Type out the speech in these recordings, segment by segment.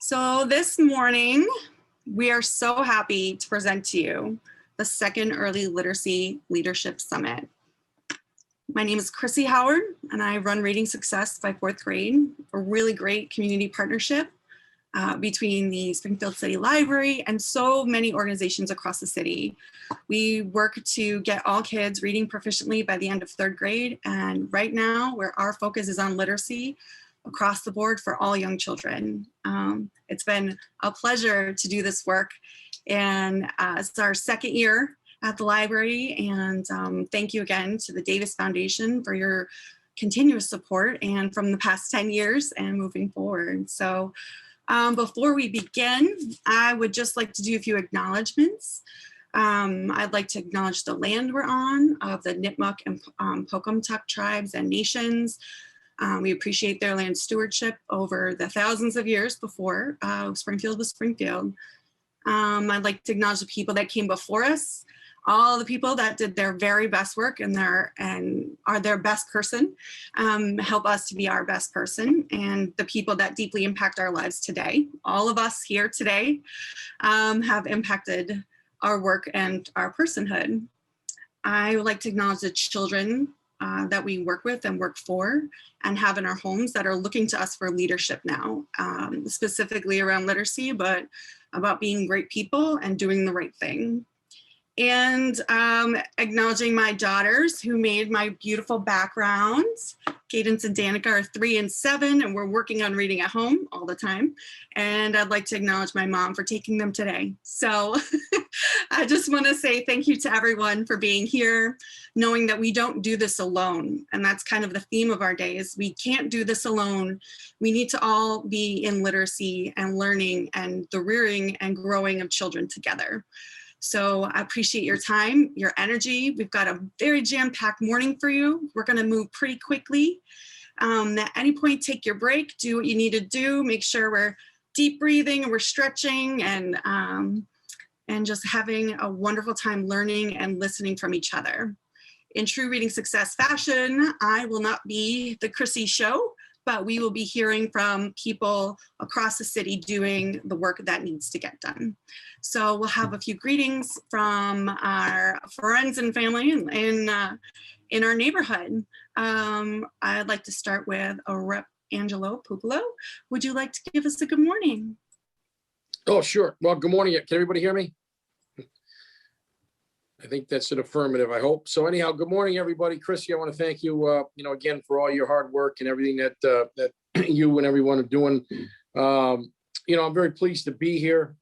So this morning, we are so happy to present to you the second Early Literacy Leadership Summit. My name is Chrissy Howard, and I run Reading Success by Fourth Grade, a really great community partnership between the Springfield City Library and so many organizations across the city. We work to get all kids reading proficiently by the end of third grade, and right now, where our focus is on literacy across the board for all young children. It's been a pleasure to do this work, and it's our second year at the library, and thank you again to the Davis Foundation for your continuous support and from the past 10 years and moving forward. So before we begin, I would just like to do a few acknowledgements. I'd like to acknowledge the land we're on of the Nipmuc and Pocumtuck tribes and nations. We appreciate their land stewardship over the thousands of years before Springfield was Springfield. I'd like to acknowledge the people that came before us, all the people that did their very best work and are their best person, help us to be our best person, and the people that deeply impact our lives today. All of us here today have impacted our work and our personhood. I would like to acknowledge the children that we work with and work for and have in our homes that are looking to us for leadership now, specifically around literacy, but about being great people and doing the right thing. And acknowledging my daughters who made my beautiful backgrounds. Cadence and Danica are 3 and 7, and we're working on reading at home all the time. And I'd like to acknowledge my mom for taking them today. So I just want to say thank you to everyone for being here, knowing that we don't do this alone. And that's kind of the theme of our day is we can't do this alone. We need to all be in literacy and learning and the rearing and growing of children together. So I appreciate your time, your energy. We've got a very jam-packed morning for you. We're gonna move pretty quickly. At any point, take your break, do what you need to do, make sure we're deep breathing and we're stretching and just having a wonderful time learning and listening from each other. In true Reading Success fashion, I will not be the Chrissy show, but we will be hearing from people across the city doing the work that needs to get done. So we'll have a few greetings from our friends and family in our neighborhood. I'd like to start with Rep. Angelo Pupolo. Would you like to give us a good morning? Oh, sure. Well, good morning. Can everybody hear me? I think that's an affirmative, I hope. So anyhow, good morning, everybody. Chrissy, I want to thank you, again, for all your hard work and everything that you and everyone are doing. I'm very pleased to be here.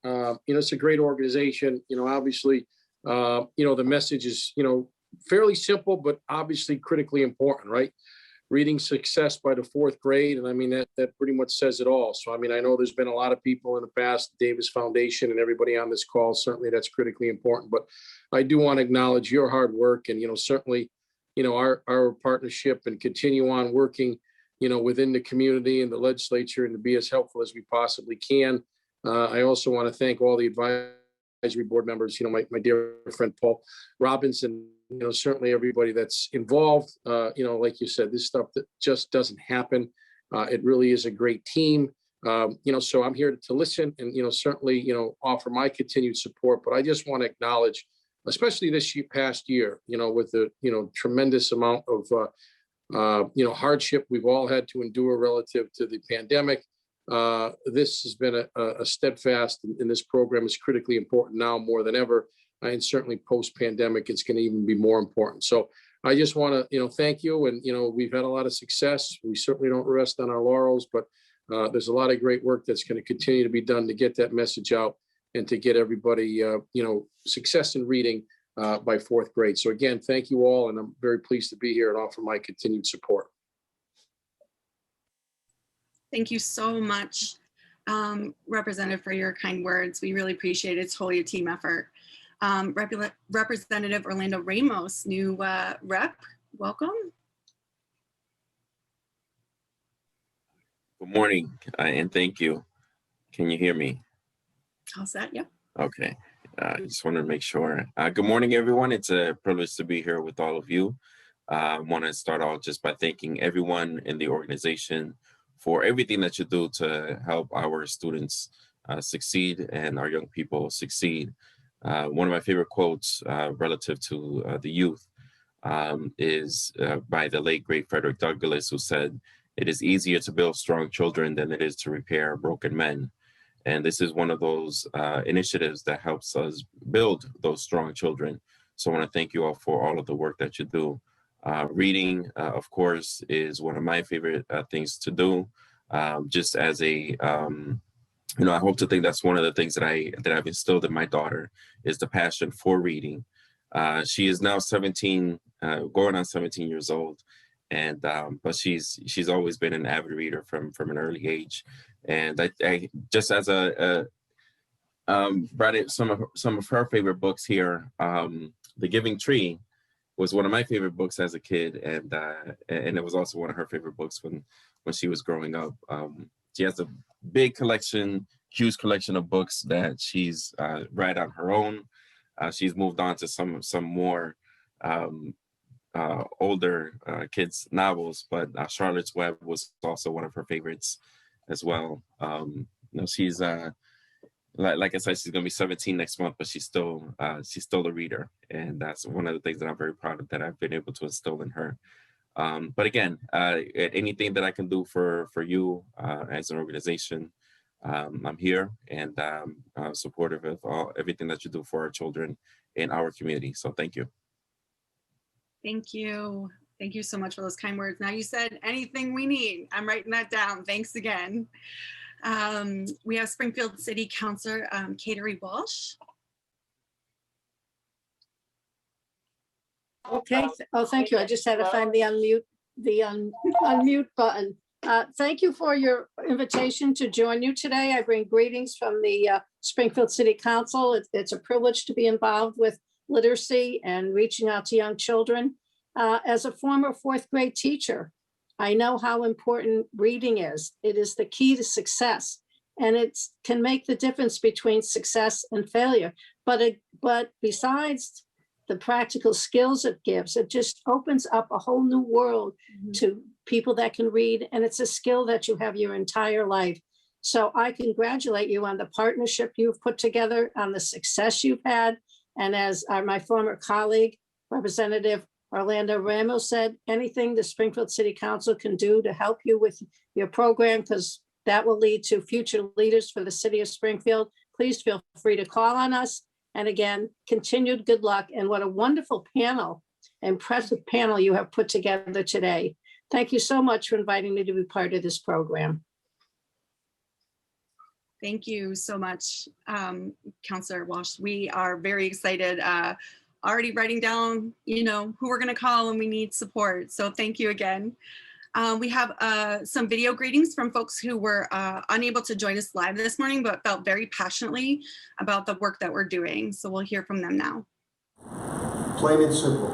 It's a great organization. Obviously, the message is, fairly simple, but obviously critically important, right? Reading success by the 4th grade. And I mean, that pretty much says it all. So, I mean, I know there's been a lot of people in the past, Davis Foundation and everybody on this call, certainly that's critically important, but I do want to acknowledge your hard work and, certainly, our partnership and continue on working, within the community and the legislature and to be as helpful as we possibly can. I also want to thank all the advisory board members, my dear friend, Paul Robinson, certainly everybody that's involved. Like you said, this stuff that just doesn't happen. It really is a great team. So I'm here to listen and, certainly, offer my continued support, but I just want to acknowledge, especially this past year, with the, tremendous amount of, hardship we've all had to endure relative to the pandemic. This has been a steadfast, and this program is critically important now more than ever. And certainly post-pandemic, it's going to even be more important. So I just want to, thank you. And, we've had a lot of success. We certainly don't rest on our laurels, but there's a lot of great work that's going to continue to be done to get that message out and to get everybody, success in reading by 4th grade. So again, thank you all. And I'm very pleased to be here and offer my continued support. Thank you so much, Representative, for your kind words. We really appreciate it. It's wholly a team effort. Representative Orlando Ramos, new rep, welcome. Good morning, and thank you. Can you hear me? All set, yeah. Okay, I just wanted to make sure. Good morning, everyone. It's a privilege to be here with all of you. I want to start off just by thanking everyone in the organization for everything that you do to help our students succeed and our young people succeed. One of my favorite quotes relative to the youth is by the late great Frederick Douglass, who said, "It is easier to build strong children than it is to repair broken men." And this is one of those initiatives that helps us build those strong children. So I want to thank you all for all of the work that you do. Reading, of course, is one of my favorite things to do. Just as a, I hope to think that's one of the things that I've instilled in my daughter is the passion for reading. She is now 17, going on 17 years old, and but she's always been an avid reader from an early age. And I just as brought in some of her favorite books here. The Giving Tree was one of my favorite books as a kid, and it was also one of her favorite books when she was growing up. She has a big collection, huge collection of books that she's read on her own. She's moved on to some more older kids' novels, but Charlotte's Web was also one of her favorites as well. She's like I said, she's gonna be 17 next month, but she's still a reader, and that's one of the things that I'm very proud of that I've been able to instill in her. But again, anything that I can do for you as an organization, I'm here and supportive of everything that you do for our children in our community. So thank you. Thank you. Thank you so much for those kind words. Now you said anything we need. I'm writing that down. Thanks again. We have Springfield City Councilor Kateri Walsh. Okay. Oh, thank you. I just had to find the unmute button. Thank you for your invitation to join you today. I bring greetings from the Springfield City Council. It's a privilege to be involved with literacy and reaching out to young children. As a former fourth grade teacher, I know how important reading is. It is the key to success, and it can make the difference between success and failure. But besides the practical skills it gives, it just opens up a whole new world to people that can read, and it's a skill that you have your entire life. So I congratulate you on the partnership you've put together, on the success you've had. And as my former colleague, Representative Orlando Ramos said, anything the Springfield City Council can do to help you with your program, because that will lead to future leaders for the city of Springfield, please feel free to call on us. And again, continued good luck. And what a wonderful panel, impressive panel you have put together today. Thank you so much for inviting me to be part of this program. Thank you so much, Councilor Walsh. We are very excited. Already writing down, who we're going to call when we need support. So thank you again. We have some video greetings from folks who were unable to join us live this morning, but felt very passionately about the work that we're doing. So we'll hear from them now. Plain and simple.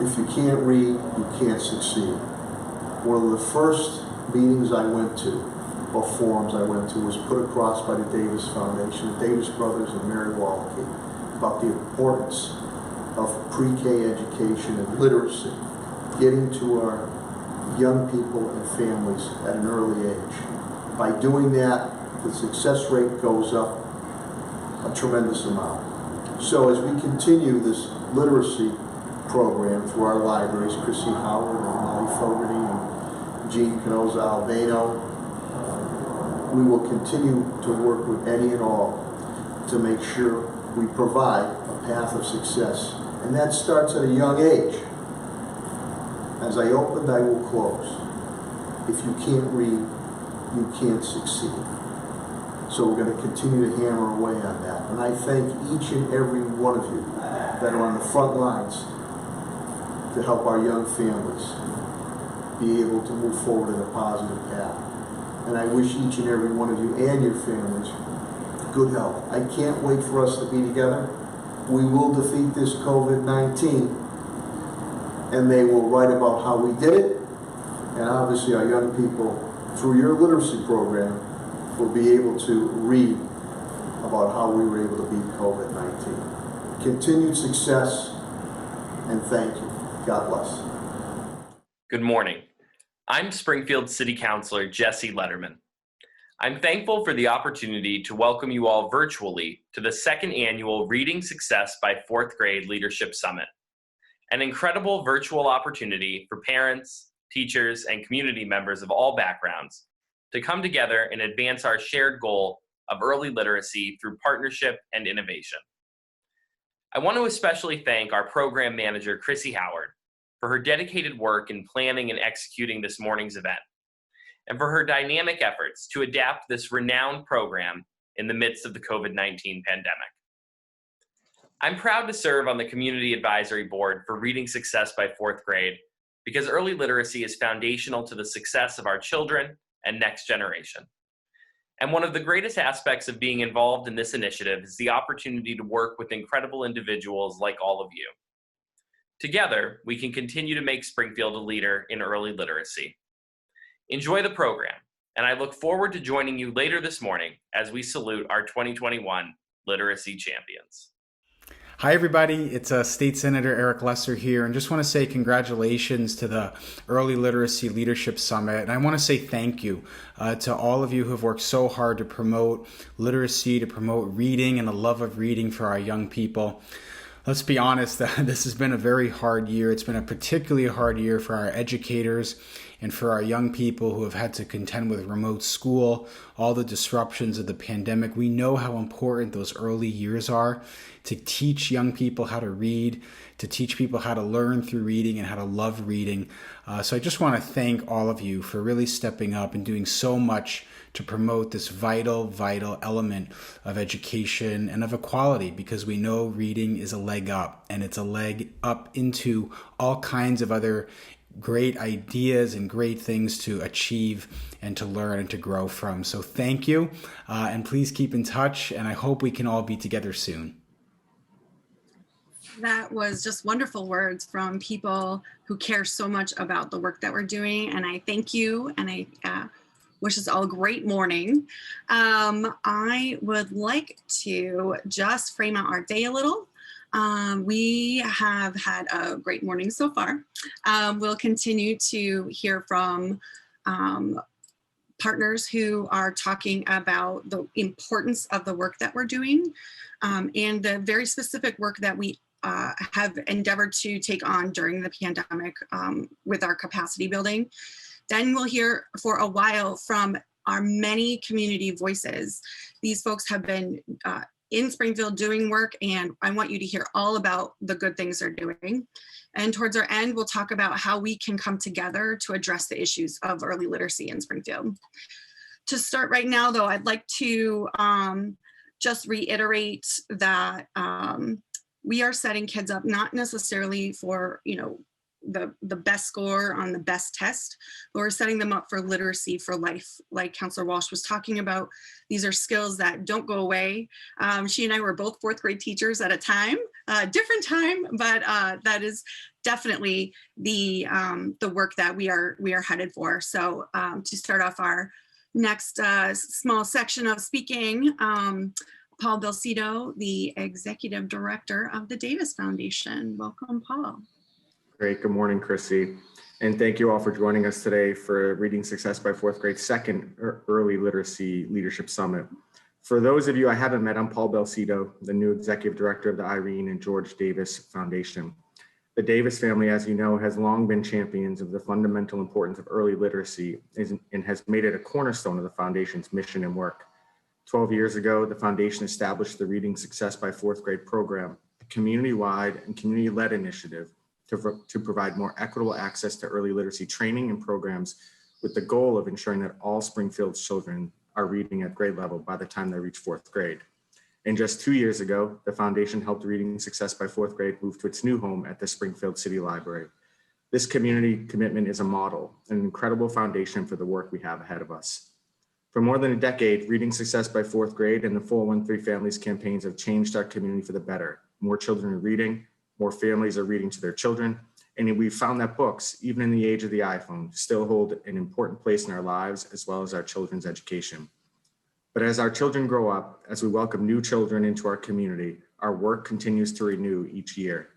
If you can't read, you can't succeed. One of the first meetings I went to, or forums I went to, was put across by the Davis Foundation, the Davis brothers and Mary Walke, about the importance of pre-K education and literacy, getting to our young people and families at an early age. By doing that, the success rate goes up a tremendous amount. So as we continue this literacy program through our libraries, Chrissy Howard and Molly Fogarty and Jean Canoza-Albano, we will continue to work with any and all to make sure we provide a path of success. And that starts at a young age. As I opened, I will close. If you can't read, you can't succeed. So we're going to continue to hammer away on that. And I thank each and every one of you that are on the front lines to help our young families be able to move forward in a positive path. And I wish each and every one of you and your families good health. I can't wait for us to be together. We will defeat this COVID-19, and they will write about how we did it. And obviously our young people, through your literacy program, will be able to read about how we were able to beat COVID-19. Continued success, and thank you. God bless. Good morning. I'm Springfield City Councilor Jesse Letterman. I'm thankful for the opportunity to welcome you all virtually to the second annual Reading Success by Fourth Grade Leadership Summit, an incredible virtual opportunity for parents, teachers, and community members of all backgrounds to come together and advance our shared goal of early literacy through partnership and innovation. I want to especially thank our program manager, Chrissy Howard, for her dedicated work in planning and executing this morning's event, and for her dynamic efforts to adapt this renowned program in the midst of the COVID-19 pandemic. I'm proud to serve on the Community Advisory Board for Reading Success by Fourth Grade because early literacy is foundational to the success of our children and next generation. And one of the greatest aspects of being involved in this initiative is the opportunity to work with incredible individuals like all of you. Together, we can continue to make Springfield a leader in early literacy. Enjoy the program, and I look forward to joining you later this morning as we salute our 2021 Literacy Champions. Hi, everybody. It's State Senator Eric Lesser here, and just want to say congratulations to the Early Literacy Leadership Summit. And I want to say thank you to all of you who have worked so hard to promote literacy, to promote reading and the love of reading for our young people. Let's be honest, this has been a very hard year. It's been a particularly hard year for our educators and for our young people who have had to contend with remote school, all the disruptions of the pandemic. We know how important those early years are to teach young people how to read, to teach people how to learn through reading and how to love reading. So I just want to thank all of you for really stepping up and doing so much to promote this vital element of education and of equality, because we know reading is a leg up, and it's a leg up into all kinds of other great ideas and great things to achieve and to learn and to grow from. So thank you, and please keep in touch, and I hope we can all be together soon. That was just wonderful words from people who care so much about the work that we're doing, and I thank you, and I wish us all a great morning. I would like to just frame out our day a little. We have had a great morning so far. We'll continue to hear from partners who are talking about the importance of the work that we're doing and the very specific work that we have endeavored to take on during the pandemic with our capacity building. Then we'll hear for a while from our many community voices. These folks have been in Springfield doing work, and I want you to hear all about the good things they're doing. And towards our end, we'll talk about how we can come together to address the issues of early literacy in Springfield. To start right now, though, I'd like to just reiterate that we are setting kids up not necessarily for, the best score on the best test, but we're setting them up for literacy for life. Like Counselor Walsh was talking about, these are skills that don't go away. She and I were both fourth grade teachers at a time, different time, but that is definitely the work that we are headed for. So to start off our next small section of speaking, Paul Belcito, the Executive Director of the Davis Foundation. Welcome, Paul. Great. Good morning, Chrissy. And thank you all for joining us today for Reading Success by Fourth Grade's second Early Literacy Leadership Summit. For those of you I haven't met, I'm Paul Belcito, the new Executive Director of the Irene and George Davis Foundation. The Davis family, as you know, has long been champions of the fundamental importance of early literacy and has made it a cornerstone of the foundation's mission and work. 12 years ago, the foundation established the Reading Success by Fourth Grade program, a community-wide and community-led initiative to provide more equitable access to early literacy training and programs with the goal of ensuring that all Springfield's children are reading at grade level by the time they reach fourth grade. And just 2 years ago, the foundation helped Reading Success by Fourth Grade move to its new home at the Springfield City Library. This community commitment is a model, an incredible foundation for the work we have ahead of us. For more than a decade, Reading Success by Fourth Grade and the 413 Families campaigns have changed our community for the better. More children are reading, more families are reading to their children, and we've found that books, even in the age of the iPhone, still hold an important place in our lives as well as our children's education. But as our children grow up, as we welcome new children into our community, our work continues to renew each year.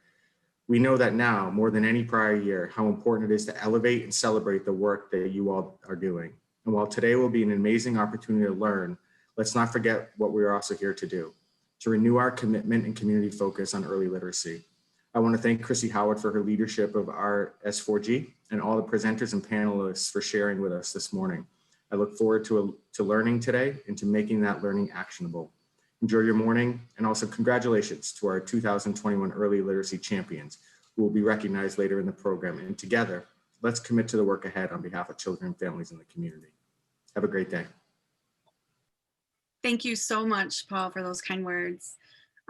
We know that now, more than any prior year, how important it is to elevate and celebrate the work that you all are doing. And while today will be an amazing opportunity to learn, let's not forget what we are also here to do, to renew our commitment and community focus on early literacy. I want to thank Chrissy Howard for her leadership of our S4G and all the presenters and panelists for sharing with us this morning. I look forward to learning today and to making that learning actionable. Enjoy your morning, and also congratulations to our 2021 Early Literacy Champions, who will be recognized later in the program. And together, let's commit to the work ahead on behalf of children and families in the community. Have a great day. Thank you so much, Paul, for those kind words.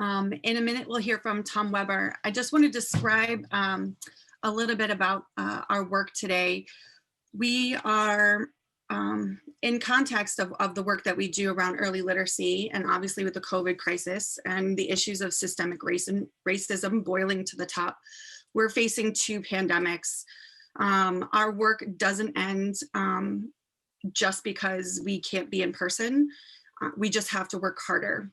In a minute, we'll hear from Tom Weber. I just want to describe a little bit about our work today. We are in context of the work that we do around early literacy, and obviously with the COVID crisis and the issues of systemic racism boiling to the top, we're facing two pandemics. Our work doesn't end just because we can't be in person. We just have to work harder.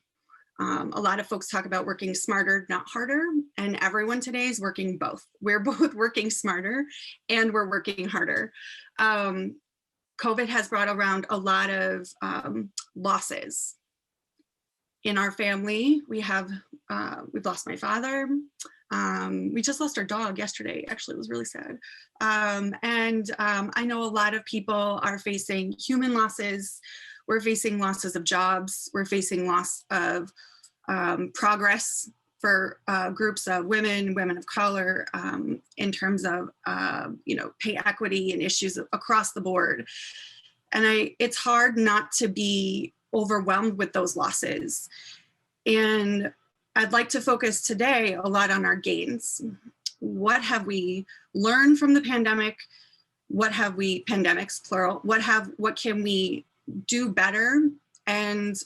A lot of folks talk about working smarter, not harder, and everyone today is working both. We're both working smarter and we're working harder. COVID has brought around a lot of losses. In our family, we've lost my father. We just lost our dog yesterday. Actually, it was really sad. I know a lot of people are facing human losses. We're facing losses of jobs. We're facing loss of progress for groups of women of color, in terms of pay equity and issues across the board. And it's hard not to be overwhelmed with those losses. And I'd like to focus today a lot on our gains. What have we learned from the pandemic? What have we, pandemics plural, what can we do better? And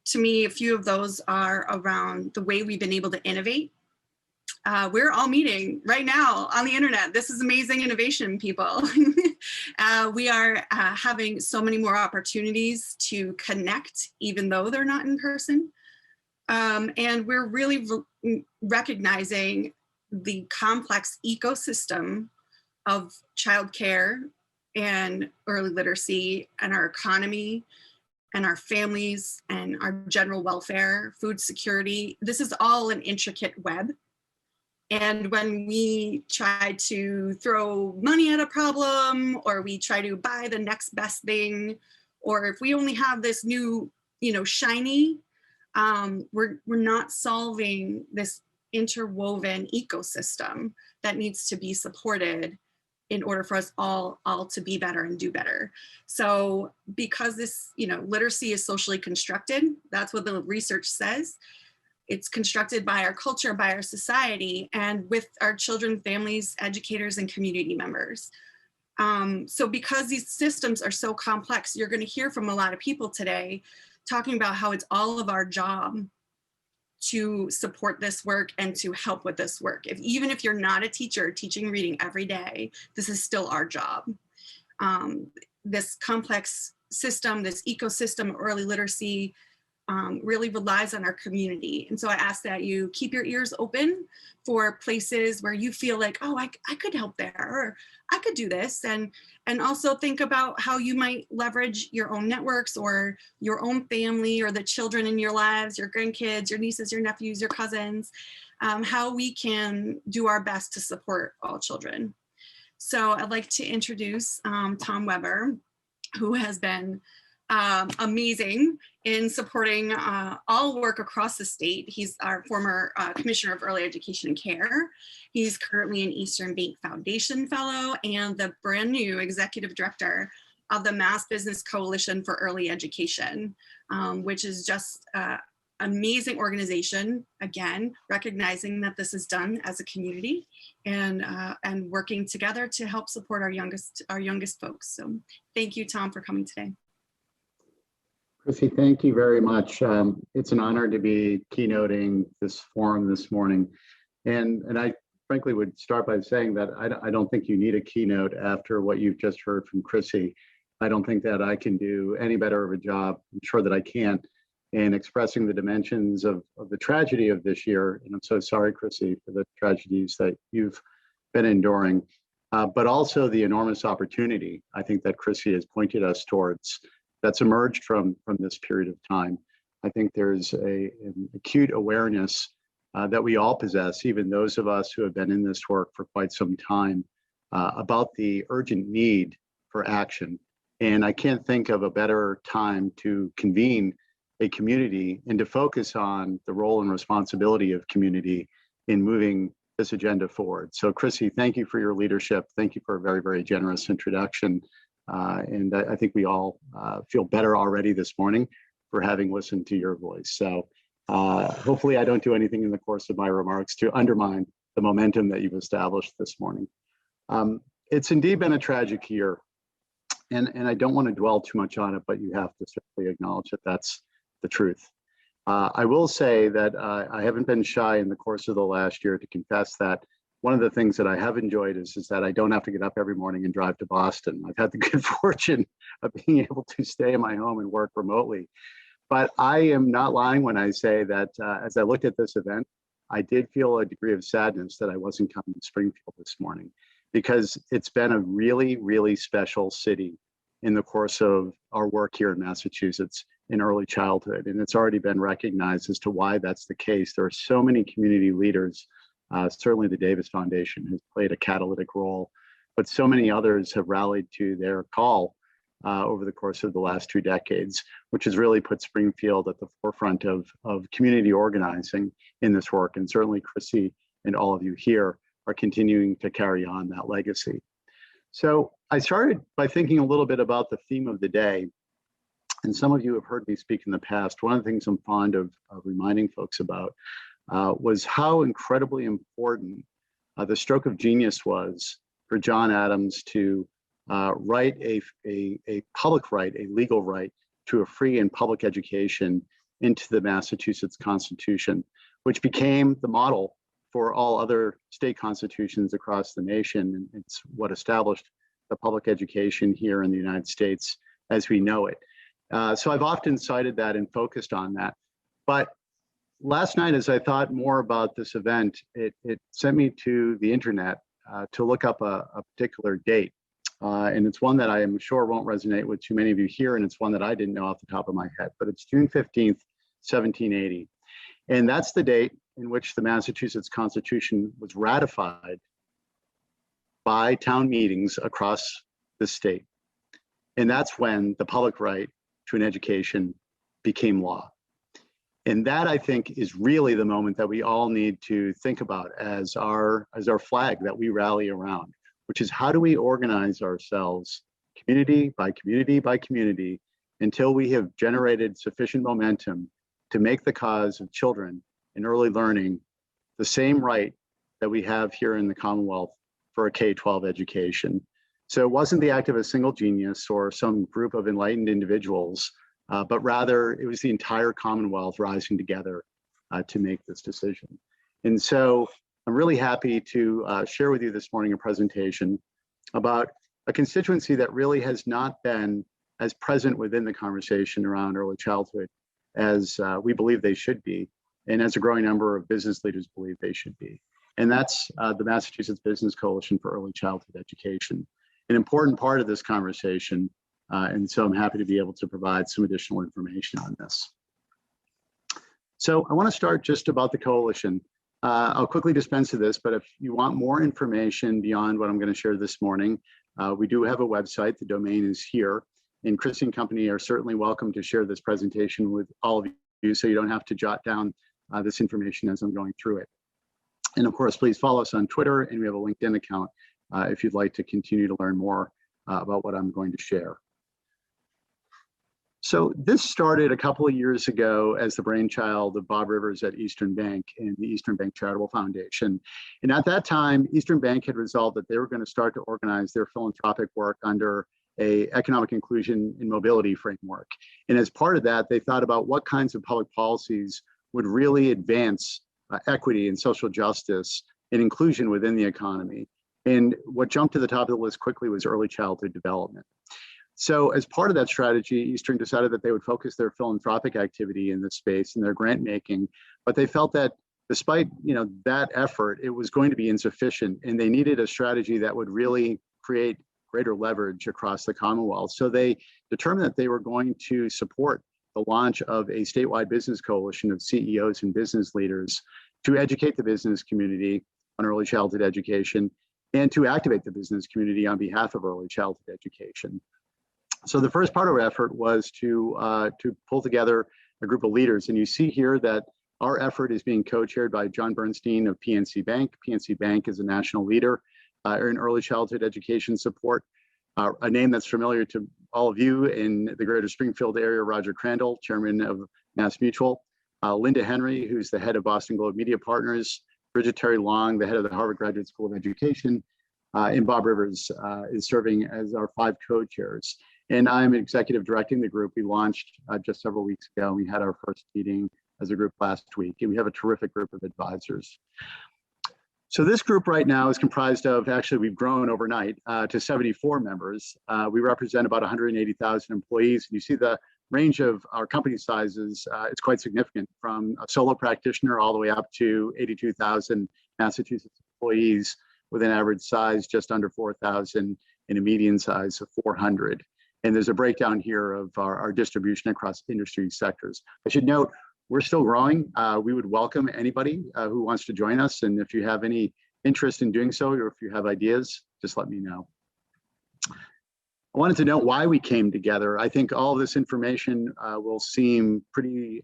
to me, a few of those are around the way we've been able to innovate. We're all meeting right now on the internet. This is amazing innovation, people. We are having so many more opportunities to connect, even though they're not in person. And we're really recognizing the complex ecosystem of childcare and early literacy and our economy and our families and our general welfare, food security. This is all an intricate web. And when we try to throw money at a problem, or we try to buy the next best thing, or if we only have this new, shiny, we're not solving this interwoven ecosystem that needs to be supported in order for us all to be better and do better. So because this, literacy is socially constructed, that's what the research says. It's constructed by our culture, by our society, and with our children, families, educators, and community members. So because these systems are so complex, you're going to hear from a lot of people today talking about how it's all of our job to support this work and to help with this work. Even if you're not a teacher teaching reading every day, this is still our job. This complex system, this ecosystem of early literacy really relies on our community. And so I ask that you keep your ears open for places where you feel like, oh, I could help there, or I could do this. And also think about how you might leverage your own networks or your own family or the children in your lives, your grandkids, your nieces, your nephews, your cousins, how we can do our best to support all children. So I'd like to introduce Tom Weber, who has been amazing in supporting all work across the state. He's our former Commissioner of Early Education and Care. He's currently an Eastern Bank Foundation Fellow and the brand new Executive Director of the Mass Business Coalition for Early Education, which is just an amazing organization, again, recognizing that this is done as a community and working together to help support our youngest folks. So thank you, Tom, for coming today. Chrissy, thank you very much. It's an honor to be keynoting this forum this morning. And I frankly would start by saying that I don't think you need a keynote after what you've just heard from Chrissy. I don't think that I can do any better of a job. I'm sure that I can't in expressing the dimensions of the tragedy of this year. And I'm so sorry, Chrissy, for the tragedies that you've been enduring, but also the enormous opportunity I think that Chrissy has pointed us towards that's emerged from this period of time. I think there's an acute awareness that we all possess, even those of us who have been in this work for quite some time, about the urgent need for action. And I can't think of a better time to convene a community and to focus on the role and responsibility of community in moving this agenda forward. So Chrissy, thank you for your leadership. Thank you for a very, very generous introduction. And I think we all feel better already this morning for having listened to your voice. So hopefully I don't do anything in the course of my remarks to undermine the momentum that you've established this morning. It's indeed been a tragic year, and I don't want to dwell too much on it, but you have to certainly acknowledge that that's the truth. I will say that I haven't been shy in the course of the last year to confess that one of the things that I have enjoyed is that I don't have to get up every morning and drive to Boston. I've had the good fortune of being able to stay in my home and work remotely. But I am not lying when I say that as I looked at this event, I did feel a degree of sadness that I wasn't coming to Springfield this morning, because it's been a really, really special city in the course of our work here in Massachusetts in early childhood. And it's already been recognized as to why that's the case. There are so many community leaders. Certainly the Davis Foundation has played a catalytic role, but so many others have rallied to their call over the course of the last 2 decades, which has really put Springfield at the forefront of community organizing in this work. And certainly Chrissy and all of you here are continuing to carry on that legacy. So I started by thinking a little bit about the theme of the day. And some of you have heard me speak in the past. One of the things I'm fond of reminding folks about was how incredibly important the stroke of genius was for John Adams to write a public right, a legal right to a free and public education into the Massachusetts Constitution, which became the model for all other state constitutions across the nation. And it's what established the public education here in the United States as we know it. So I've often cited that and focused on that. But last night, as I thought more about this event, it sent me to the internet to look up a particular date. And it's one that I am sure won't resonate with too many of you here, and it's one that I didn't know off the top of my head, but it's June 15th, 1780. And that's the date in which the Massachusetts Constitution was ratified by town meetings across the state. And that's when the public right to an education became law. And that, I think, is really the moment that we all need to think about as our flag that we rally around, which is how do we organize ourselves community by community by community until we have generated sufficient momentum to make the cause of children in early learning the same right that we have here in the Commonwealth for a K-12 education. So it wasn't the act of a single genius or some group of enlightened individuals, but rather it was the entire Commonwealth rising together to make this decision. And so I'm really happy to share with you this morning a presentation about a constituency that really has not been as present within the conversation around early childhood as we believe they should be, and as a growing number of business leaders believe they should be. And that's the Massachusetts Business Coalition for Early Childhood Education, an important part of this conversation. And so I'm happy to be able to provide some additional information on this. So I want to start just about the coalition. I'll quickly dispense to this, but if you want more information beyond what I'm going to share this morning, we do have a website. The domain is here. And Chrissy and company are certainly welcome to share this presentation with all of you, so you don't have to jot down this information as I'm going through it. And of course, please follow us on Twitter, and we have a LinkedIn account if you'd like to continue to learn more about what I'm going to share. So this started a couple of years ago as the brainchild of Bob Rivers at Eastern Bank and the Eastern Bank Charitable Foundation. And at that time, Eastern Bank had resolved that they were going to start to organize their philanthropic work under an economic inclusion and mobility framework. And as part of that, they thought about what kinds of public policies would really advance equity and social justice and inclusion within the economy. And what jumped to the top of the list quickly was early childhood development. So as part of that strategy, Eastern decided that they would focus their philanthropic activity in this space and their grant making, but they felt that despite that effort, it was going to be insufficient, and they needed a strategy that would really create greater leverage across the Commonwealth. So they determined that they were going to support the launch of a statewide business coalition of CEOs and business leaders to educate the business community on early childhood education and to activate the business community on behalf of early childhood education. So the first part of our effort was to pull together a group of leaders. And you see here that our effort is being co-chaired by John Bernstein of PNC Bank. PNC Bank is a national leader in early childhood education support. A name that's familiar to all of you in the greater Springfield area, Roger Crandall, chairman of Mass Mutual. Linda Henry, who's the head of Boston Globe Media Partners. Bridget Terry Long, the head of the Harvard Graduate School of Education. And Bob Rivers is serving as our 5 co-chairs. And I'm executive directing the group. We launched just several weeks ago. We had our first meeting as a group last week, and we have a terrific group of advisors. So this group right now is comprised of, actually we've grown overnight to 74 members. We represent about 180,000 employees. And you see the range of our company sizes, it's quite significant, from a solo practitioner all the way up to 82,000 Massachusetts employees with an average size just under 4,000 and a median size of 400. And there's a breakdown here of our distribution across industry sectors. I should note, we're still growing. We would welcome anybody who wants to join us. And if you have any interest in doing so, or if you have ideas, just let me know. I wanted to note why we came together. I think all of this information will seem pretty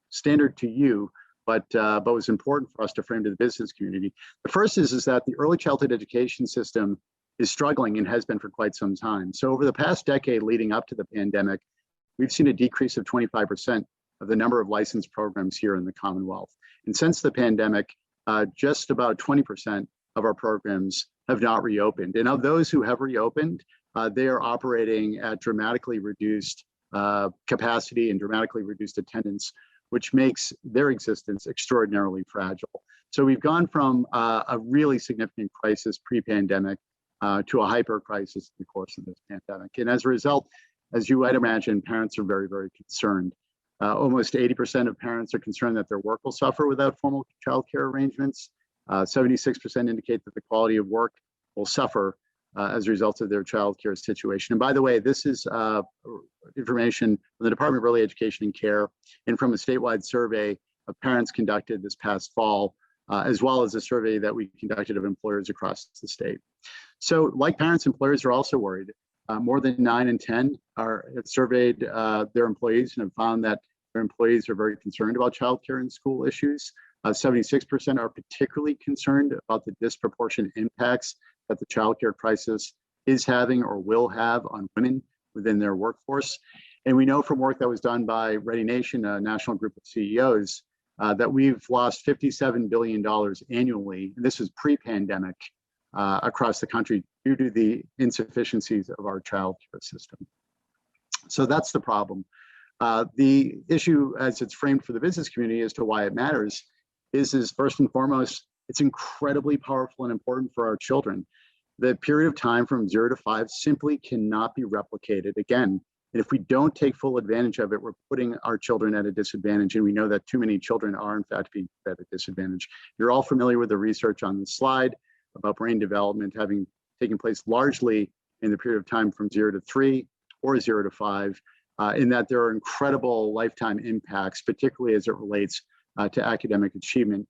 standard to you, but was important for us to frame to the business community. The first is that the early childhood education system is struggling and has been for quite some time. So over the past decade leading up to the pandemic, we've seen a decrease of 25% of the number of licensed programs here in the Commonwealth. And since the pandemic, just about 20% of our programs have not reopened. And of those who have reopened, they are operating at dramatically reduced capacity and dramatically reduced attendance, which makes their existence extraordinarily fragile. So we've gone from a really significant crisis pre-pandemic to a hyper crisis in the course of this pandemic. And as a result, as you might imagine, parents are very, very concerned. Almost 80% of parents are concerned that their work will suffer without formal childcare arrangements. 76% indicate that the quality of work will suffer as a result of their childcare situation. And by the way, this is information from the Department of Early Education and Care and from a statewide survey of parents conducted this past fall, as well as a survey that we conducted of employers across the state. So like parents, employers are also worried. More than 9 in 10 have surveyed their employees and have found that their employees are very concerned about childcare and school issues. 76% are particularly concerned about the disproportionate impacts that the childcare crisis is having or will have on women within their workforce. And we know from work that was done by Ready Nation, a national group of CEOs, that we've lost $57 billion annually, and this is pre-pandemic, across the country due to the insufficiencies of our childcare system. So that's the problem. The issue as it's framed for the business community as to why it matters is first and foremost, it's incredibly powerful and important for our children. The period of time from 0 to 5 simply cannot be replicated again. And if we don't take full advantage of it, we're putting our children at a disadvantage. And we know that too many children are in fact being at a disadvantage. You're all familiar with the research on the slide about brain development having taken place largely in the period of time from 0 to 3 or 0 to 5, in that there are incredible lifetime impacts, particularly as it relates to academic achievement.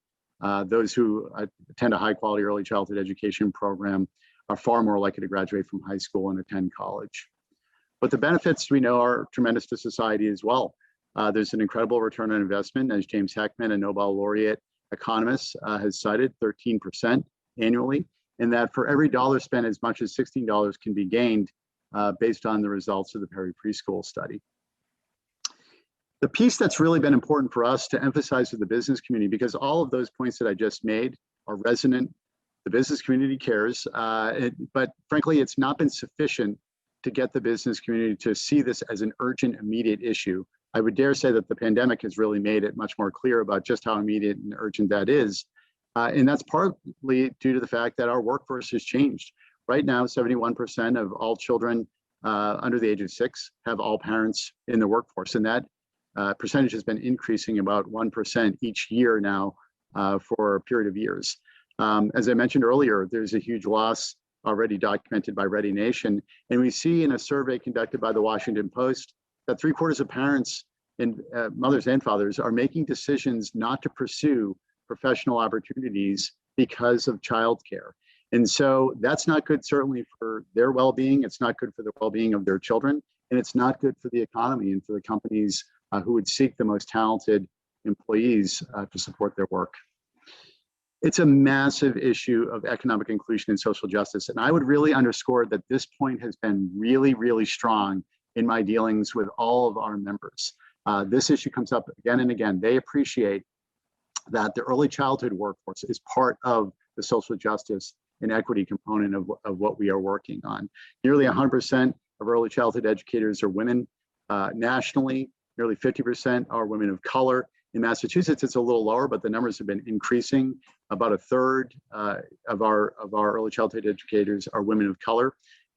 Those who attend a high quality early childhood education program are far more likely to graduate from high school and attend college. But the benefits we know are tremendous to society as well. There's an incredible return on investment, as James Heckman, a Nobel laureate economist, has cited 13% annually, and that for every dollar spent, as much as $16 can be gained based on the results of the Perry Preschool study. The piece that's really been important for us to emphasize to the business community, because all of those points that I just made are resonant, the business community cares, but frankly, it's not been sufficient to get the business community to see this as an urgent, immediate issue. I would dare say that the pandemic has really made it much more clear about just how immediate and urgent that is. And that's partly due to the fact that our workforce has changed. Right now, 71% of all children under the age of 6 have all parents in the workforce, and that percentage has been increasing about 1% each year now for a period of years. As I mentioned earlier, there's a huge loss already documented by Ready Nation, and we see in a survey conducted by the Washington Post that 3/4 of parents and mothers and fathers are making decisions not to pursue professional opportunities because of childcare. And so that's not good, certainly for their well-being. It's not good for the well-being of their children, and it's not good for the economy and for the companies who would seek the most talented employees to support their work. It's a massive issue of economic inclusion and social justice. And I would really underscore that this point has been really, really strong in my dealings with all of our members. This issue comes up again and again. They appreciate that the early childhood workforce is part of the social justice and equity component of what we are working on. Nearly 100% of early childhood educators are women. Nationally, nearly 50% are women of color. In Massachusetts, it's a little lower, but the numbers have been increasing. About a third of our early childhood educators are women of color.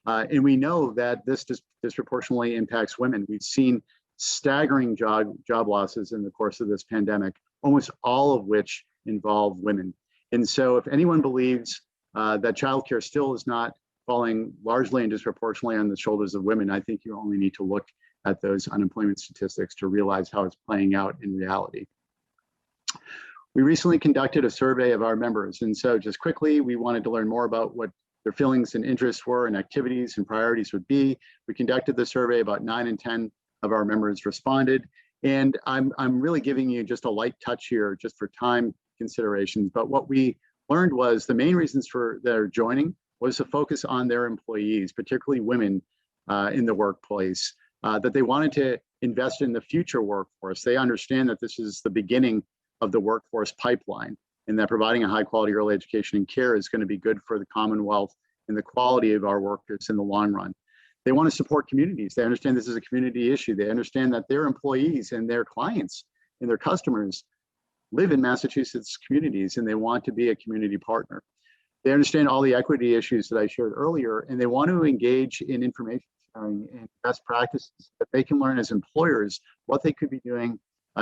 And we know that this disproportionately impacts women. We've seen staggering job losses in the course of this pandemic, almost all of which involve women. And so if anyone believes that childcare still is not falling largely and disproportionately on the shoulders of women, I think you only need to look at those unemployment statistics to realize how it's playing out in reality. We recently conducted a survey of our members. And so just quickly, we wanted to learn more about what their feelings and interests were and activities and priorities would be. We conducted the survey, about 9 in 10 of our members responded. And I'm really giving you just a light touch here just for time considerations. But what we learned was the main reasons for their joining was to focus on their employees, particularly women in the workplace, that they wanted to invest in the future workforce. They understand that this is the beginning of the workforce pipeline, and that providing a high quality early education and care is going to be good for the Commonwealth and the quality of our workers in the long run. They want to support communities. They understand this is a community issue. They understand that their employees and their clients and their customers live in Massachusetts communities, and they want to be a community partner. They understand all the equity issues that I shared earlier, and they want to engage in information sharing and best practices that they can learn as employers what they could be doing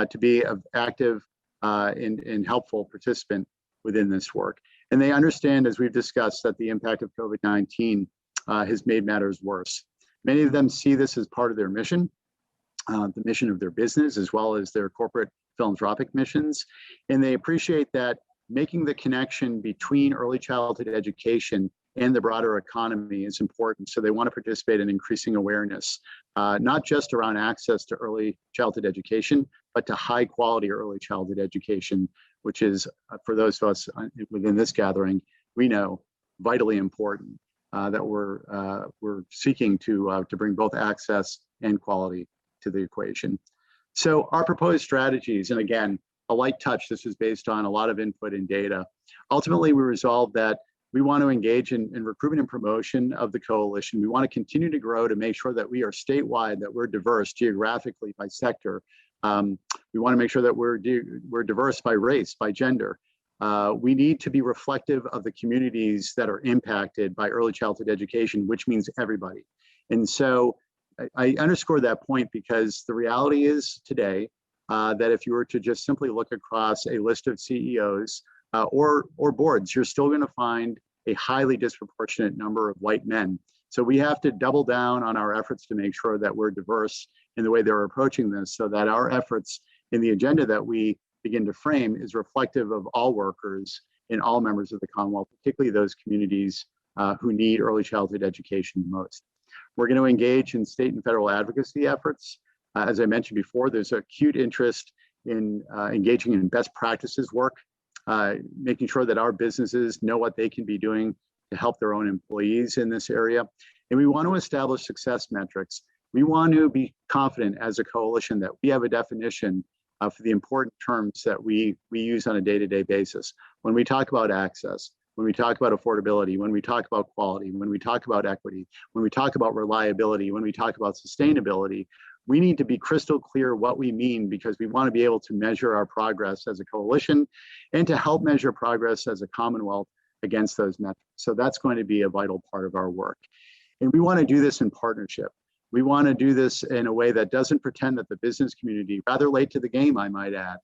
to be an active and helpful participant within this work. And they understand, as we've discussed, that the impact of COVID-19 has made matters worse. Many of them see this as part of their mission, the mission of their business, as well as their corporate philanthropic missions. And they appreciate that making the connection between early childhood education and the broader economy is important. So they want to participate in increasing awareness, not just around access to early childhood education, but to high quality early childhood education, which is, for those of us within this gathering, we know vitally important, that we're seeking to bring both access and quality to the equation. So our proposed strategies, and again, a light touch, this is based on a lot of input and data. Ultimately, we resolved that we want to engage in recruitment and promotion of the coalition. We want to continue to grow to make sure that we are statewide, that we're diverse geographically by sector. We want to make sure that we're diverse by race, by gender. We need to be reflective of the communities that are impacted by early childhood education, which means everybody. And so I underscore that point because the reality is today that if you were to just simply look across a list of CEOs or boards, you're still going to find a highly disproportionate number of white men. So we have to double down on our efforts to make sure that we're diverse in the way they're approaching this, so that our efforts in the agenda that we begin to frame is reflective of all workers and all members of the Commonwealth, particularly those communities who need early childhood education the most. We're going to engage in state and federal advocacy efforts. As I mentioned before, there's acute interest in engaging in best practices work, making sure that our businesses know what they can be doing to help their own employees in this area. And we want to establish success metrics. We want to be confident as a coalition that we have a definition for the important terms that we use on a day-to-day basis. When we talk about access, when we talk about affordability, when we talk about quality, when we talk about equity, when we talk about reliability, when we talk about sustainability, we need to be crystal clear what we mean, because we want to be able to measure our progress as a coalition and to help measure progress as a Commonwealth against those metrics. So that's going to be a vital part of our work. And we want to do this in partnership. We want to do this in a way that doesn't pretend that the business community, rather late to the game, I might add,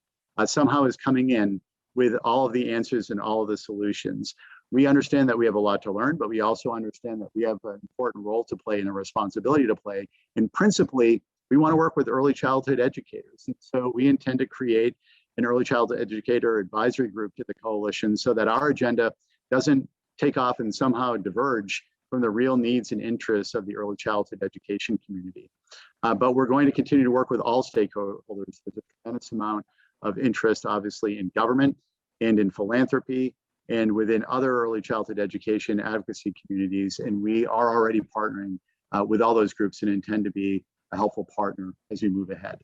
somehow is coming in with all of the answers and all of the solutions. We understand that we have a lot to learn, but we also understand that we have an important role to play and a responsibility to play. And principally, we want to work with early childhood educators. And so we intend to create an early childhood educator advisory group to the coalition so that our agenda doesn't take off and somehow diverge from the real needs and interests of the early childhood education community. But we're going to continue to work with all stakeholders. There's a tremendous amount of interest, obviously, in government and in philanthropy and within other early childhood education advocacy communities. And we are already partnering with all those groups and intend to be a helpful partner as we move ahead.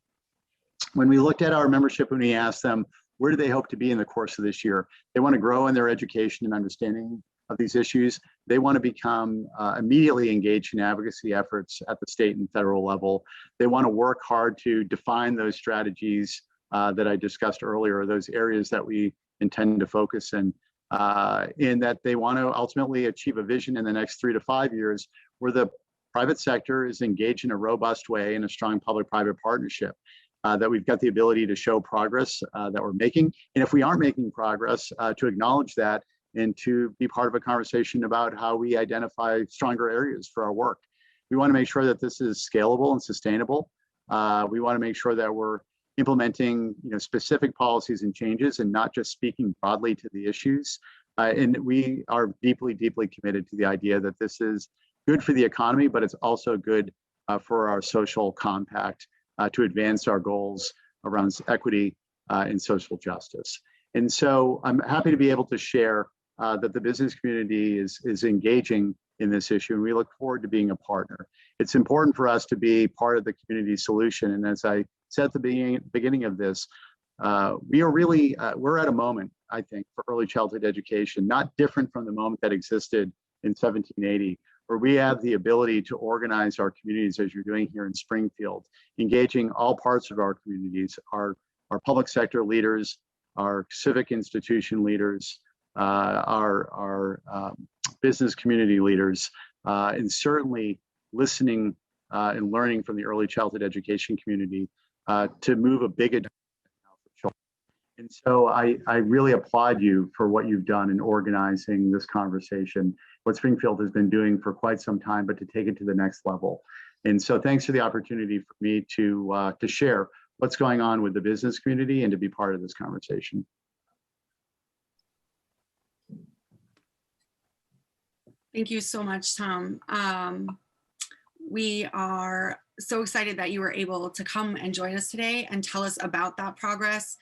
When we looked at our membership and we asked them, where do they hope to be in the course of this year? They want to grow in their education and understanding of these issues. They want to become immediately engaged in advocacy efforts at the state and federal level. They want to work hard to define those strategies that I discussed earlier, those areas that we intend to focus in that they want to ultimately achieve a vision in the next 3 to 5 years where the private sector is engaged in a robust way in a strong public-private partnership, that we've got the ability to show progress that we're making. And if we aren't making progress, to acknowledge that and to be part of a conversation about how we identify stronger areas for our work. We want to make sure that this is scalable and sustainable. We want to make sure that we're implementing specific policies and changes and not just speaking broadly to the issues. And we are deeply, deeply committed to the idea that this is good for the economy, but it's also good for our social compact to advance our goals around equity and social justice. And so I'm happy to be able to share that the business community is engaging in this issue, and we look forward to being a partner. It's important for us to be part of the community solution. And as I said at the beginning of this, we are really, we're at a moment, I think, for early childhood education, not different from the moment that existed in 1780, where we have the ability to organize our communities as you're doing here in Springfield, engaging all parts of our communities, our public sector leaders, our civic institution leaders, our business community leaders, and certainly listening and learning from the early childhood education community to move a big agenda for children. And so I really applaud you for what you've done in organizing this conversation, what Springfield has been doing for quite some time, but to take it to the next level. And so thanks for the opportunity for me to share what's going on with the business community and to be part of this conversation. Thank you so much, Tom. We are so excited that you were able to come and join us today and tell us about that progress.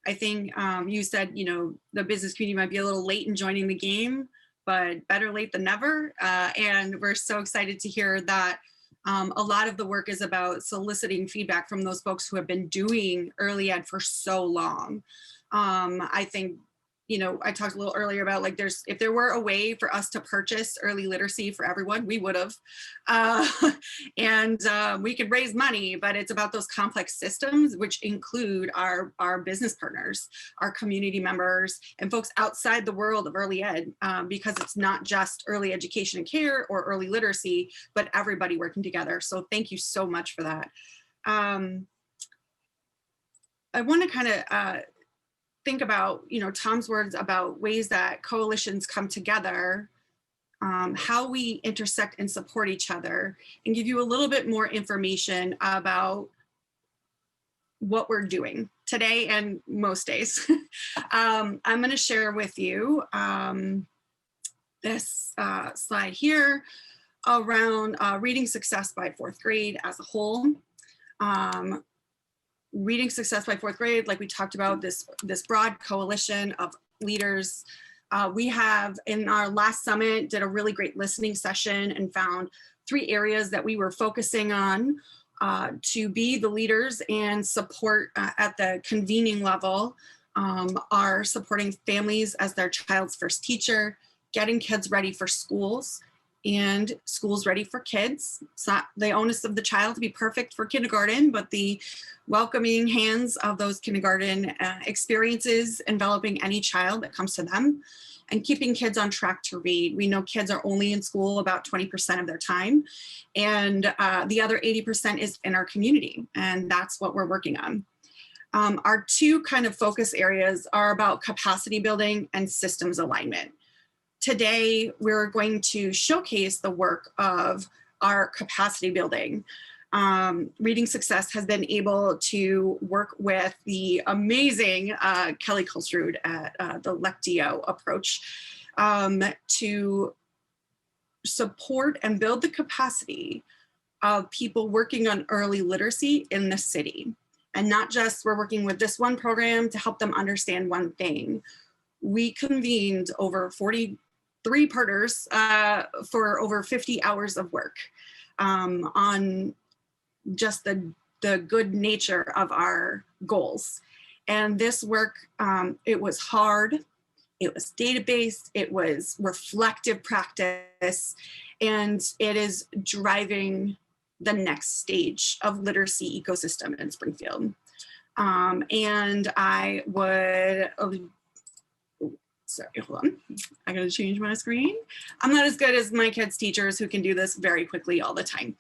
I think you said, the business community might be a little late in joining the game, but better late than never. And we're so excited to hear that a lot of the work is about soliciting feedback from those folks who have been doing early ed for so long. I think, I talked a little earlier about if there were a way for us to purchase early literacy for everyone, we would have. And we could raise money, but it's about those complex systems, which include our business partners, our community members, and folks outside the world of early ed, because it's not just early education and care or early literacy, but everybody working together. So thank you so much for that. I want to kind of think about, Tom's words about ways that coalitions come together, how we intersect and support each other, and give you a little bit more information about what we're doing today and most days. I'm going to share with you this slide here around reading success by fourth grade as a whole. Reading success by fourth grade, like we talked about, this broad coalition of leaders. We have, in our last summit, did a really great listening session and found 3 areas that we were focusing on to be the leaders and support at the convening level, are supporting families as their child's first teacher, getting kids ready for schools, and Schools Ready for Kids. It's not the onus of the child to be perfect for kindergarten, but the welcoming hands of those kindergarten experiences enveloping any child that comes to them, and keeping kids on track to read. We know kids are only in school about 20% of their time, and the other 80% is in our community, and that's what we're working on. Our two kind of focus areas are about capacity building and systems alignment. Today, we're going to showcase the work of our capacity building. Reading Success has been able to work with the amazing Kelly Kulsrud at the Lectio approach to support and build the capacity of people working on early literacy in the city. And not just we're working with this one program to help them understand one thing. We convened over 43 partners for over 50 hours of work on just the good nature of our goals. And this work, it was hard, it was data-based, it was reflective practice, and it is driving the next stage of literacy ecosystem in Springfield. And I would, sorry, hold on. I gotta change my screen. I'm not as good as my kids' teachers who can do this very quickly all the time.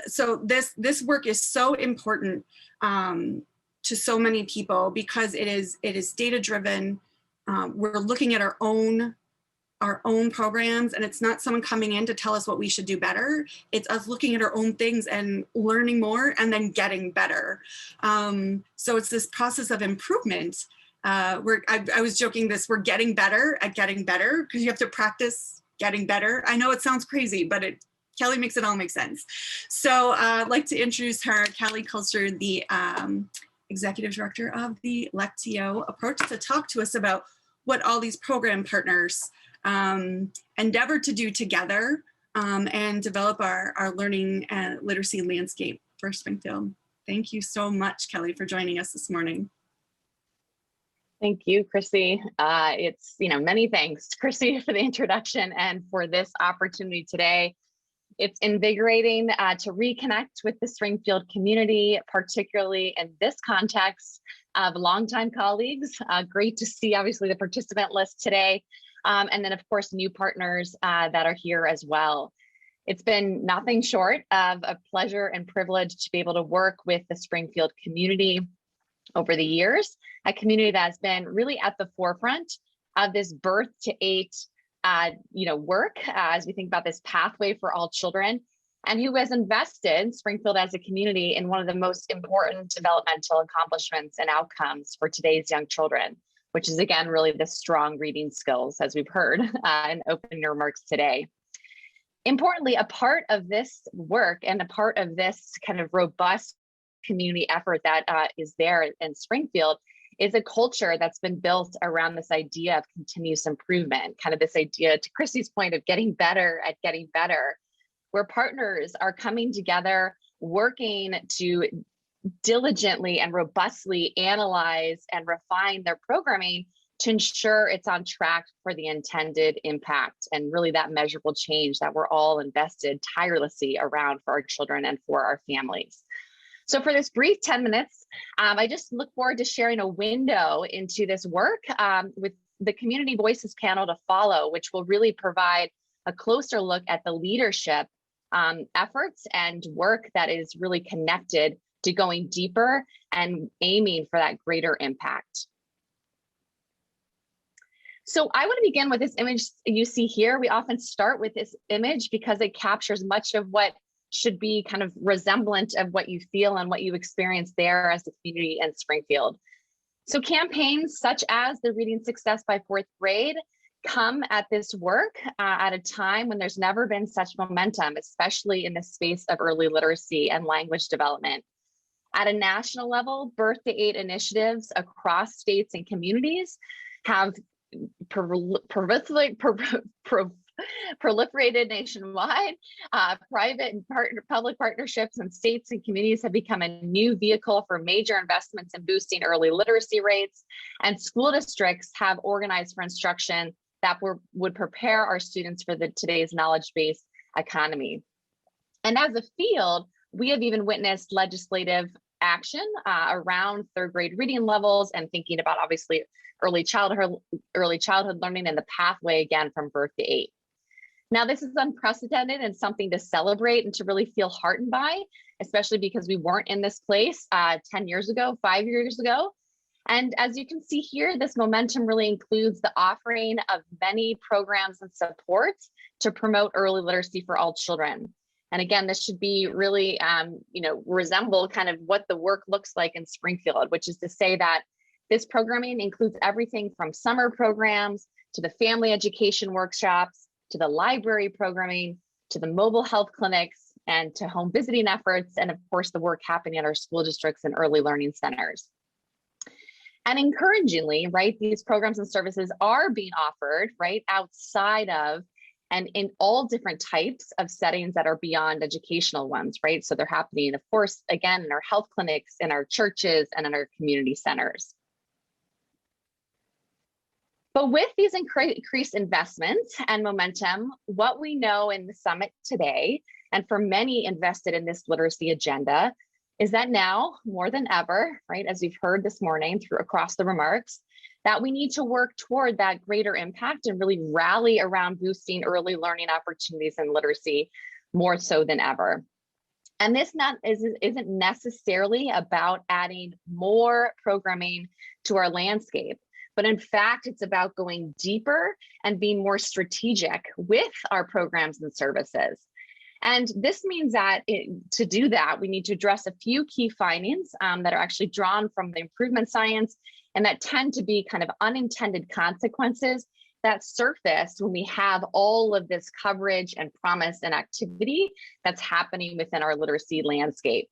So this work is so important to so many people because it is data driven. We're looking at our own programs, and it's not someone coming in to tell us what we should do better. It's us looking at our own things and learning more and then getting better. So it's this process of improvement. I was joking this, we're getting better at getting better because you have to practice getting better. I know it sounds crazy, but Kelly makes it all make sense. So I'd like to introduce her, Kelly Kulsrud, the Executive Director of the Lectio approach, to talk to us about what all these program partners endeavor to do together and develop our learning and literacy landscape for Springfield. Thank you so much, Kelly, for joining us this morning. Thank you, Chrissy. It's, many thanks, Chrissy, for the introduction and for this opportunity today. It's invigorating to reconnect with the Springfield community, particularly in this context of longtime colleagues. Great to see, obviously, the participant list today. And then, of course, new partners that are here as well. It's been nothing short of a pleasure and privilege to be able to work with the Springfield community over the years, a community that has been really at the forefront of this birth to 8 work as we think about this pathway for all children, and who has invested Springfield as a community in one of the most important developmental accomplishments and outcomes for today's young children, which is, again, really the strong reading skills, as we've heard in opening remarks today. Importantly, a part of this work and a part of this kind of robust community effort that is there in Springfield is a culture that's been built around this idea of continuous improvement, kind of this idea, to Chrissy's point, of getting better at getting better, where partners are coming together, working to diligently and robustly analyze and refine their programming to ensure it's on track for the intended impact and really that measurable change that we're all invested tirelessly around for our children and for our families. So for this brief 10 minutes, I just look forward to sharing a window into this work with the Community Voices panel to follow, which will really provide a closer look at the leadership efforts and work that is really connected to going deeper and aiming for that greater impact. So I want to begin with this image you see here. We often start with this image because it captures much of what should be kind of resemblant of what you feel and what you experience there as a community in Springfield. So campaigns such as the Reading Success by 4th grade come at this work at a time when there's never been such momentum, especially in the space of early literacy and language development. At a national level, Birth to 8 initiatives across states and communities have proliferated nationwide. Private and public partnerships in states and communities have become a new vehicle for major investments in boosting early literacy rates, and school districts have organized for instruction that would prepare our students for today's knowledge-based economy. And as a field, we have even witnessed legislative action around third grade reading levels and thinking about obviously early childhood learning and the pathway again from birth to 8. Now, this is unprecedented and something to celebrate and to really feel heartened by, especially because we weren't in this place 10 years ago, 5 years ago. And as you can see here, this momentum really includes the offering of many programs and supports to promote early literacy for all children. And again, this should be really, resemble kind of what the work looks like in Springfield, which is to say that this programming includes everything from summer programs to the family education workshops, to the library programming, to the mobile health clinics, and to home visiting efforts, and of course, the work happening at our school districts and early learning centers. And encouragingly, right, these programs and services are being offered, right, outside of and in all different types of settings that are beyond educational ones, right? So they're happening, of course, again, in our health clinics, in our churches, and in our community centers. But with these increased investments and momentum, what we know in the summit today, and for many invested in this literacy agenda, is that now more than ever, right, as we've heard this morning across the remarks, that we need to work toward that greater impact and really rally around boosting early learning opportunities and literacy more so than ever. And this isn't necessarily about adding more programming to our landscape, but in fact, it's about going deeper and being more strategic with our programs and services. And this means that to do that, we need to address a few key findings that are actually drawn from the improvement science and that tend to be kind of unintended consequences that surface when we have all of this coverage and promise and activity that's happening within our literacy landscape.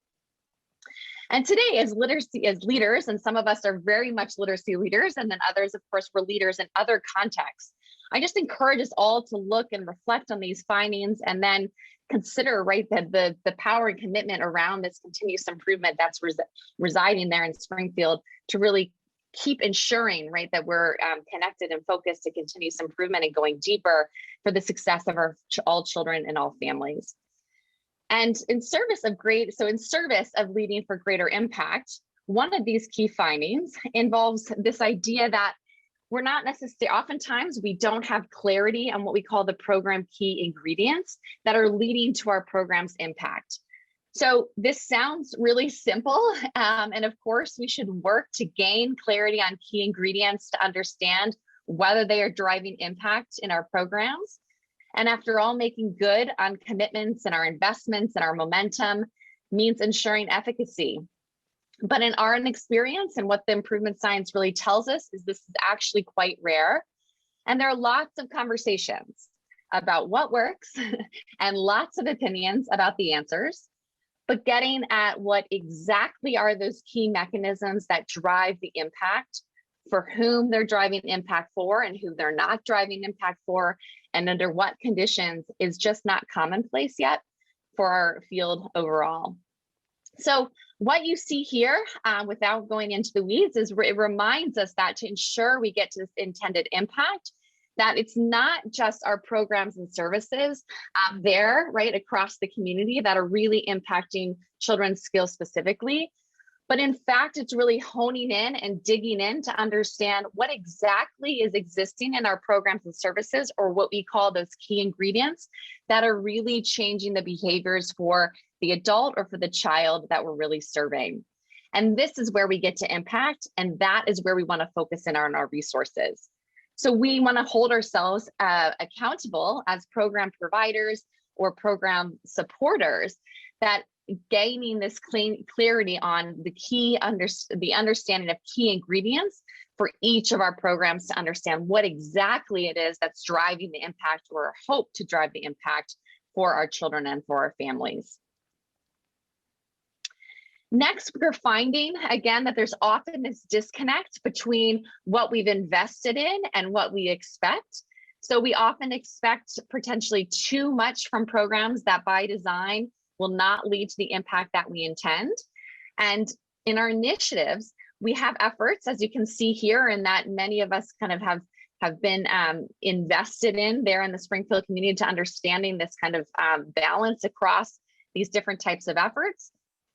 And today, as leaders, and some of us are very much literacy leaders, and then others, of course, were leaders in other contexts. I just encourage us all to look and reflect on these findings and then consider, right, that the power and commitment around this continuous improvement that's residing there in Springfield to really keep ensuring, right, that we're connected and focused to continuous improvement and going deeper for the success of all children and all families. And in service of leading for greater impact, one of these key findings involves this idea that we're not necessarily, oftentimes we don't have clarity on what we call the program key ingredients that are leading to our program's impact. So this sounds really simple. And of course, we should work to gain clarity on key ingredients to understand whether they are driving impact in our programs. And after all, making good on commitments and our investments and our momentum means ensuring efficacy. But in our experience and what the improvement science really tells us is this is actually quite rare. And there are lots of conversations about what works and lots of opinions about the answers. But getting at what exactly are those key mechanisms that drive the impact, for whom they're driving impact for and who they're not driving impact for, and under what conditions is just not commonplace yet for our field overall. So what you see here, without going into the weeds, is it reminds us that to ensure we get to this intended impact, that it's not just our programs and services there, right, across the community that are really impacting children's skills specifically, but in fact, it's really honing in and digging in to understand what exactly is existing in our programs and services, or what we call those key ingredients that are really changing the behaviors for the adult or for the child that we're really serving. And this is where we get to impact, and that is where we want to focus in on our resources. So we want to hold ourselves accountable as program providers or program supporters, that gaining this clarity on the understanding of key ingredients for each of our programs to understand what exactly it is that's driving the impact or hope to drive the impact for our children and for our families. Next, we're finding, again, that there's often this disconnect between what we've invested in and what we expect. So we often expect potentially too much from programs that by design will not lead to the impact that we intend. And in our initiatives, we have efforts, as you can see here, and that many of us kind of have have been invested in there in the Springfield community to understanding this kind of balance across these different types of efforts.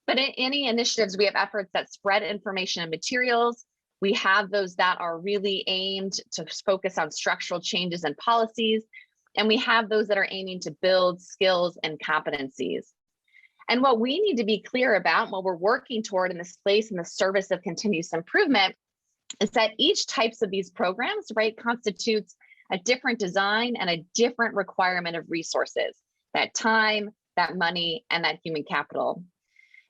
But in any initiatives, we have efforts that spread information and materials. We have those that are really aimed to focus on structural changes and policies. And we have those that are aiming to build skills and competencies. And what we need to be clear about, what we're working toward in this place in the service of continuous improvement, is that each types of these programs, right, constitutes a different design and a different requirement of resources, that time, that money, and that human capital.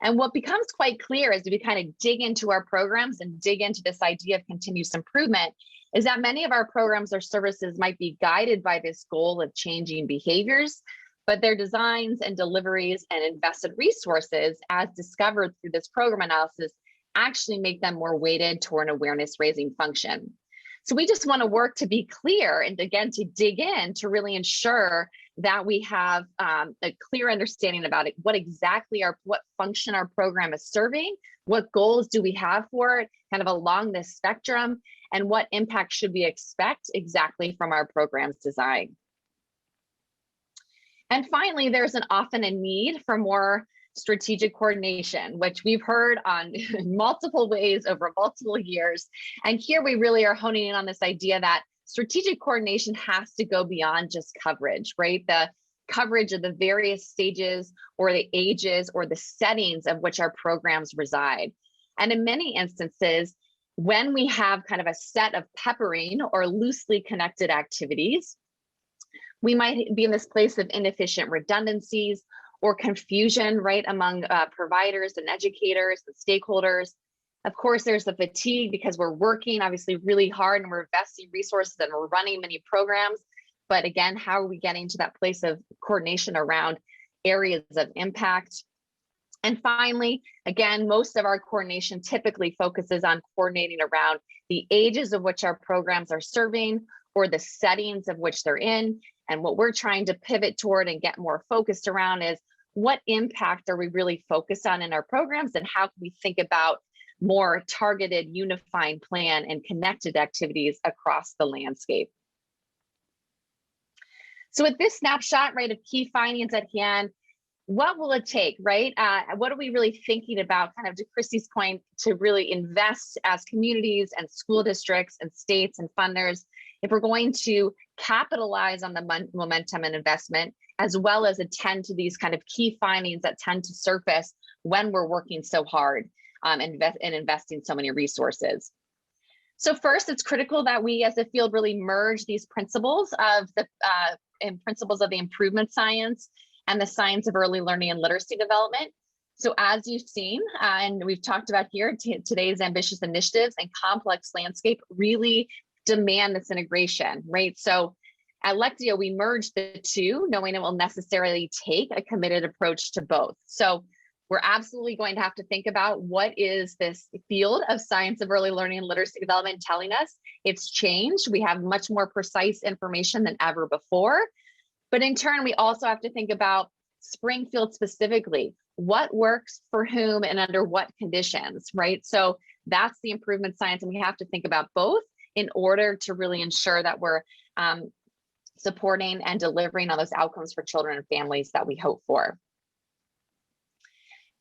And what becomes quite clear as we kind of dig into our programs and dig into this idea of continuous improvement is that many of our programs or services might be guided by this goal of changing behaviors, but their designs and deliveries and invested resources, as discovered through this program analysis, actually make them more weighted toward an awareness raising function. So we just want to work to be clear and again to dig in to really ensure that we have a clear understanding about it, what function our program is serving, what goals do we have for it, kind of along this spectrum, and what impact should we expect exactly from our program's design. And finally, there's often a need for more strategic coordination, which we've heard on multiple ways over multiple years. And here we really are honing in on this idea that strategic coordination has to go beyond just coverage, right? The coverage of the various stages or the ages or the settings of which our programs reside. And in many instances, when we have kind of a set of peppering or loosely connected activities, we might be in this place of inefficient redundancies or confusion, right, among providers and educators and stakeholders. Of course, there's the fatigue because we're working obviously really hard and we're investing resources and we're running many programs. But again, how are we getting to that place of coordination around areas of impact? And finally, again, most of our coordination typically focuses on coordinating around the ages of which our programs are serving or the settings of which they're in. And what we're trying to pivot toward and get more focused around is what impact are we really focused on in our programs and how can we think about more targeted, unifying plan and connected activities across the landscape. So with this snapshot, right, of key findings at hand, what will it take, right? What are we really thinking about, kind of to Chrissy's point, to really invest as communities and school districts and states and funders if we're going to capitalize on the momentum and investment, as well as attend to these kind of key findings that tend to surface when we're working so hard and investing so many resources. So first, it's critical that we as a field really merge these principles of the improvement science and the science of early learning and literacy development. So as you've seen, and we've talked about here, today's ambitious initiatives and complex landscape really demand this integration, right? So at Lectio, we merge the two, knowing it will necessarily take a committed approach to both. So we're absolutely going to have to think about what is this field of science of early learning and literacy development telling us. It's changed. We have much more precise information than ever before. But in turn, we also have to think about Springfield specifically. What works for whom and under what conditions, right? So that's the improvement science, and we have to think about both in order to really ensure that we're supporting and delivering on those outcomes for children and families that we hope for.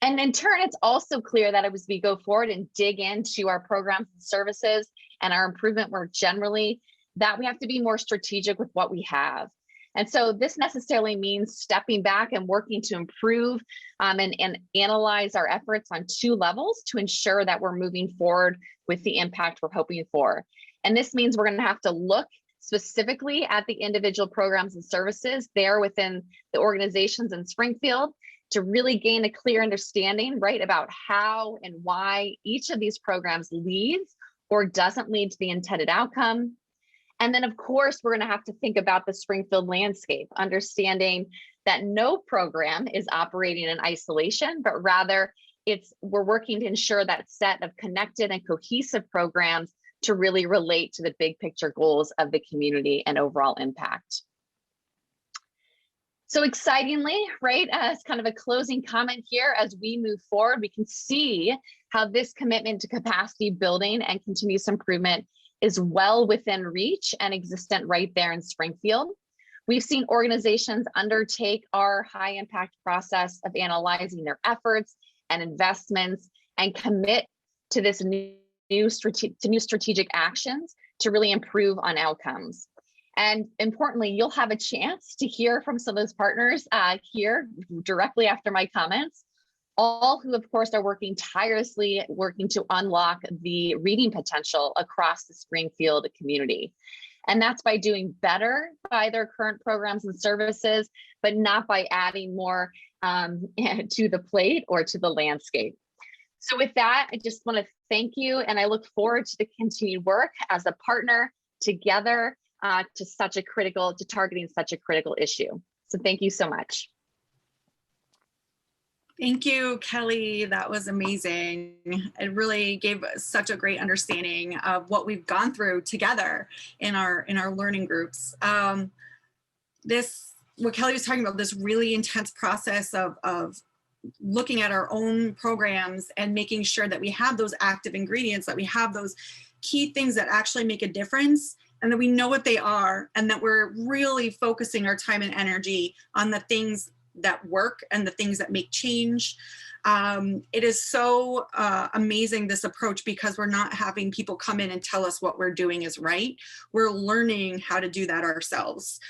And in turn, it's also clear that as we go forward and dig into our programs and services and our improvement work generally, that we have to be more strategic with what we have. And so this necessarily means stepping back and working to improve and analyze our efforts on two levels to ensure that we're moving forward with the impact we're hoping for. And this means we're going to have to look specifically at the individual programs and services there within the organizations in Springfield to really gain a clear understanding, right, about how and why each of these programs leads or doesn't lead to the intended outcome. And then, of course, we're going to have to think about the Springfield landscape, understanding that no program is operating in isolation, but rather we're working to ensure that set of connected and cohesive programs to really relate to the big picture goals of the community and overall impact. So excitingly, right, as kind of a closing comment here, as we move forward, we can see how this commitment to capacity building and continuous improvement is well within reach and existent right there in Springfield. We've seen organizations undertake our high impact process of analyzing their efforts and investments and commit to this new strategic actions to really improve on outcomes. And importantly, you'll have a chance to hear from some of those partners here directly after my comments, all who of course are working tirelessly, working to unlock the reading potential across the Springfield community. And that's by doing better by their current programs and services, but not by adding more to the plate or to the landscape. So with that, I just want to thank you, and I look forward to the continued work as a partner together to targeting such a critical issue. So thank you so much. Thank you, Kelly. That was amazing. It really gave such a great understanding of what we've gone through together in our learning groups. What Kelly was talking about, this really intense process of looking at our own programs and making sure that we have those active ingredients, that we have those key things that actually make a difference, and that we know what they are, and that we're really focusing our time and energy on the things that work and the things that make change. It is so amazing, this approach, because we're not having people come in and tell us what we're doing is right. We're learning how to do that ourselves.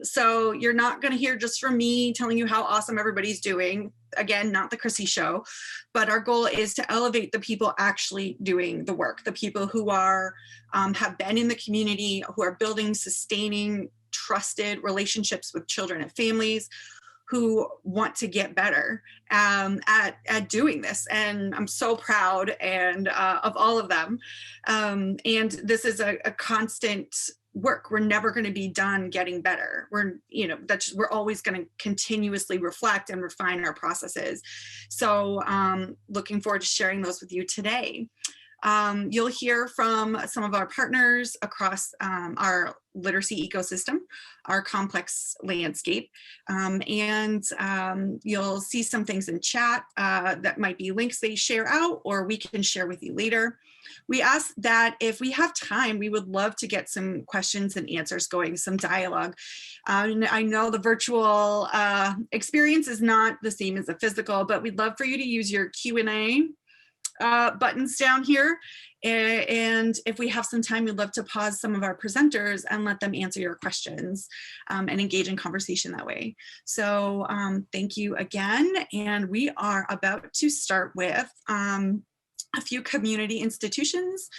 So you're not going to hear just from me telling you how awesome everybody's doing. Again, not the Chrissy show, but our goal is to elevate the people actually doing the work, the people who are have been in the community, who are building sustaining, trusted relationships with children and families, who want to get better at doing this. And I'm so proud of all of them. And this is a constant work. We're never going to be done getting better. We're always going to continuously reflect and refine our processes. So looking forward to sharing those with you today. You'll hear from some of our partners across our literacy ecosystem, our complex landscape, and you'll see some things in chat that might be links they share out, or we can share with you later. We ask that if we have time, we would love to get some questions and answers going, some dialogue. I know the virtual experience is not the same as the physical, but we'd love for you to use your Q&A buttons down here. And if we have some time, we'd love to pause some of our presenters and let them answer your questions and engage in conversation that way. So thank you again. And we are about to start with a few community institutions.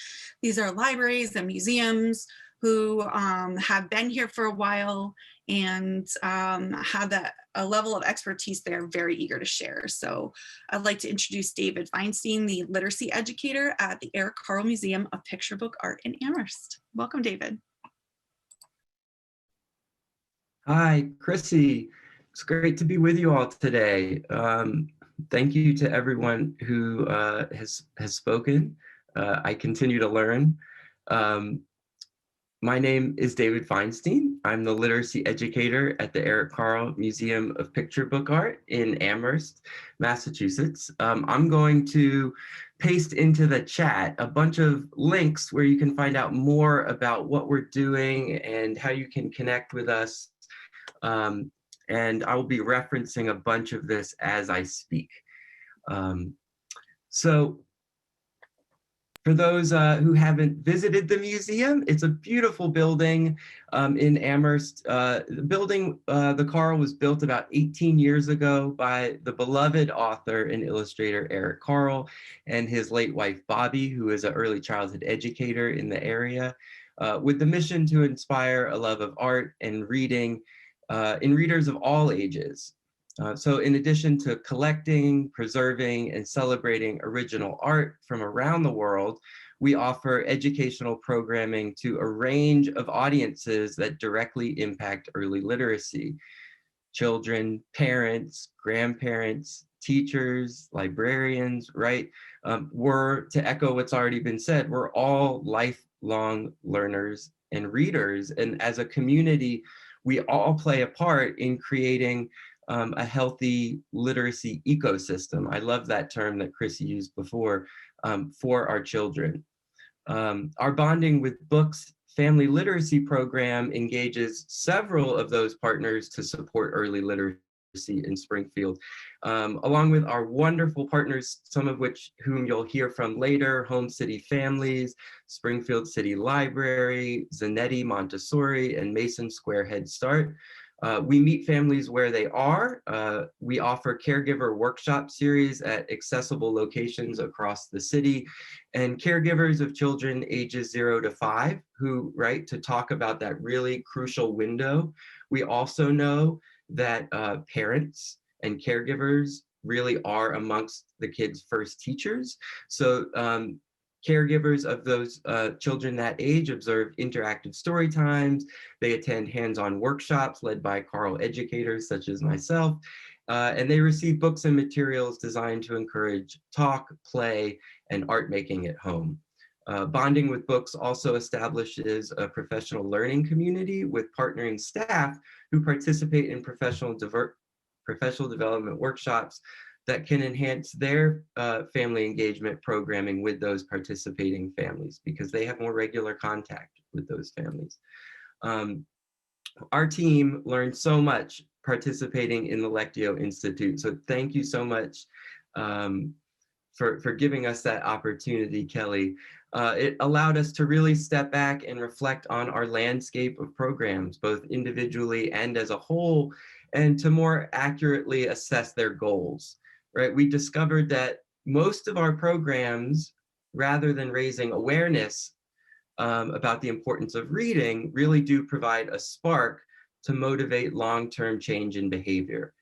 These are libraries and museums who have been here for a while and have a level of expertise they're very eager to share. So I'd like to introduce David Feinstein, the literacy educator at the Carle Museum of Picture Book Art in Amherst. Welcome, David. Hi, Chrissy. It's great to be with you all today. Thank you to everyone who has spoken. I continue to learn. My name is David Feinstein. I'm the literacy educator at the Carle Museum of Picture Book Art in Amherst, Massachusetts. I'm going to paste into the chat a bunch of links where you can find out more about what we're doing and how you can connect with us. And I will be referencing a bunch of this as I speak. So for those who haven't visited the museum, it's a beautiful building in Amherst. The building, the Carle, was built about 18 years ago by the beloved author and illustrator Eric Carle and his late wife Bobby, who is an early childhood educator in the area, with the mission to inspire a love of art and reading in readers of all ages. So in addition to collecting, preserving, and celebrating original art from around the world, we offer educational programming to a range of audiences that directly impact early literacy. Children, parents, grandparents, teachers, librarians, right? To echo what's already been said, we're all lifelong learners and readers. And as a community, we all play a part in creating a healthy literacy ecosystem. I love that term that Chrissy used before, for our children. Our Bonding with Books family literacy program engages several of those partners to support early literacy in Springfield, along with our wonderful partners, some of whom you'll hear from later: Home City Families, Springfield City Library, Zanetti Montessori, and Mason Square Head Start. We meet families where they are. We offer caregiver workshop series at accessible locations across the city, and caregivers of children ages 0 to 5 who write to talk about that really crucial window. We also know that parents and caregivers really are amongst the kids' first teachers. So caregivers of those children that age observe interactive story times. They attend hands-on workshops led by Carle educators such as myself, and they receive books and materials designed to encourage talk, play, and art making at home. Bonding with Books also establishes a professional learning community with partnering staff who participate in professional development workshops that can enhance their family engagement programming with those participating families, because they have more regular contact with those families. Our team learned so much participating in the Lectio Institute, so thank you so much for giving us that opportunity, Kelly. It allowed us to really step back and reflect on our landscape of programs, both individually and as a whole, and to more accurately assess their goals, right? We discovered that most of our programs, rather than raising awareness about the importance of reading, really do provide a spark to motivate long-term change in behavior.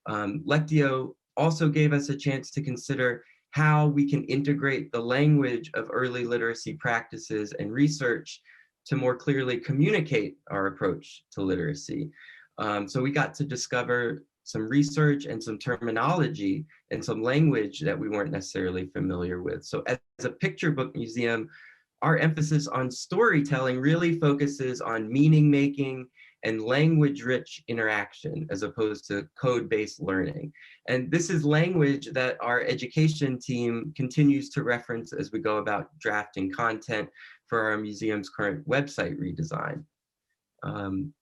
Lectio also gave us a chance to consider how we can integrate the language of early literacy practices and research to more clearly communicate our approach to literacy. So we got to discover some research and some terminology and some language that we weren't necessarily familiar with. So as a picture book museum, our emphasis on storytelling really focuses on meaning making and language-rich interaction as opposed to code-based learning. And this is language that our education team continues to reference as we go about drafting content for our museum's current website redesign.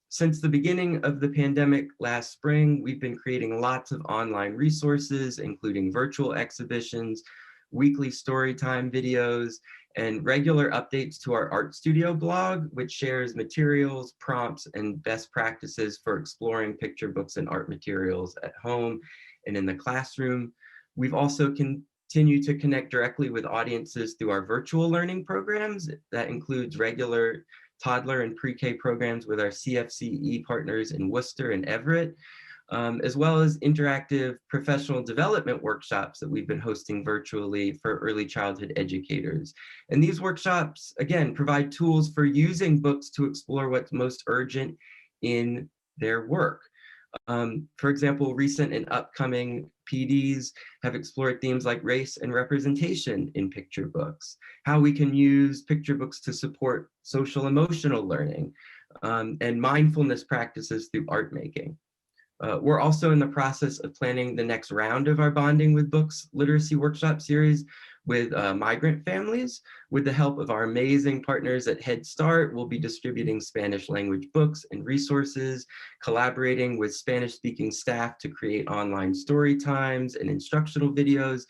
Since the beginning of the pandemic last spring, we've been creating lots of online resources, including virtual exhibitions, weekly storytime videos, and regular updates to our Art Studio blog, which shares materials, prompts, and best practices for exploring picture books and art materials at home and in the classroom. We've also continued to connect directly with audiences through our virtual learning programs. That includes regular toddler and pre-K programs with our CFCE partners in Worcester and Everett, as well as interactive professional development workshops that we've been hosting virtually for early childhood educators. And these workshops, again, provide tools for using books to explore what's most urgent in their work. For example, recent and upcoming PDs have explored themes like race and representation in picture books, how we can use picture books to support social emotional learning, and mindfulness practices through art making. We're also in the process of planning the next round of our Bonding with Books literacy workshop series with migrant families. With the help of our amazing partners at Head Start, we'll be distributing Spanish language books and resources, collaborating with Spanish-speaking staff to create online story times and instructional videos,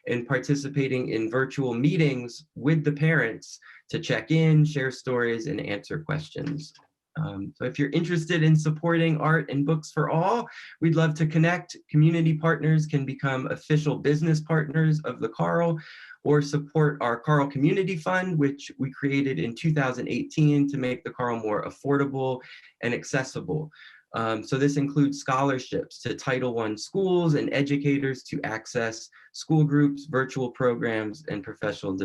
and participating in virtual meetings with the parents to check in, share stories, and answer questions. So if you're interested in supporting art and books for all, we'd love to connect. Community partners can become official business partners of the Carle or support our Carle Community Fund, which we created in 2018 to make the Carle more affordable and accessible. So this includes scholarships to Title I schools and educators to access school groups, virtual programs, and professional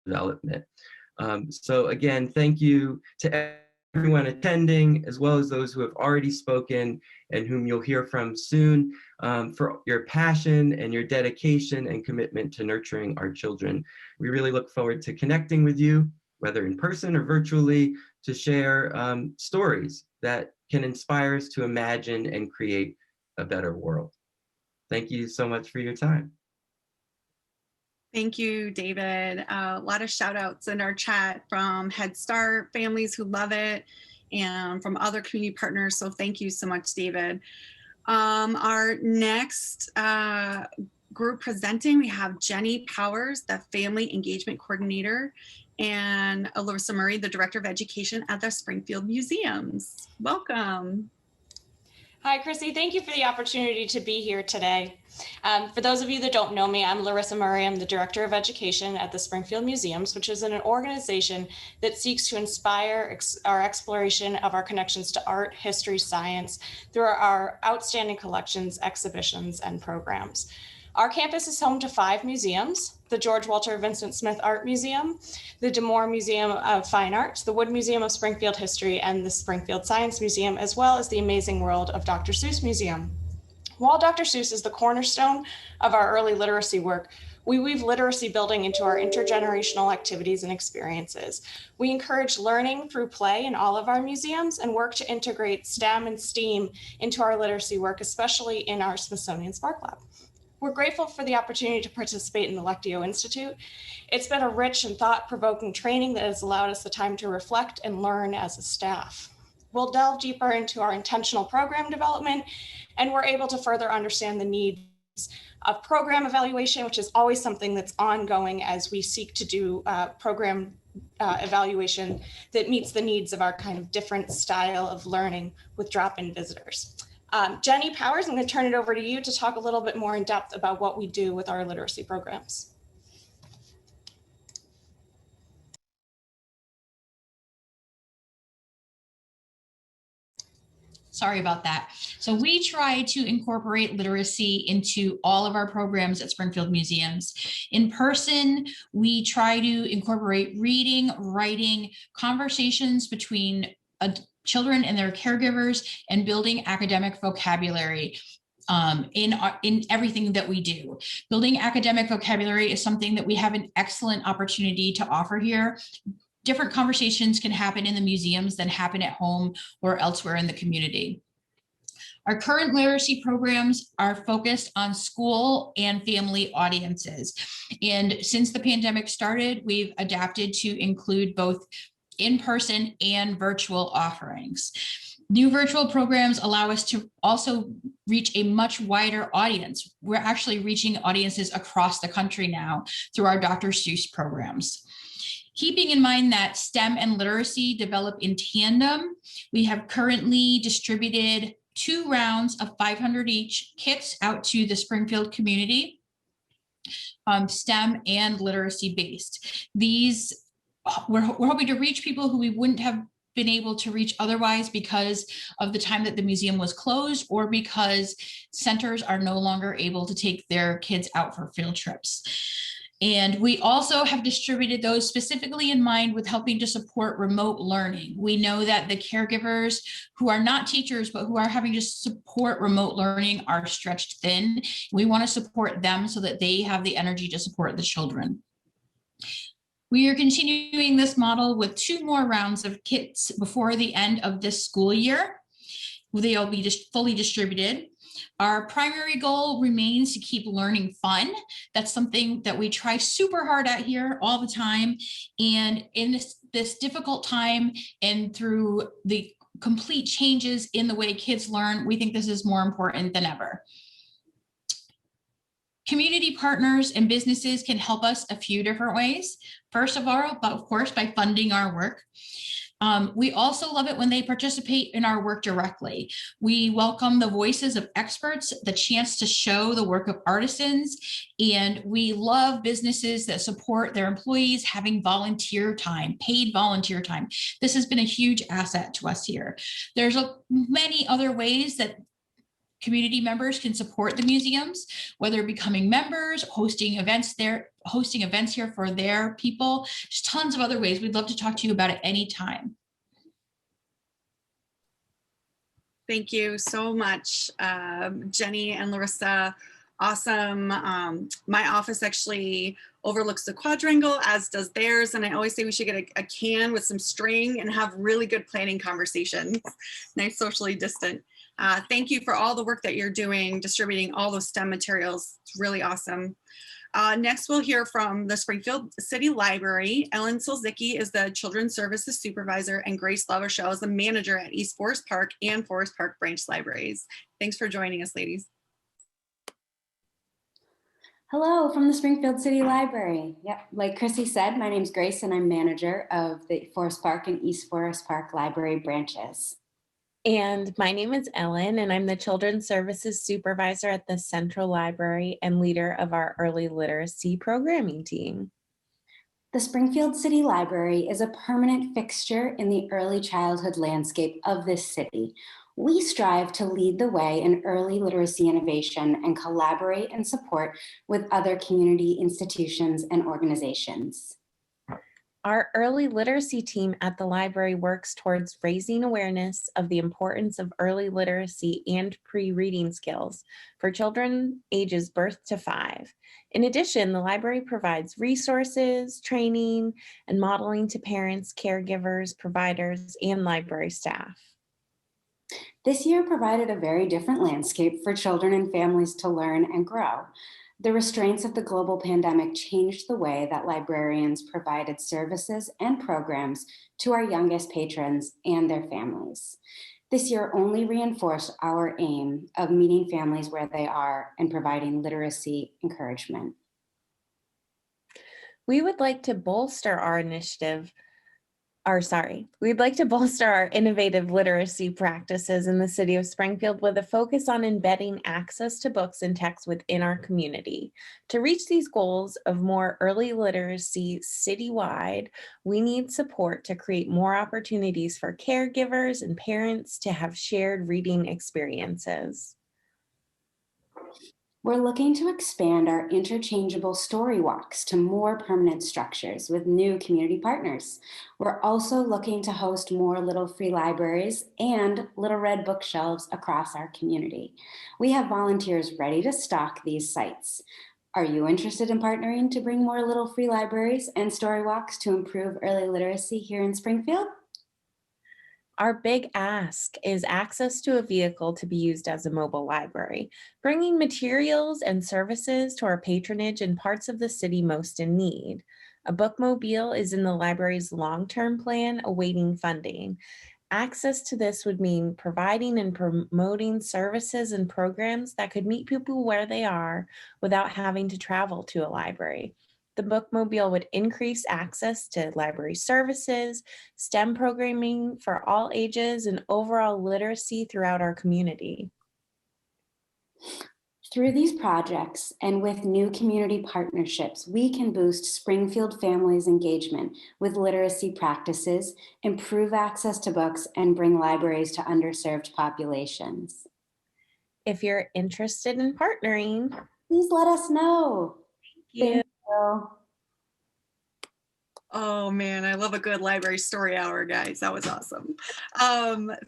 development. So again, thank you to everyone attending, as well as those who have already spoken and whom you'll hear from soon, for your passion and your dedication and commitment to nurturing our children. We really look forward to connecting with you, whether in person or virtually, to share stories that can inspire us to imagine and create a better world. Thank you so much for your time. Thank you, David. A lot of shout outs in our chat from Head Start families who love it and from other community partners. So thank you so much, David. Our next group presenting, we have Jenny Powers, the Family Engagement Coordinator, and Elisa Murray, the Director of Education at the Springfield Museums. Welcome. Hi, Chrissy. Thank you for the opportunity to be here today. For those of you that don't know me, I'm Larissa Murray. I'm the Director of Education at the Springfield Museums, which is an organization that seeks to inspire our exploration of our connections to art, history, science through our outstanding collections, exhibitions, and programs. Our campus is home to 5 museums: the George Walter Vincent Smith Art Museum, the D'Amour Museum of Fine Arts, the Wood Museum of Springfield History, and the Springfield Science Museum, as well as the Amazing World of Dr. Seuss Museum. While Dr. Seuss is the cornerstone of our early literacy work, we weave literacy building into our intergenerational activities and experiences. We encourage learning through play in all of our museums and work to integrate STEM and STEAM into our literacy work, especially in our Smithsonian Spark Lab. We're grateful for the opportunity to participate in the Lectio Institute. It's been a rich and thought-provoking training that has allowed us the time to reflect and learn as a staff. We'll delve deeper into our intentional program development, and we're able to further understand the needs of program evaluation, which is always something that's ongoing as we seek to do program evaluation that meets the needs of our kind of different style of learning with drop-in visitors. Jenny Powers, I'm going to turn it over to you to talk a little bit more in depth about what we do with our literacy programs. Sorry about that. So we try to incorporate literacy into all of our programs at Springfield Museums. In person, we try to incorporate reading, writing, conversations between children and their caregivers, and building academic vocabulary in everything that we do. Building academic vocabulary is something that we have an excellent opportunity to offer here. Different conversations can happen in the museums than happen at home or elsewhere in the community. Our current literacy programs are focused on school and family audiences. And since the pandemic started, we've adapted to include both in-person and virtual offerings. New virtual programs allow us to also reach a much wider audience. We're actually reaching audiences across the country now through our Dr. Seuss programs. Keeping in mind that STEM and literacy develop in tandem, we have currently distributed 2 rounds of 500 each kits out to the Springfield community, STEM and literacy based. These we're hoping to reach people who we wouldn't have been able to reach otherwise because of the time that the museum was closed, or because centers are no longer able to take their kids out for field trips. And we also have distributed those specifically in mind with helping to support remote learning. We know that the caregivers who are not teachers, but who are having to support remote learning are stretched thin. We want to support them so that they have the energy to support the children. We are continuing this model with 2 more rounds of kits before the end of this school year. They'll be just fully distributed. Our primary goal remains to keep learning fun. That's something that we try super hard at here all the time. And in this difficult time and through the complete changes in the way kids learn, we think this is more important than ever. Community partners and businesses can help us a few different ways. First of all, of course, by funding our work. We also love it when they participate in our work directly. We welcome the voices of experts, the chance to show the work of artisans, and we love businesses that support their employees having volunteer time, paid volunteer time. This has been a huge asset to us here. There's many other ways that community members can support the museums, whether becoming members, hosting events here for their people. There's tons of other ways. We'd love to talk to you about it anytime. Thank you so much, Jenny and Larissa. Awesome. My office actually overlooks the quadrangle, as does theirs. And I always say we should get a can with some string and have really good planning conversations. Nice, socially distant. Thank you for all the work that you're doing, distributing all those STEM materials. It's really awesome. Next, we'll hear from the Springfield City Library. Ellen Silzicki is the Children's Services Supervisor, and Grace Lavershell is the Manager at East Forest Park and Forest Park Branch Libraries. Thanks for joining us, ladies. Hello from the Springfield City Library. Yep, like Chrissy said, my name's Grace and I'm manager of the Forest Park and East Forest Park Library branches. And my name is Ellen, and I'm the Children's Services Supervisor at the Central Library and leader of our Early Literacy Programming team. The Springfield City Library is a permanent fixture in the early childhood landscape of this city. We strive to lead the way in early literacy innovation and collaborate and support with other community institutions and organizations. Our early literacy team at the library works towards raising awareness of the importance of early literacy and pre-reading skills for children ages birth to 5. In addition, the library provides resources, training, and modeling to parents, caregivers, providers, and library staff. This year provided a very different landscape for children and families to learn and grow. The restraints of the global pandemic changed the way that librarians provided services and programs to our youngest patrons and their families. This year only reinforced our aim of meeting families where they are and providing literacy encouragement. We'd like to bolster our innovative literacy practices in the city of Springfield with a focus on embedding access to books and texts within our community. To reach these goals of more early literacy citywide, we need support to create more opportunities for caregivers and parents to have shared reading experiences. We're looking to expand our interchangeable story walks to more permanent structures with new community partners. We're also looking to host more Little Free Libraries and Little Red Bookshelves across our community. We have volunteers ready to stock these sites. Are you interested in partnering to bring more Little Free Libraries and story walks to improve early literacy here in Springfield? Our big ask is access to a vehicle to be used as a mobile library, bringing materials and services to our patronage in parts of the city most in need. A bookmobile is in the library's long-term plan awaiting funding. Access to this would mean providing and promoting services and programs that could meet people where they are without having to travel to a library. The bookmobile would increase access to library services, STEM programming for all ages, and overall literacy throughout our community. Through these projects and with new community partnerships, we can boost Springfield families' engagement with literacy practices, improve access to books, and bring libraries to underserved populations. If you're interested in partnering, please let us know. Thank you. Oh man, I love a good library story hour, guys. That was awesome.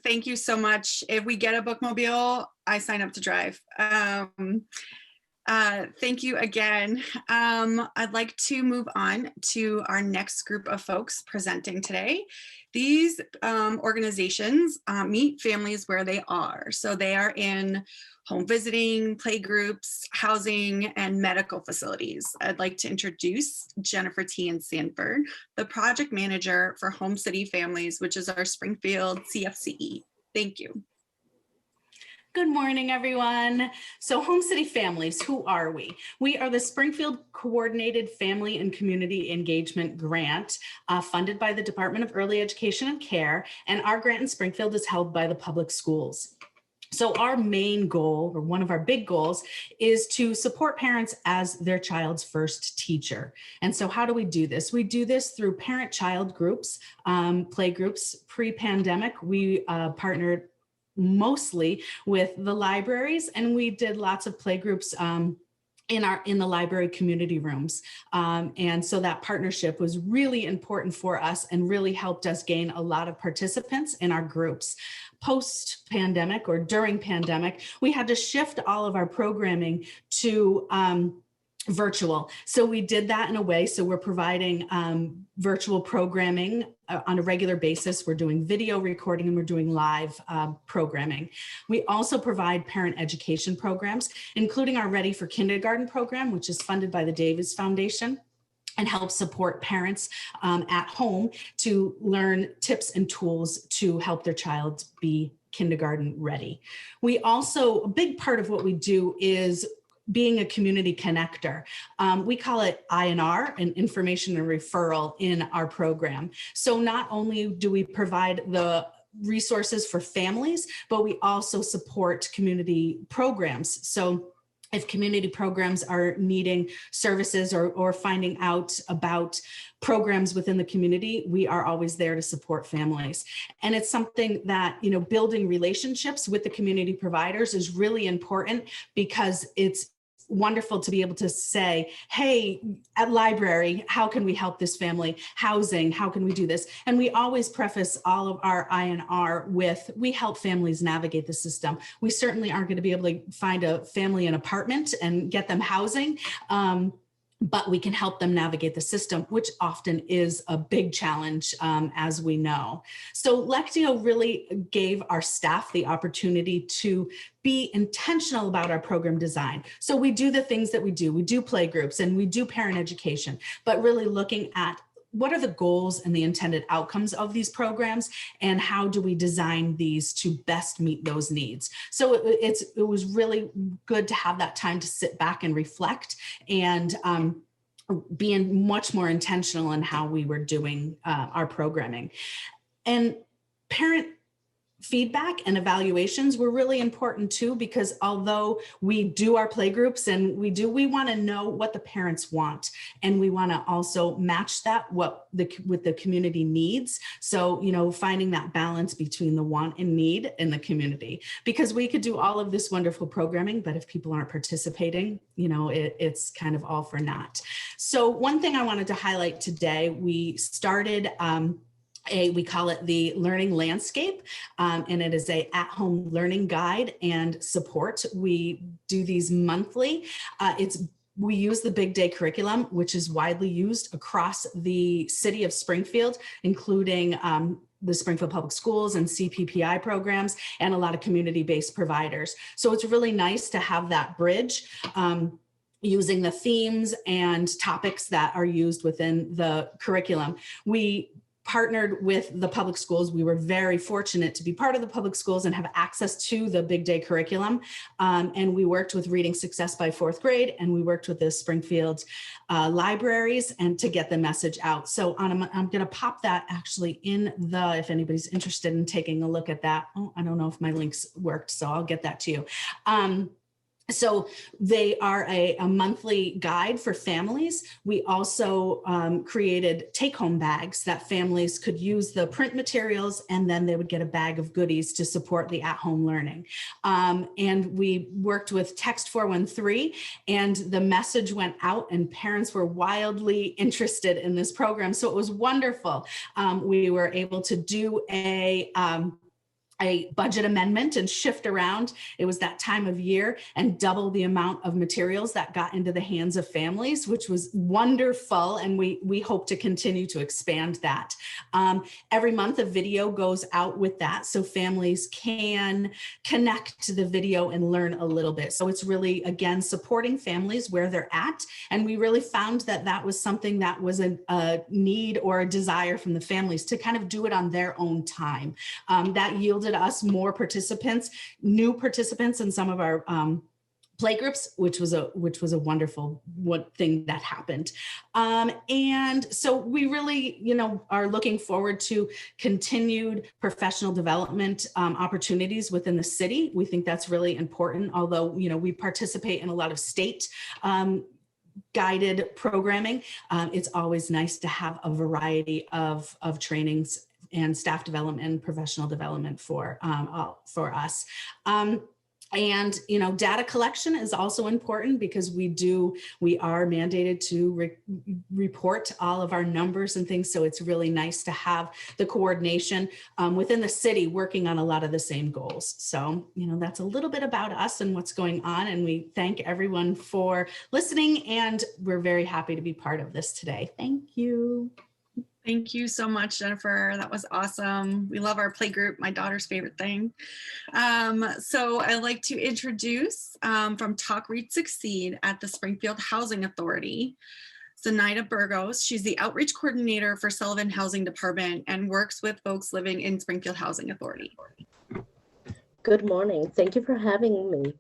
Thank you so much. If we get a bookmobile, I sign up to drive. Thank you again. I'd like to move on to our next group of folks presenting today. These organizations meet families where they are. So they are in home visiting, play groups, housing, and medical facilities. I'd like to introduce Jennifer T. and Sanford, the project manager for Home City Families, which is our Springfield CFCE. Thank you. Good morning, everyone. So Home City Families, who are we? We are the Springfield Coordinated Family and Community Engagement Grant funded by the Department of Early Education and Care, and our grant in Springfield is held by the public schools. So our main goal, or one of our big goals, is to support parents as their child's first teacher. And so how do we do this? We do this through parent-child groups, play groups. Pre-pandemic, we partnered mostly with the libraries, and we did lots of play groups in the library community rooms. And so that partnership was really important for us and really helped us gain a lot of participants in our groups. Post-pandemic or during pandemic, we had to shift all of our programming to virtual. So we did that in a way. So we're providing virtual programming on a regular basis. We're doing video recording and we're doing live programming. We also provide parent education programs, including our Ready for Kindergarten program, which is funded by the Davis Foundation and help support parents at home to learn tips and tools to help their child be kindergarten ready. We also, a big part of what we do is being a community connector. We call it I&R, and information and referral, in our program. So not only do we provide the resources for families, but we also support community programs. So if community programs are needing services or finding out about programs within the community, we are always there to support families. And it's something that, you know, building relationships with the community providers is really important, because it's wonderful to be able to say, hey, at library, how can we help this family? Housing, how can we do this? And we always preface all of our I&R with, we help families navigate the system. We certainly aren't going to be able to find a family an apartment and get them housing. But we can help them navigate the system, which often is a big challenge, as we know. So Lectio really gave our staff the opportunity to be intentional about our program design. So we do the things that we do play groups and we do parent education, but really looking at what are the goals and the intended outcomes of these programs, and how do we design these to best meet those needs? So it was really good to have that time to sit back and reflect and being much more intentional in how we were doing our programming. And parent feedback and evaluations were really important too, because although we do our play groups and we want to know what the parents want, and we want to also match that with the community needs. So, you know, finding that balance between the want and need in the community, because we could do all of this wonderful programming, but if people aren't participating, you know, it's kind of all for naught. So one thing I wanted to highlight today, we started we call it the Learning Landscape, and it is a at-home learning guide and support. We do these monthly. We use the Big Day curriculum, which is widely used across the city of Springfield, including the Springfield Public Schools and CPPI programs, and a lot of community-based providers. So it's really nice to have that bridge, using the themes and topics that are used within the curriculum. We partnered with the public schools. We were very fortunate to be part of the public schools and have access to the Big Day curriculum. And we worked with Reading Success by Fourth Grade, and we worked with the Springfield libraries and to get the message out. So I'm going to pop that actually in if anybody's interested in taking a look at that. Oh, I don't know if my links worked, so I'll get that to you. So they are a monthly guide for families. We also created take-home bags that families could use the print materials, and then they would get a bag of goodies to support the at-home learning. And we worked with Text 413, and the message went out, and parents were wildly interested in this program. So it was wonderful. We were able to do a budget amendment and shift around. It was that time of year, and double the amount of materials that got into the hands of families, which was wonderful. And we hope to continue to expand that. Every month a video goes out with that, so families can connect to the video and learn a little bit. So it's really, again, supporting families where they're at. And we really found that that was something that was a need or a desire from the families to kind of do it on their own time. That yielded us more participants, new participants in some of our playgroups, which was a wonderful thing that happened. And so we really, are looking forward to continued professional development opportunities within the city. We think that's really important, although, we participate in a lot of state guided programming. It's always nice to have a variety of trainings and staff development and professional development for us. And, data collection is also important because we are mandated to report all of our numbers and things. So it's really nice to have the coordination within the city working on a lot of the same goals. So, that's a little bit about us and what's going on. And we thank everyone for listening. And we're very happy to be part of this today. Thank you. Thank you so much, Jennifer. That was awesome. We love our play group, my daughter's favorite thing. So I'd like to introduce from Talk, Read, Succeed at the Springfield Housing Authority, Zenaida Burgos. She's the outreach coordinator for Sullivan Housing Department and works with folks living in Springfield Housing Authority. Good morning. Thank you for having me.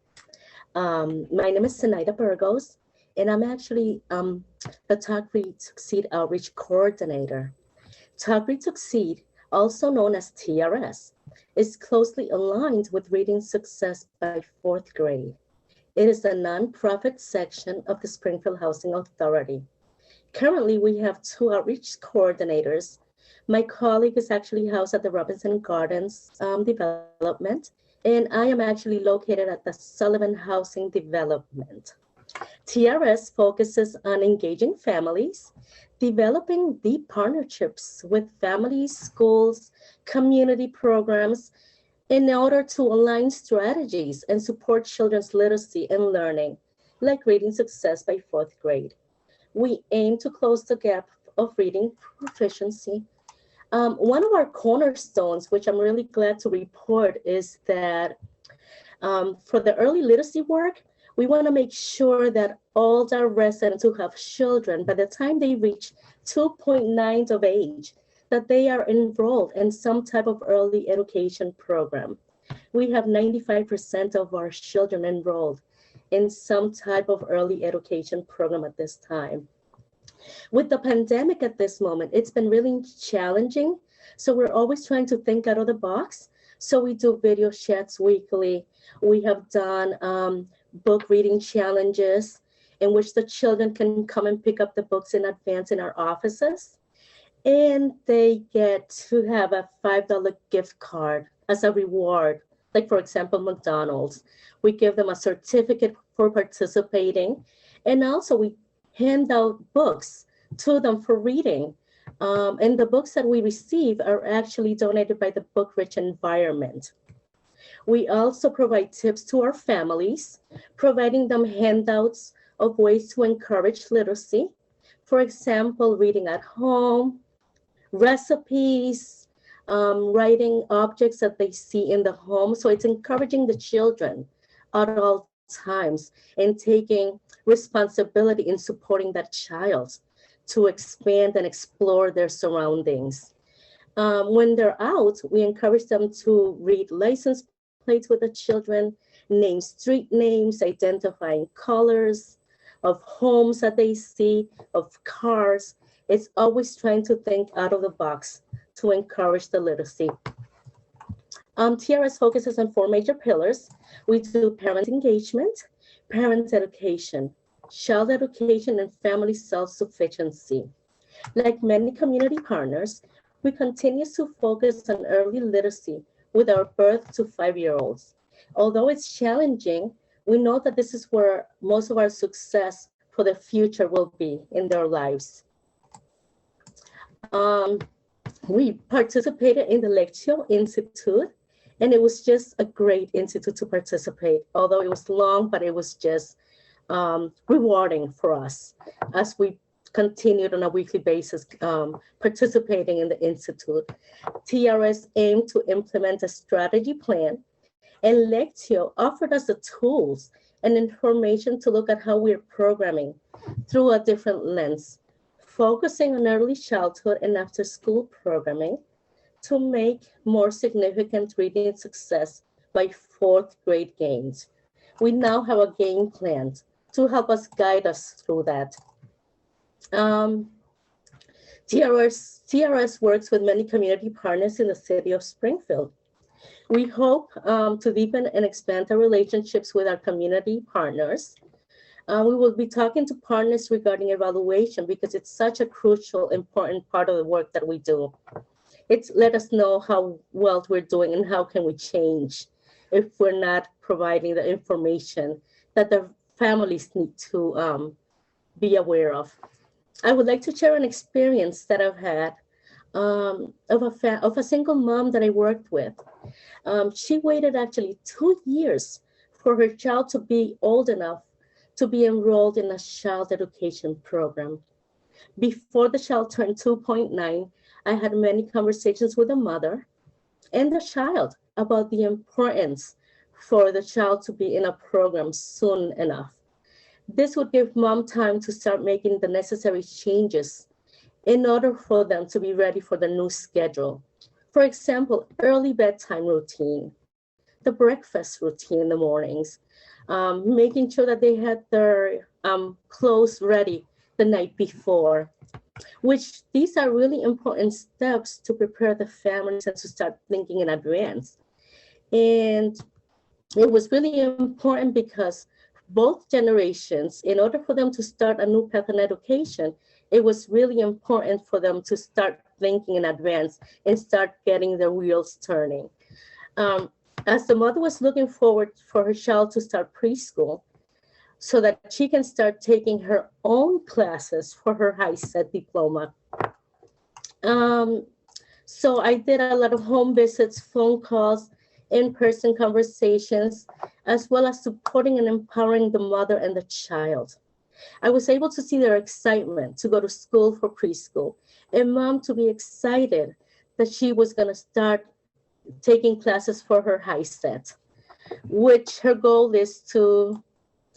My name is Zenaida Burgos, and I'm actually the Talk, Read, Succeed outreach coordinator. Talk, Read, Succeed, also known as TRS, is closely aligned with Reading Success by 4th grade. It is a nonprofit section of the Springfield Housing Authority. Currently, we have 2 outreach coordinators. My colleague is actually housed at the Robinson Gardens development, and I am actually located at the Sullivan Housing Development. TRS focuses on engaging families, developing deep partnerships with families, schools, community programs in order to align strategies and support children's literacy and learning, like reading success by 4th grade. We aim to close the gap of reading proficiency. One of our cornerstones, which I'm really glad to report, is that for the early literacy work, we want to make sure that all our residents who have children, by the time they reach 2.9 of age, that they are enrolled in some type of early education program. We have 95% of our children enrolled in some type of early education program at this time. With the pandemic at this moment, it's been really challenging. So we're always trying to think out of the box. So we do video chats weekly. We have done book reading challenges in which the children can come and pick up the books in advance in our offices. And they get to have a $5 gift card as a reward. Like, for example, McDonald's. We give them a certificate for participating. And also we hand out books to them for reading. And the books that we receive are actually donated by the Book Rich Environment. We also provide tips to our families, providing them handouts of ways to encourage literacy. For example, reading at home, recipes, writing objects that they see in the home. So it's encouraging the children at all times and taking responsibility in supporting that child to expand and explore their surroundings. When they're out, we encourage them to read license plates with the children, name street names, identifying colors of homes that they see, of cars. It's always trying to think out of the box to encourage the literacy. TRS focuses on 4 major pillars. We do parent engagement, parent education, child education, and family self-sufficiency. Like many community partners, we continue to focus on early literacy with our birth to 5-year-olds. Although it's challenging, we know that this is where most of our success for the future will be in their lives. We participated in the Lectio Institute, and it was just a great institute to participate. Although it was long, but it was just rewarding for us as we continued on a weekly basis participating in the Institute. TRS aimed to implement a strategy plan, and Lectio offered us the tools and information to look at how we're programming through a different lens, focusing on early childhood and after-school programming to make more significant reading success by 4th grade gains. We now have a game plan to help us guide us through that. TRS works with many community partners in the city of Springfield. We hope to deepen and expand our relationships with our community partners. We will be talking to partners regarding evaluation because it's such a crucial, important part of the work that we do. It's let us know how well we're doing and how can we change if we're not providing the information that the families need to be aware of. I would like to share an experience that I've had of a single mom that I worked with. She waited actually 2 years for her child to be old enough to be enrolled in a child education program. Before the child turned 2.9, I had many conversations with the mother and the child about the importance for the child to be in a program soon enough. This would give mom time to start making the necessary changes in order for them to be ready for the new schedule. For example, early bedtime routine, the breakfast routine in the mornings, making sure that they had their clothes ready the night before, which these are really important steps to prepare the families and to start thinking in advance. And it was really important because both generations, in order for them to start a new path in education, it was really important for them to start thinking in advance and start getting the wheels turning. As the mother was looking forward for her child to start preschool so that she can start taking her own classes for her high set diploma. So I did a lot of home visits, phone calls, in-person conversations, as well as supporting and empowering the mother and the child. I was able to see their excitement to go to school for preschool, and mom to be excited that she was going to start taking classes for her high set, which her goal is to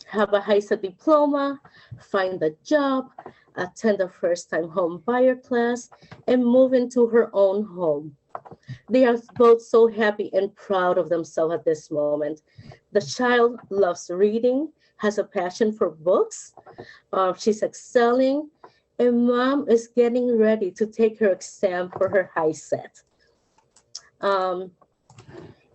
have a high set diploma, find a job, attend a first-time home buyer class, and move into her own home. They are both so happy and proud of themselves at this moment. The child loves reading, has a passion for books. She's excelling, and mom is getting ready to take her exam for her high set.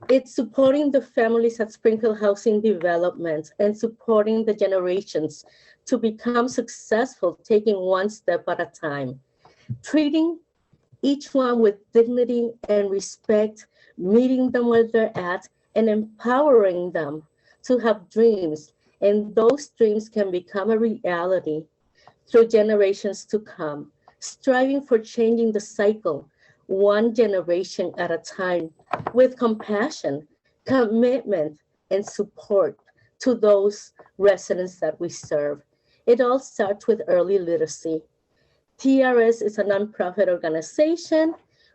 It's supporting the families at Springfield Housing Development and supporting the generations to become successful, taking one step at a time, treating each one with dignity and respect, meeting them where they're at, and empowering them to have dreams. And those dreams can become a reality through generations to come, striving for changing the cycle, one generation at a time, with compassion, commitment, and support to those residents that we serve. It all starts with early literacy. TRS is a nonprofit organization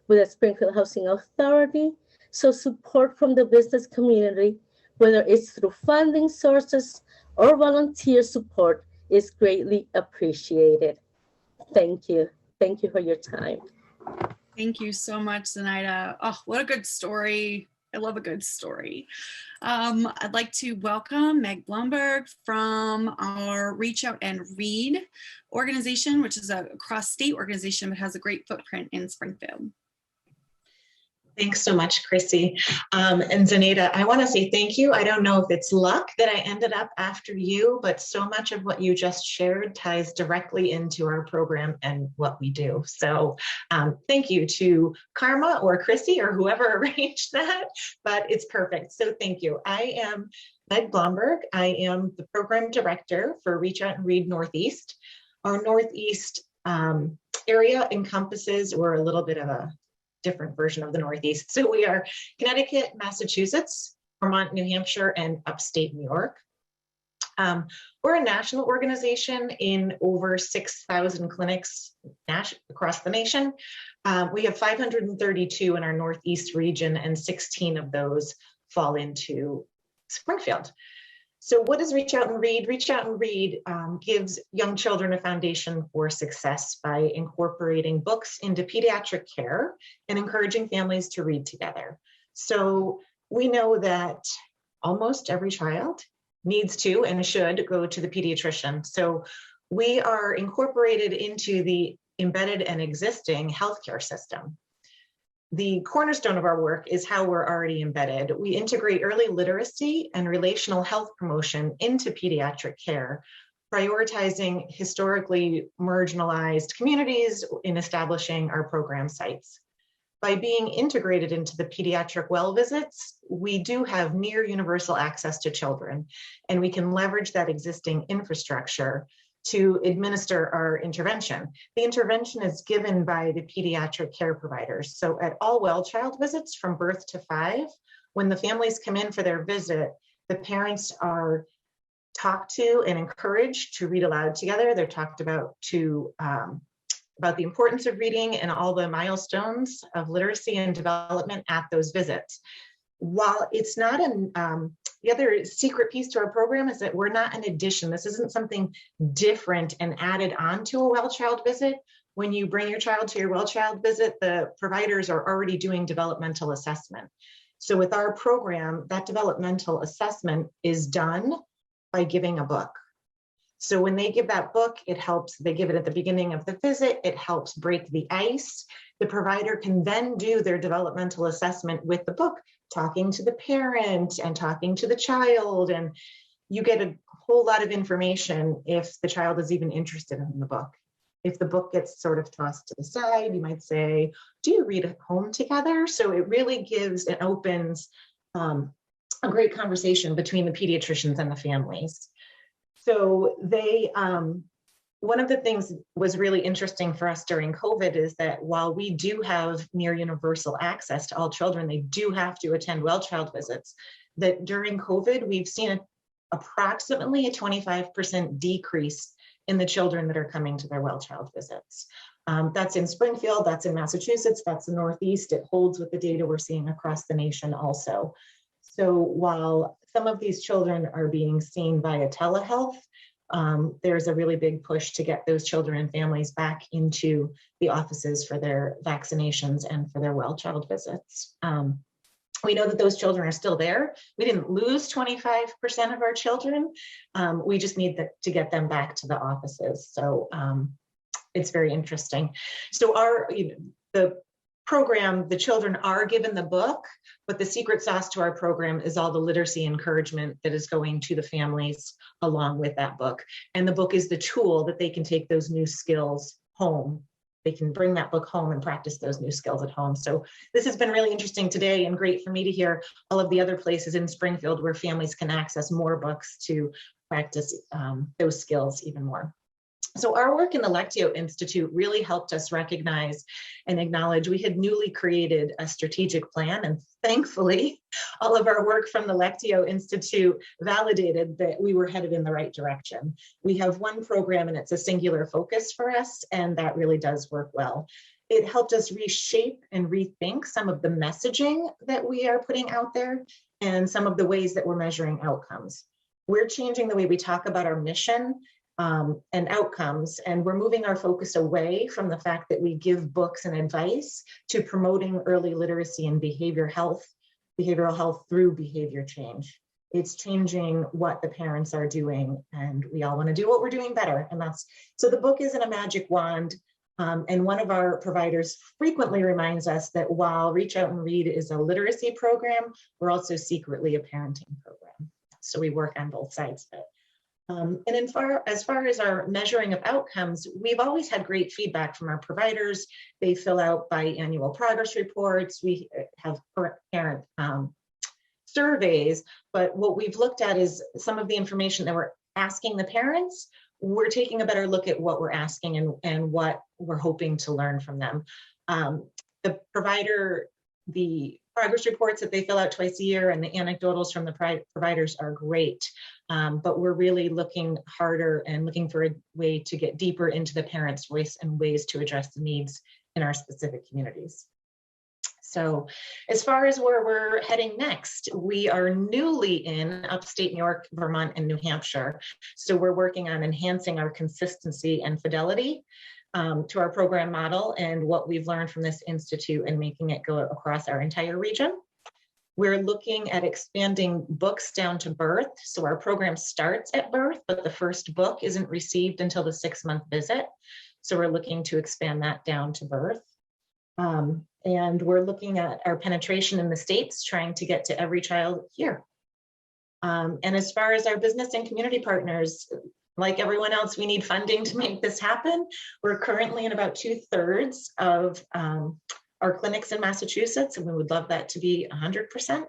with a Springfield Housing Authority, so support from the business community, whether it's through funding sources or volunteer support, is greatly appreciated. Thank you. Thank you for your time. Thank you so much, Zenaida. Oh, what a good story. I love a good story. I'd like to welcome Meg Blumberg from our Reach Out and Read organization, which is a cross-state organization but has a great footprint in Springfield. Thanks so much, Chrissy. And Zenaida, I want to say thank you. I don't know if it's luck that I ended up after you, but so much of what you just shared ties directly into our program and what we do. So thank you to Karma or Chrissy or whoever arranged that, but it's perfect. So thank you. I am Meg Blomberg. I am the program director for Reach Out and Read Northeast. Our Northeast area encompasses, we're a little bit of a different version of the Northeast. So we are Connecticut, Massachusetts, Vermont, New Hampshire, and upstate New York. We're a national organization in over 6,000 clinics across the nation. We have 532 in our Northeast region, and 16 of those fall into Springfield. So what is Reach Out and Read? Reach Out and Read gives young children a foundation for success by incorporating books into pediatric care and encouraging families to read together. So we know that almost every child needs to and should go to the pediatrician. So we are incorporated into the embedded and existing healthcare system. The cornerstone of our work is how we're already embedded. We integrate early literacy and relational health promotion into pediatric care, prioritizing historically marginalized communities in establishing our program sites. By being integrated into the pediatric well visits, we do have near universal access to children, and we can leverage that existing infrastructure to administer our intervention. The intervention is given by the pediatric care providers. So at all well child visits from birth to 5, when the families come in for their visit, the parents are talked to and encouraged to read aloud together. They're talked about the importance of reading and all the milestones of literacy and development at those visits. While it's not the other secret piece to our program is that we're not an addition. This isn't something different and added on to a well child visit. When you bring your child to your well child visit, the providers are already doing developmental assessment. So with our program, that developmental assessment is done by giving a book. So when they give that book, it helps, they give it at the beginning of the visit, it helps break the ice. The provider can then do their developmental assessment with the book, talking to the parent and talking to the child, and you get a whole lot of information if the child is even interested in the book. If the book gets sort of tossed to the side, you might say, do you read at home together? So it really gives and opens a great conversation between the pediatricians and the families. So they, one of the things was really interesting for us during COVID is that while we do have near universal access to all children, they do have to attend well child visits, that during COVID, we've seen approximately a 25% decrease in the children that are coming to their well child visits. That's in Springfield, that's in Massachusetts, that's the Northeast. It holds with the data we're seeing across the nation also. So while some of these children are being seen via telehealth, there's a really big push to get those children and families back into the offices for their vaccinations and for their well child visits. We know that those children are still there. We didn't lose 25% of our children. We just need to get them back to the offices. So it's very interesting. So the program, the children are given the book, but the secret sauce to our program is all the literacy encouragement that is going to the families along with that book. And the book is the tool that they can take those new skills home. They can bring that book home and practice those new skills at home. So this has been really interesting today and great for me to hear all of the other places in Springfield where families can access more books to practice those skills even more. So our work in the Lectio Institute really helped us recognize and acknowledge we had newly created a strategic plan, and thankfully all of our work from the Lectio Institute validated that we were headed in the right direction. We have one program and it's a singular focus for us, and that really does work well. It helped us reshape and rethink some of the messaging that we are putting out there and some of the ways that we're measuring outcomes. We're changing the way we talk about our mission and outcomes, and we're moving our focus away from the fact that we give books and advice to promoting early literacy and behavioral health through behavior change. It's changing what the parents are doing, and we all want to do what we're doing better. And so the book isn't a magic wand. And one of our providers frequently reminds us that while Reach Out and Read is a literacy program, we're also secretly a parenting program. So we work on both sides of it. And as far as our measuring of outcomes, we've always had great feedback from our providers. They fill out biannual progress reports. We have parent surveys, but what we've looked at is some of the information that we're asking the parents. We're taking a better look at what we're asking and what we're hoping to learn from them. The progress reports that they fill out twice a year and the anecdotals from the providers are great, but we're really looking harder and looking for a way to get deeper into the parents' voice and ways to address the needs in our specific communities. So as far as where we're heading next, we are newly in upstate New York, Vermont, and New Hampshire. So we're working on enhancing our consistency and fidelity to our program model and what we've learned from this institute and making it go across our entire region. We're looking at expanding books down to birth. So our program starts at birth, but the first book isn't received until the 6-month visit. So we're looking to expand that down to birth. And we're looking at our penetration in the States, trying to get to every child here. And as far as our business and community partners, like everyone else, we need funding to make this happen. We're currently in about 2/3 of our clinics in Massachusetts, and we would love that to be 100%.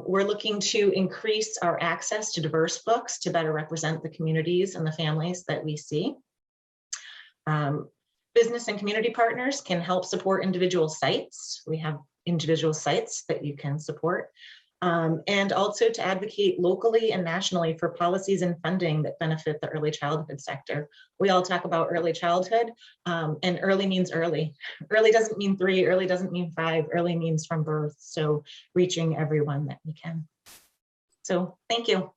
We're looking to increase our access to diverse books to better represent the communities and the families that we see. Business and community partners can help support individual sites. We have individual sites that you can support. And also to advocate locally and nationally for policies and funding that benefit the early childhood sector. We all talk about early childhood, and early means early. Early doesn't mean 3, early doesn't mean 5, early means from birth. So reaching everyone that we can. So thank you.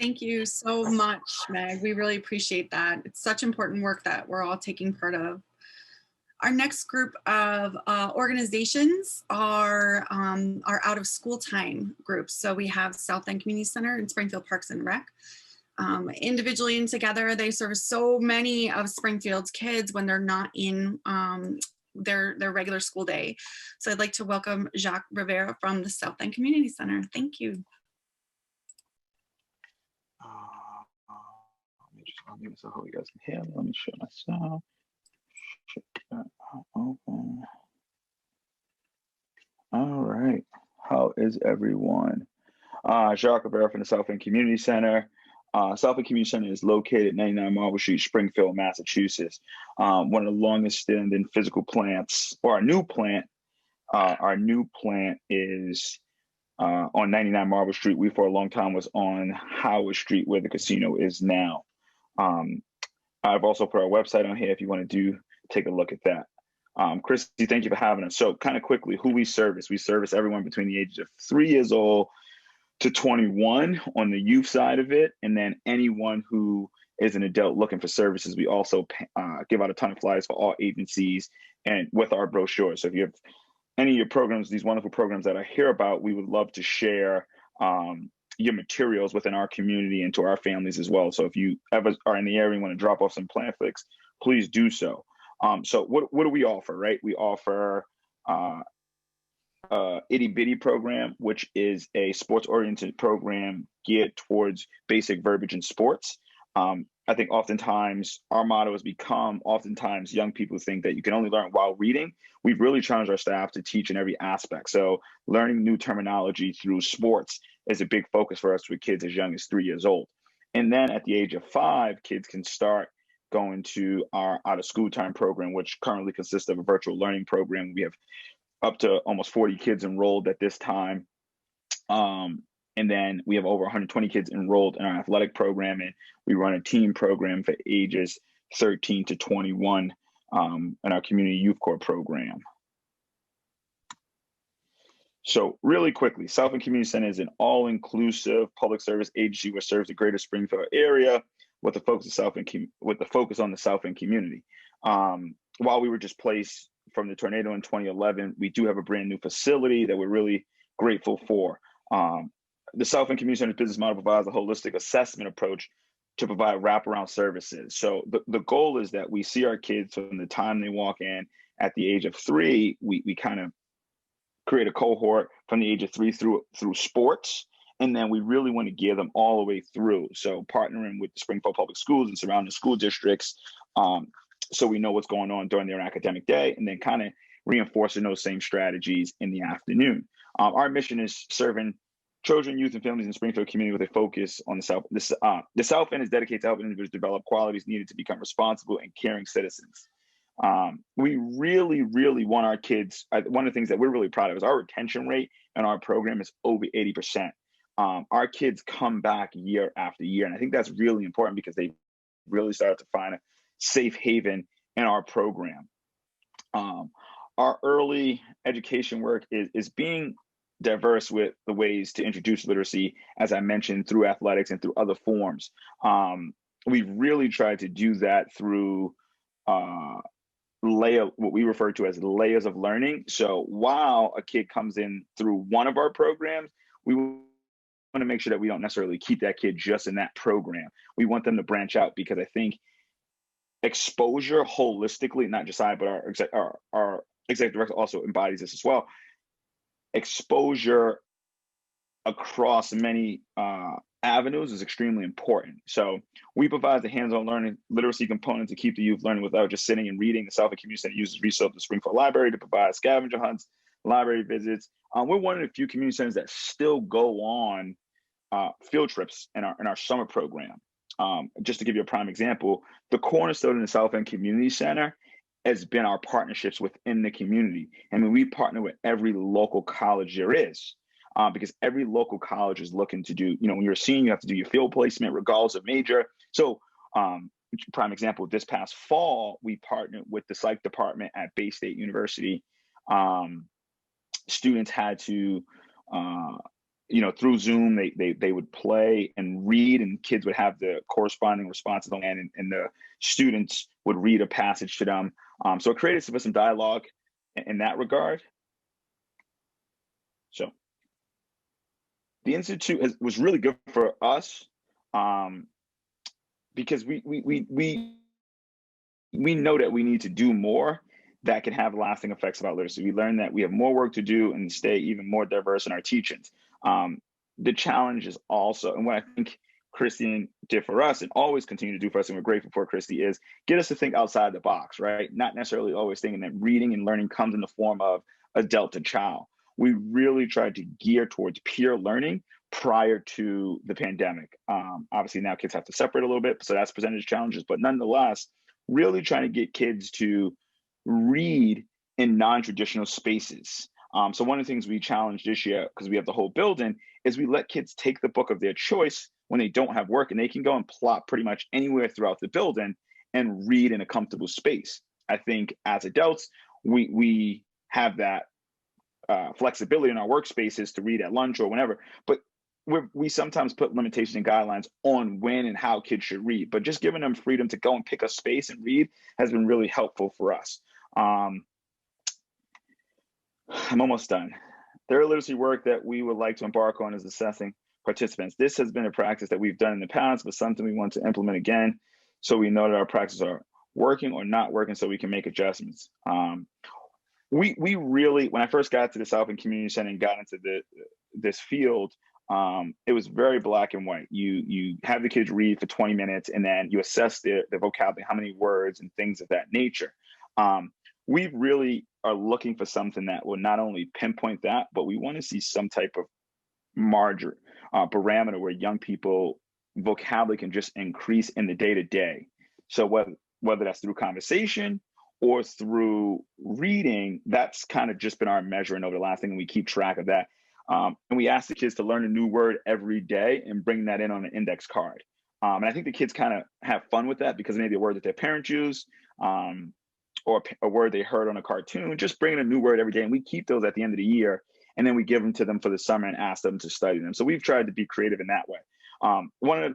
Thank you so much, Meg. We really appreciate that. It's such important work that we're all taking part of. Our next group of organizations are out of school time groups. So we have South End Community Center and Springfield Parks and Rec. Individually and together, they serve so many of Springfield's kids when they're not in their regular school day. So I'd like to welcome Jacques Rivera from the South End Community Center. Thank you. Let me just unmute so you guys can hear me. Let me share myself. Open. All right. How is everyone? Jacques Rivera from the South End Community Center. South End Community Center is located at 99 Marble Street, Springfield, Massachusetts. One of the longest standing physical plants, or our new plant. Our new plant is on 99 Marble Street. We for a long time was on Howard Street, where the casino is now. I've also put our website on here if you want to take a look at that. Chrissy, thank you for having us. So kind of quickly, who we service everyone between the ages of 3 years old to 21 on the youth side of it. And then anyone who is an adult looking for services, we also give out a ton of flyers for all agencies and with our brochure. So if you have any of your programs, these wonderful programs that I hear about, we would love to share your materials within our community and to our families as well. So if you ever are in the area and want to drop off some pamphlets, please do so. So what do we offer, right? We offer Itty Bitty program, which is a sports-oriented program geared towards basic verbiage in sports. I think oftentimes our motto has become, oftentimes young people think that you can only learn while reading. We've really challenged our staff to teach in every aspect. So learning new terminology through sports is a big focus for us with kids as young as 3 years old. And then at the age of 5, kids can start going to our out of school time program, which currently consists of a virtual learning program. We have up to almost 40 kids enrolled at this time. And then we have over 120 kids enrolled in our athletic program, and we run a team program for ages 13 to 21 in our community youth corps program. So really quickly, South End Community Center is an all-inclusive public service agency which serves the greater Springfield area with a focus on the South End community. While we were displaced from the tornado in 2011, we do have a brand new facility that we're really grateful for. The South End Community Center's business model provides a holistic assessment approach to provide wraparound services. So the goal is that we see our kids from the time they walk in at the age of 3, we kind of create a cohort from the age of 3 through sports. And then we really want to gear them all the way through. So partnering with the Springfield Public Schools and surrounding school districts, so we know what's going on during their academic day, and then kind of reinforcing those same strategies in the afternoon. Our mission is serving children, youth, and families in the Springfield community with a focus on the South. The South End is dedicated to helping individuals develop qualities needed to become responsible and caring citizens. We really, really want our kids. One of the things that we're really proud of is our retention rate in our program is over 80%. Our kids come back year after year, and I think that's really important because they really started to find a safe haven in our program. Our early education work is being diverse with the ways to introduce literacy, as I mentioned, through athletics and through other forms. We've really tried to do that through what we refer to as layers of learning. So while a kid comes in through one of our programs, we want to make sure that we don't necessarily keep that kid just in that program. We want them to branch out because I think exposure holistically, not just I, but our executive director also embodies this as well. Exposure across many avenues is extremely important. So we provide the hands-on learning literacy component to keep the youth learning without just sitting and reading. The South End Community Center uses resources of the Springfield Library to provide scavenger hunts, library visits. We're one of the few community centers that still go on field trips in our summer program. Just to give you a prime example, the cornerstone in the South End Community Center has been our partnerships within the community. I mean, we partner with every local college there is. Because every local college is looking to do, when you're a senior, you have to do your field placement regardless of major. So prime example, this past fall, we partnered with the psych department at Bay State University. Students had to, through Zoom, they would play and read, and kids would have the corresponding responses on hand, and the students would read a passage to them. So it created some dialogue in that regard. So the Institute was really good for us because we know that we need to do more that can have lasting effects about literacy. We learned that we have more work to do and stay even more diverse in our teachings. The challenge is also, and what I think Christy did for us and always continue to do for us, and we're grateful for Christy, is get us to think outside the box, right? Not necessarily always thinking that reading and learning comes in the form of adult to child. We really tried to gear towards peer learning prior to the pandemic. Obviously now kids have to separate a little bit, so that's presented as challenges, but nonetheless, really trying to get kids to read in non-traditional spaces. So one of the things we challenged this year, because we have the whole building, is we let kids take the book of their choice when they don't have work, and they can go and plop pretty much anywhere throughout the building and read in a comfortable space. I think as adults, we have that flexibility in our workspaces to read at lunch or whenever, but we sometimes put limitations and guidelines on when and how kids should read, but just giving them freedom to go and pick a space and read has been really helpful for us. I'm almost done. The literacy work that we would like to embark on is assessing participants. This has been a practice that we've done in the past, but something we want to implement again, so we know that our practices are working or not working, so we can make adjustments. We really, when I first got to the South End Community Center and got into this field, it was very black and white. You have the kids read for 20 minutes, and then you assess their vocabulary, how many words and things of that nature. We really are looking for something that will not only pinpoint that, but we want to see some type of parameter where young people vocabulary can just increase in the day-to-day. So whether that's through conversation or through reading, that's kind of just been our measuring over the last thing, and we keep track of that. And we ask the kids to learn a new word every day and bring that in on an index card. And I think the kids kind of have fun with that because maybe a word that their parents use, or a word they heard on a cartoon, just bringing a new word every day. And we keep those at the end of the year, and then we give them to them for the summer and ask them to study them. So we've tried to be creative in that way. One of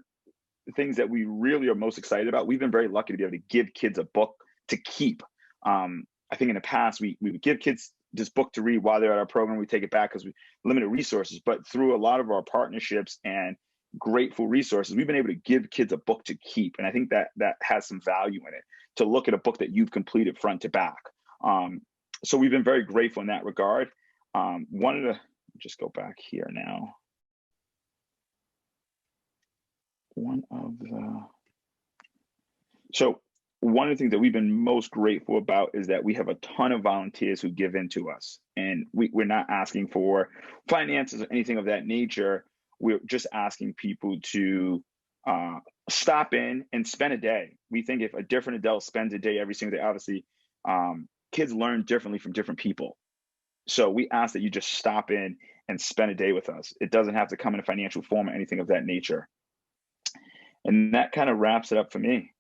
the things that we really are most excited about, we've been very lucky to be able to give kids a book to keep. I think in the past, we would give kids this book to read while they're at our program. We take it back because we limited resources, but through a lot of our partnerships and grateful resources, we've been able to give kids a book to keep. And I think that has some value in it, to look at a book that you've completed front to back. So we've been very grateful in that regard. Just go back here now. So one of the things that we've been most grateful about is that we have a ton of volunteers who give in to us, and we're not asking for finances or anything of that nature. We're just asking people to stop in and spend a day. We think if a different adult spends a day every single day, obviously kids learn differently from different people. So we ask that you just stop in and spend a day with us. It doesn't have to come in a financial form or anything of that nature. And that kind of wraps it up for me.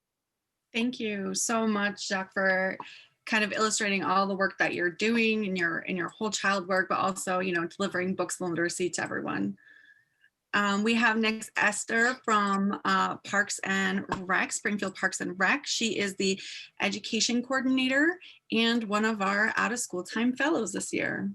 Thank you so much, Jack, for kind of illustrating all the work that you're doing in your whole child work, but also, delivering books and literacy to everyone. We have next Esther from Parks and Rec, Springfield Parks and Rec. She is the education coordinator and one of our out of school time fellows this year.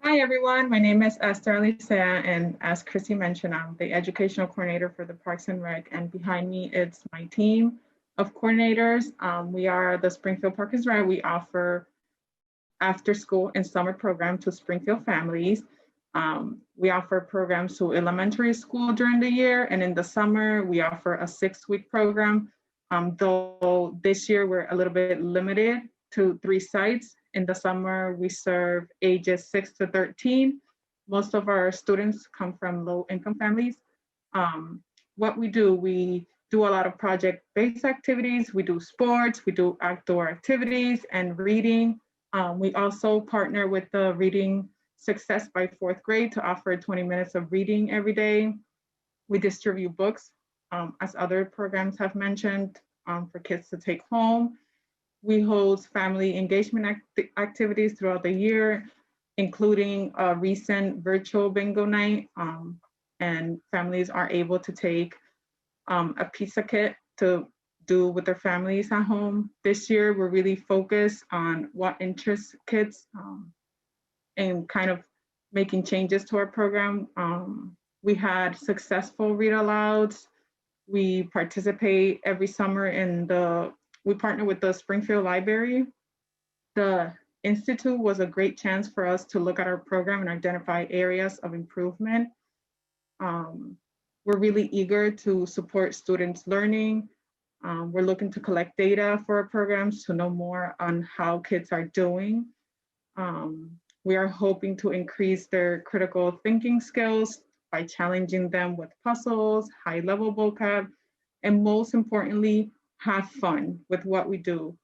Hi everyone, my name is Esther Elisa, and as Chrissy mentioned, I'm the educational coordinator for the Parks and Rec, and behind me it's my team of coordinators. We are the Springfield Parks and Rec. We offer after school and summer program to Springfield families. We offer programs to elementary school during the year, and in the summer, we offer a 6-week program. Though this year we're a little bit limited to 3 sites. In the summer, we serve ages 6 to 13. Most of our students come from low-income families. What we do a lot of project-based activities. We do sports, we do outdoor activities and reading. We also partner with the Reading Success by 4th grade to offer 20 minutes of reading every day. We distribute books, as other programs have mentioned, for kids to take home. We hold family engagement activities throughout the year, including a recent virtual bingo night, and families are able to take a pizza kit to do with their families at home. This year, we're really focused on what interests kids and kind of making changes to our program. We had successful read alouds. We participate every summer we partner with the Springfield Library. The Institute was a great chance for us to look at our program and identify areas of improvement. We're really eager to support students' learning. We're looking to collect data for our programs to know more on how kids are doing. We are hoping to increase their critical thinking skills by challenging them with puzzles, high-level vocab, and most importantly, have fun with what we do.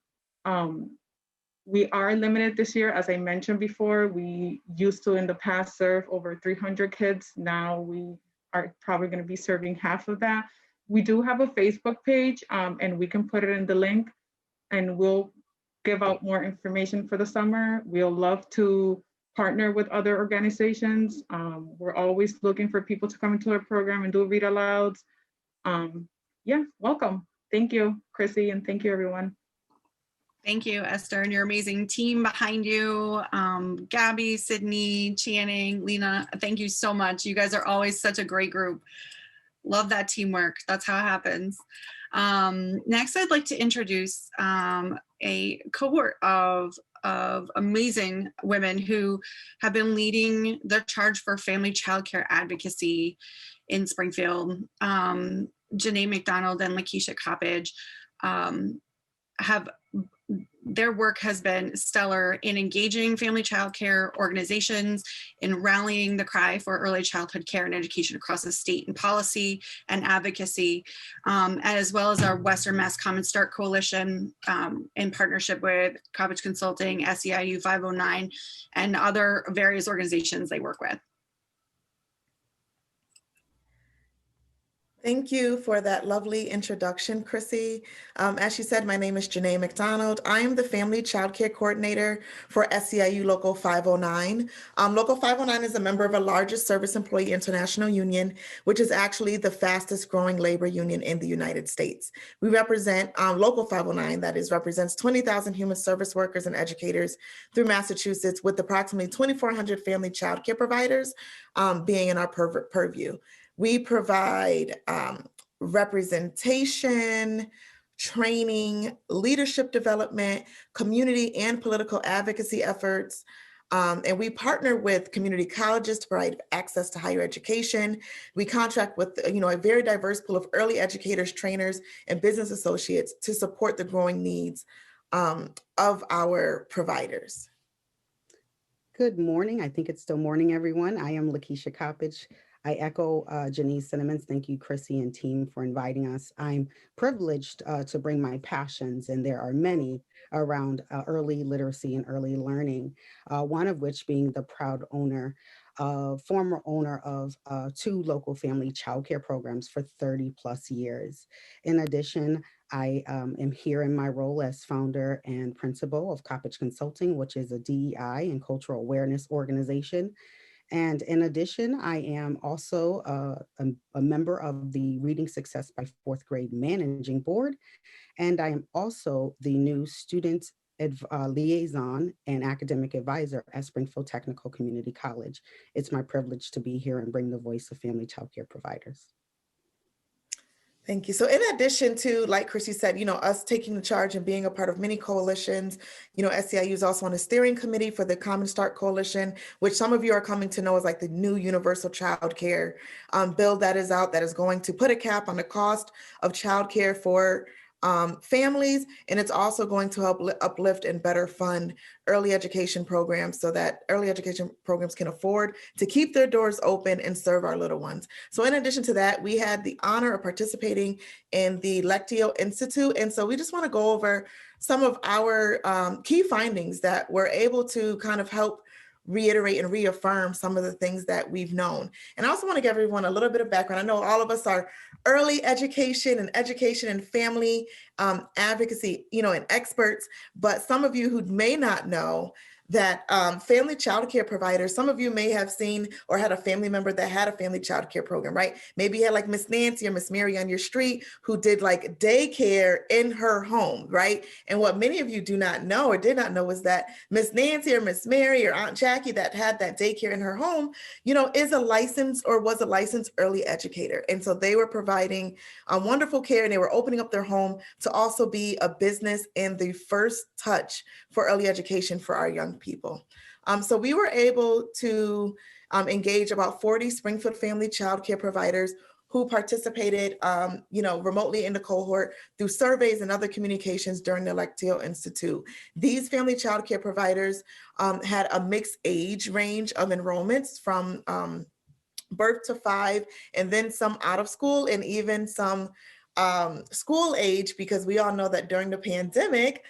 We are limited this year, as I mentioned before. We used to in the past serve over 300 kids. Now we are probably going to be serving half of that. We do have a Facebook page, and we can put it in the link, and we'll give out more information for the summer. We'll love to partner with other organizations. We're always looking for people to come into our program and do read alouds. Yeah, welcome. Thank you, Chrissy, and thank you, everyone. Thank you, Esther, and your amazing team behind you. Gabby, Sydney, Channing, Lena, thank you so much. You guys are always such a great group. Love that teamwork. That's how it happens. Next, I'd like to introduce a cohort of amazing women who have been leading the charge for family childcare advocacy in Springfield. Janae McDonald and Lakeisha Coppage their work has been stellar in engaging family childcare organizations, in rallying the cry for early childhood care and education across the state in policy and advocacy, as well as our Western Mass Common Start Coalition in partnership with Coppage Consulting, SEIU 509, and other various organizations they work with. Thank you for that lovely introduction, Chrissy. As she said, my name is Janae McDonald. I am the Family Child Care Coordinator for SEIU Local 509. Local 509 is a member of a largest Service Employee International Union, which is actually the fastest growing labor union in the United States. We represent Local 509, that is, represents 20,000 human service workers and educators through Massachusetts, with approximately 2,400 family child care providers being in our purview. We provide representation, training, leadership development, community and political advocacy efforts. And we partner with community colleges to provide access to higher education. We contract with a very diverse pool of early educators, trainers, and business associates to support the growing needs of our providers. Good morning. I think it's still morning, everyone. I am Lakeisha Coppage. I echo Janice's sentiments. Thank you, Chrissy and team, for inviting us. I'm privileged to bring my passions, and there are many, around early literacy and early learning, one of which being the proud former owner of 2 local family childcare programs for 30 plus years. In addition, I am here in my role as founder and principal of Coppage Consulting, which is a DEI and cultural awareness organization. And in addition, I am also a member of the Reading Success by 4th grade Managing Board, and I am also the new student liaison and academic advisor at Springfield Technical Community College. It's my privilege to be here and bring the voice of family childcare providers. Thank you. So in addition to, like Chrissy said, us taking the charge and being a part of many coalitions, SEIU is also on a steering committee for the Common Start Coalition, which some of you are coming to know as like the new universal child care bill that is out, that is going to put a cap on the cost of child care for families. And it's also going to help uplift and better fund early education programs so that early education programs can afford to keep their doors open and serve our little ones. So in addition to that, we had the honor of participating in the Lectio Institute. And so we just want to go over some of our key findings that we're able to kind of help reiterate and reaffirm some of the things that we've known. And I also want to give everyone a little bit of background. I know all of us are early education and family advocacy, and experts, but some of you who may not know that family child care providers, some of you may have seen or had a family member that had a family child care program, right? Maybe you had like Miss Nancy or Miss Mary on your street who did like daycare in her home, right? And what many of you do not know or did not know was that Miss Nancy or Miss Mary or Aunt Jackie that had that daycare in her home, is a licensed or was a licensed early educator. And so they were providing wonderful care, and they were opening up their home to also be a business and the first touch for early education for our young people. So we were able to engage about 40 Springfield family child care providers who participated, remotely in the cohort through surveys and other communications during the Lectio Institute. These family child care providers had a mixed age range of enrollments from birth to 5, and then some out of school and even some school age, because we all know that during the pandemic,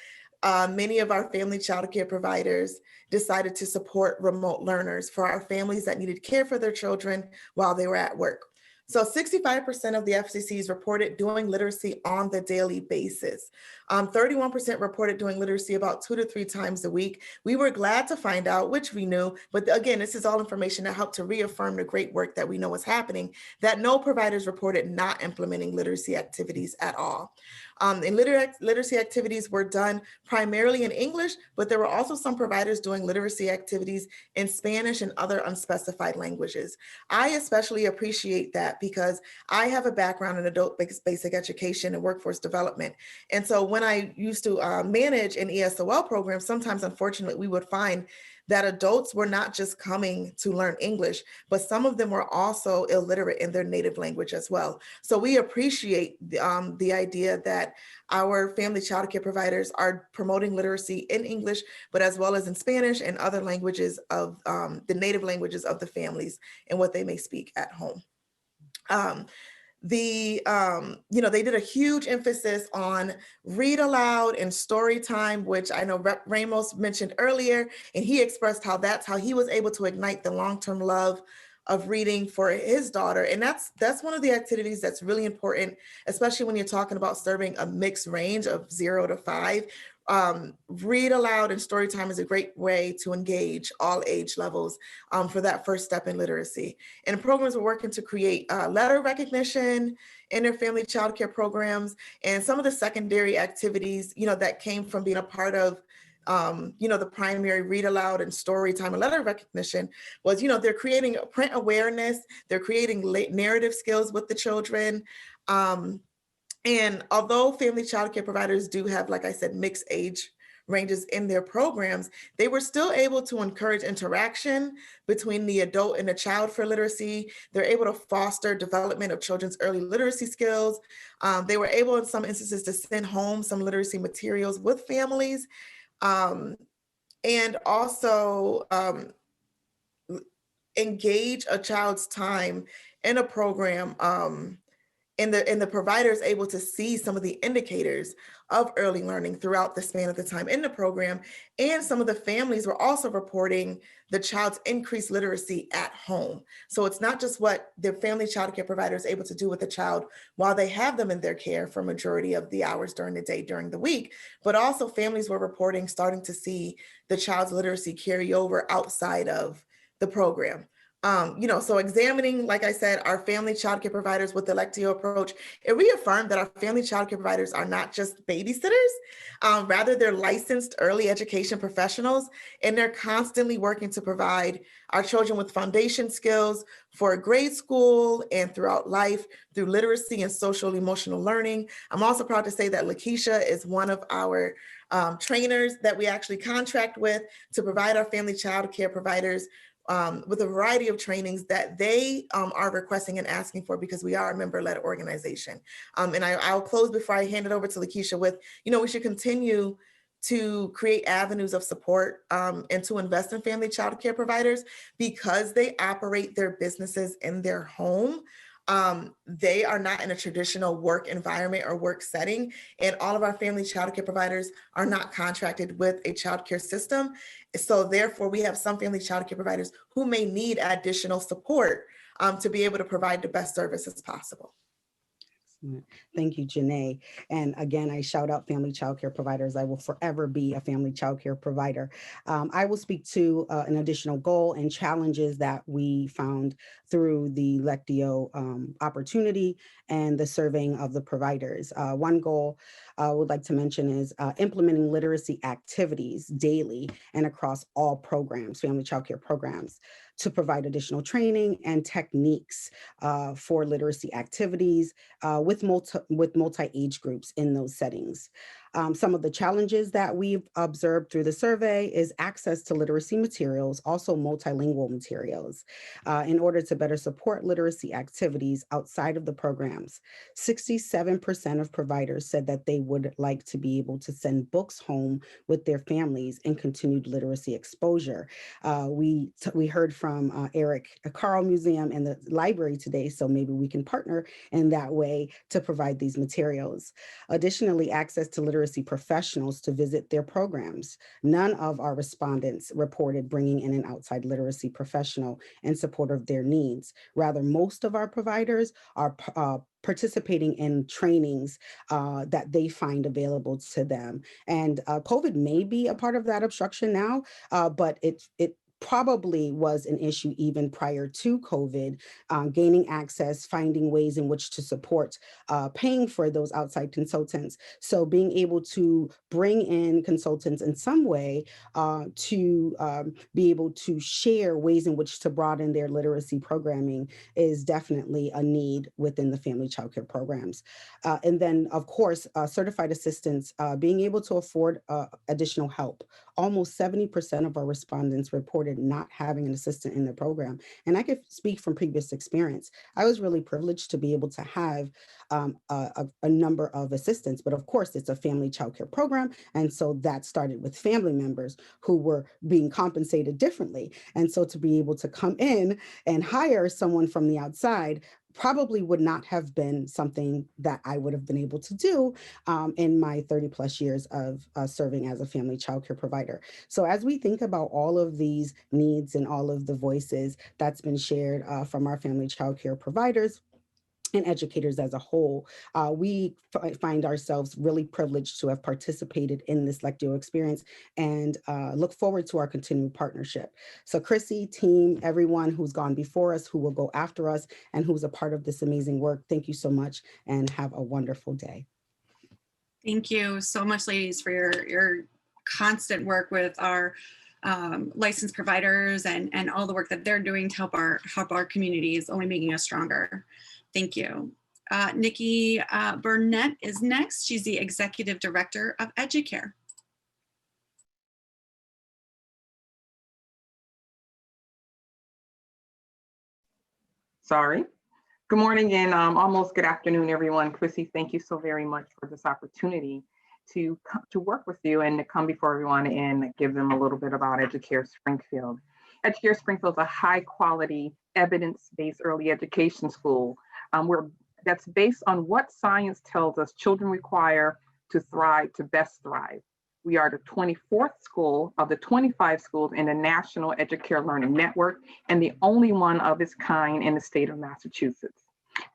many of our family child care providers decided to support remote learners for our families that needed care for their children while they were at work. So 65% of the FCCs reported doing literacy on the daily basis. 31% reported doing literacy about 2 to 3 times a week. We were glad to find out, which we knew, but again, this is all information that helped to reaffirm the great work that we know is happening, that no providers reported not implementing literacy activities at all. And literacy activities were done primarily in English, but there were also some providers doing literacy activities in Spanish and other unspecified languages. I especially appreciate that because I have a background in adult basic education and workforce development. And so when I used to manage an ESOL program, sometimes unfortunately we would find that adults were not just coming to learn English, but some of them were also illiterate in their native language as well. So we appreciate the idea that our family child care providers are promoting literacy in English, but as well as in Spanish and other languages of the native languages of the families and what they may speak at home. They did a huge emphasis on read aloud and story time, which I know Rep. Ramos mentioned earlier, and he expressed how that's how he was able to ignite the long-term love of reading for his daughter. And that's one of the activities that's really important, especially when you're talking about serving a mixed range of 0 to 5. Read aloud and story time is a great way to engage all age levels for that first step in literacy. And programs are working to create letter recognition in their family child care programs, and some of the secondary activities, that came from being a part of the primary read aloud and story time and letter recognition was, they're creating print awareness, they're creating narrative skills with the children. And although family child care providers do have, like I said, mixed age ranges in their programs, they were still able to encourage interaction between the adult and the child for literacy. They're able to foster development of children's early literacy skills. They were able, in some instances, to send home some literacy materials with families. And also engage a child's time in a program, and the provider is able to see some of the indicators of early learning throughout the span of the time in the program. And some of the families were also reporting the child's increased literacy at home. So it's not just what the family child care provider is able to do with the child while they have them in their care for majority of the hours during the day, during the week, but also families were reporting starting to see the child's literacy carry over outside of the program. So examining, like I said, our family child care providers with the Lectio approach, it reaffirmed that our family child care providers are not just babysitters, rather they're licensed early education professionals, and they're constantly working to provide our children with foundation skills for grade school and throughout life through literacy and social emotional learning. I'm also proud to say that Lakeisha is one of our trainers that we actually contract with to provide our family child care providers with a variety of trainings that they are requesting and asking for, because we are a member-led organization. And I'll close before I hand it over to Lakeisha with, we should continue to create avenues of support and to invest in family child care providers because they operate their businesses in their home. They are not in a traditional work environment or work setting, and all of our family child care providers are not contracted with a child care system. So therefore, we have some family child care providers who may need additional support to be able to provide the best services possible. Thank you, Janae. And again, I shout out family childcare providers. I will forever be a family childcare provider. I will speak to an additional goal and challenges that we found through the Lectio opportunity and the surveying of the providers. One goal I would like to mention is implementing literacy activities daily and across all programs, family childcare programs, to provide additional training and techniques for literacy activities with multi-age groups in those settings. Some of the challenges that we've observed through the survey is access to literacy materials, also multilingual materials, in order to better support literacy activities outside of the programs. 67% of providers said that they would like to be able to send books home with their families and continued literacy exposure. We heard from Eric Carle Museum and the library today, so maybe we can partner in that way to provide these materials. Additionally, access to literacy professionals to visit their programs. None of our respondents reported bringing in an outside literacy professional in support of their needs. Rather, most of our providers are participating in trainings that they find available to them. And COVID may be a part of that obstruction now, but it probably was an issue even prior to COVID, gaining access, finding ways in which to support paying for those outside consultants. So being able to bring in consultants in some way to be able to share ways in which to broaden their literacy programming is definitely a need within the family childcare programs. And then, of course, certified assistants, being able to afford additional help. Almost 70% of our respondents reported not having an assistant in their program. And I could speak from previous experience. I was really privileged to be able to have a number of assistants, but of course it's a family childcare program. And so that started with family members who were being compensated differently. And so to be able to come in and hire someone from the outside probably would not have been something that I would have been able to do in my 30 plus years of serving as a family childcare provider. So as we think about all of these needs and all of the voices that's been shared from our family childcare providers and educators as a whole, we find ourselves really privileged to have participated in this Lectio experience and look forward to our continued partnership. So Chrissy, team, everyone who's gone before us, who will go after us, and who's a part of this amazing work, thank you so much and have a wonderful day. Thank you so much, ladies, for your constant work with our licensed providers and all the work that they're doing to help our communities, only making us stronger. Thank you. Nikki Burnett is next. She's the Executive Director of Educare. Sorry. Good morning and almost good afternoon, everyone. Chrissy, thank you so very much for this opportunity to work with you and to come before everyone and give them a little bit about Educare Springfield. Educare Springfield is a high quality, evidence-based early education school that's based on what science tells us children require to thrive, to best thrive. We are the 24th school of the 25 schools in the National Educare Learning Network and the only one of its kind in the state of Massachusetts.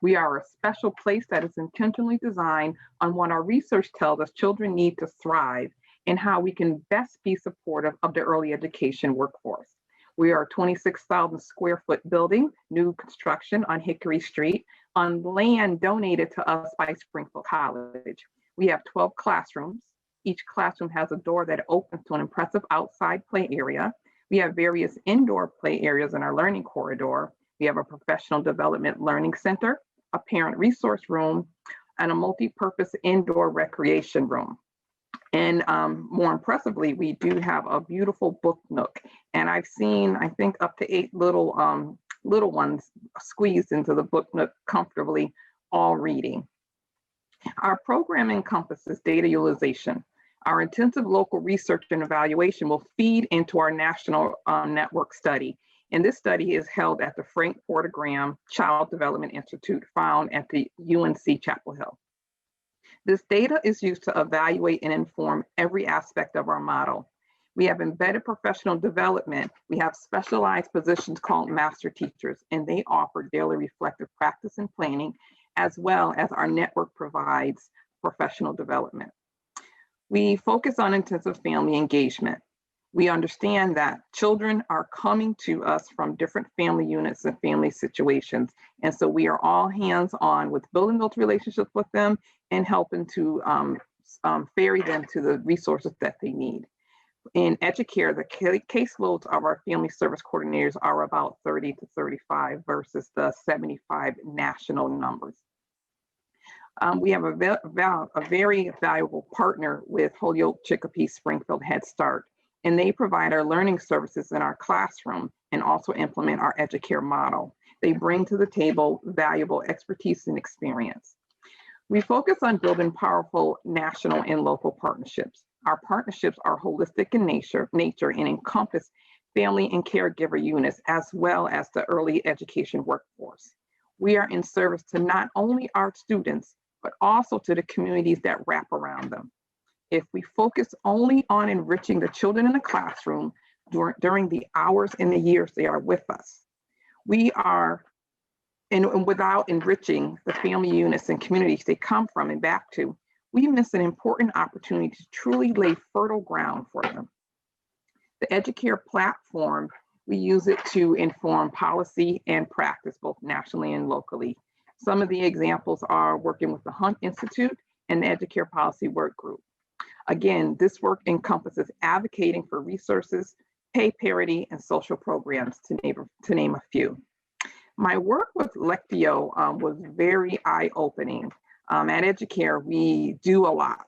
We are a special place that is intentionally designed on what our research tells us children need to thrive and how we can best be supportive of the early education workforce. We are a 26,000 square foot building, new construction on Hickory Street, on land donated to us by Springfield College. We have 12 classrooms. Each classroom has a door that opens to an impressive outside play area. We have various indoor play areas in our learning corridor. We have a professional development learning center, a parent resource room, and a multi-purpose indoor recreation room. And more impressively, we do have a beautiful book nook. And I've seen, I think, up to 8 little ones squeezed into the book nook comfortably, all reading. Our program encompasses data utilization. Our intensive local research and evaluation will feed into our national network study. And this study is held at the Frank Porter Graham Child Development Institute found at the UNC Chapel Hill. This data is used to evaluate and inform every aspect of our model. We have embedded professional development. We have specialized positions called master teachers, and they offer daily reflective practice and planning, as well as our network provides professional development. We focus on intensive family engagement. We understand that children are coming to us from different family units and family situations. And so we are all hands-on with building those relationships with them and helping to ferry them to the resources that they need. In Educare, the caseloads of our family service coordinators are about 30 to 35 versus the 75 national numbers. We have a very valuable partner with Holyoke Chicopee Springfield Head Start, and they provide our learning services in our classroom and also implement our Educare model. They bring to the table valuable expertise and experience. We focus on building powerful national and local partnerships. Our partnerships are holistic in nature and encompass family and caregiver units, as well as the early education workforce. We are in service to not only our students, but also to the communities that wrap around them. If we focus only on enriching the children in the classroom during the hours and the years they are with us, we are, and without enriching the family units and communities they come from and back to, we miss an important opportunity to truly lay fertile ground for them. The Educare Platform, we use it to inform policy and practice, both nationally and locally. Some of the examples are working with the Hunt Institute and the Educare Policy Work Group. Again, this work encompasses advocating for resources, pay parity, and social programs, to name a few. My work with Lectio was very eye-opening. At Educare, we do a lot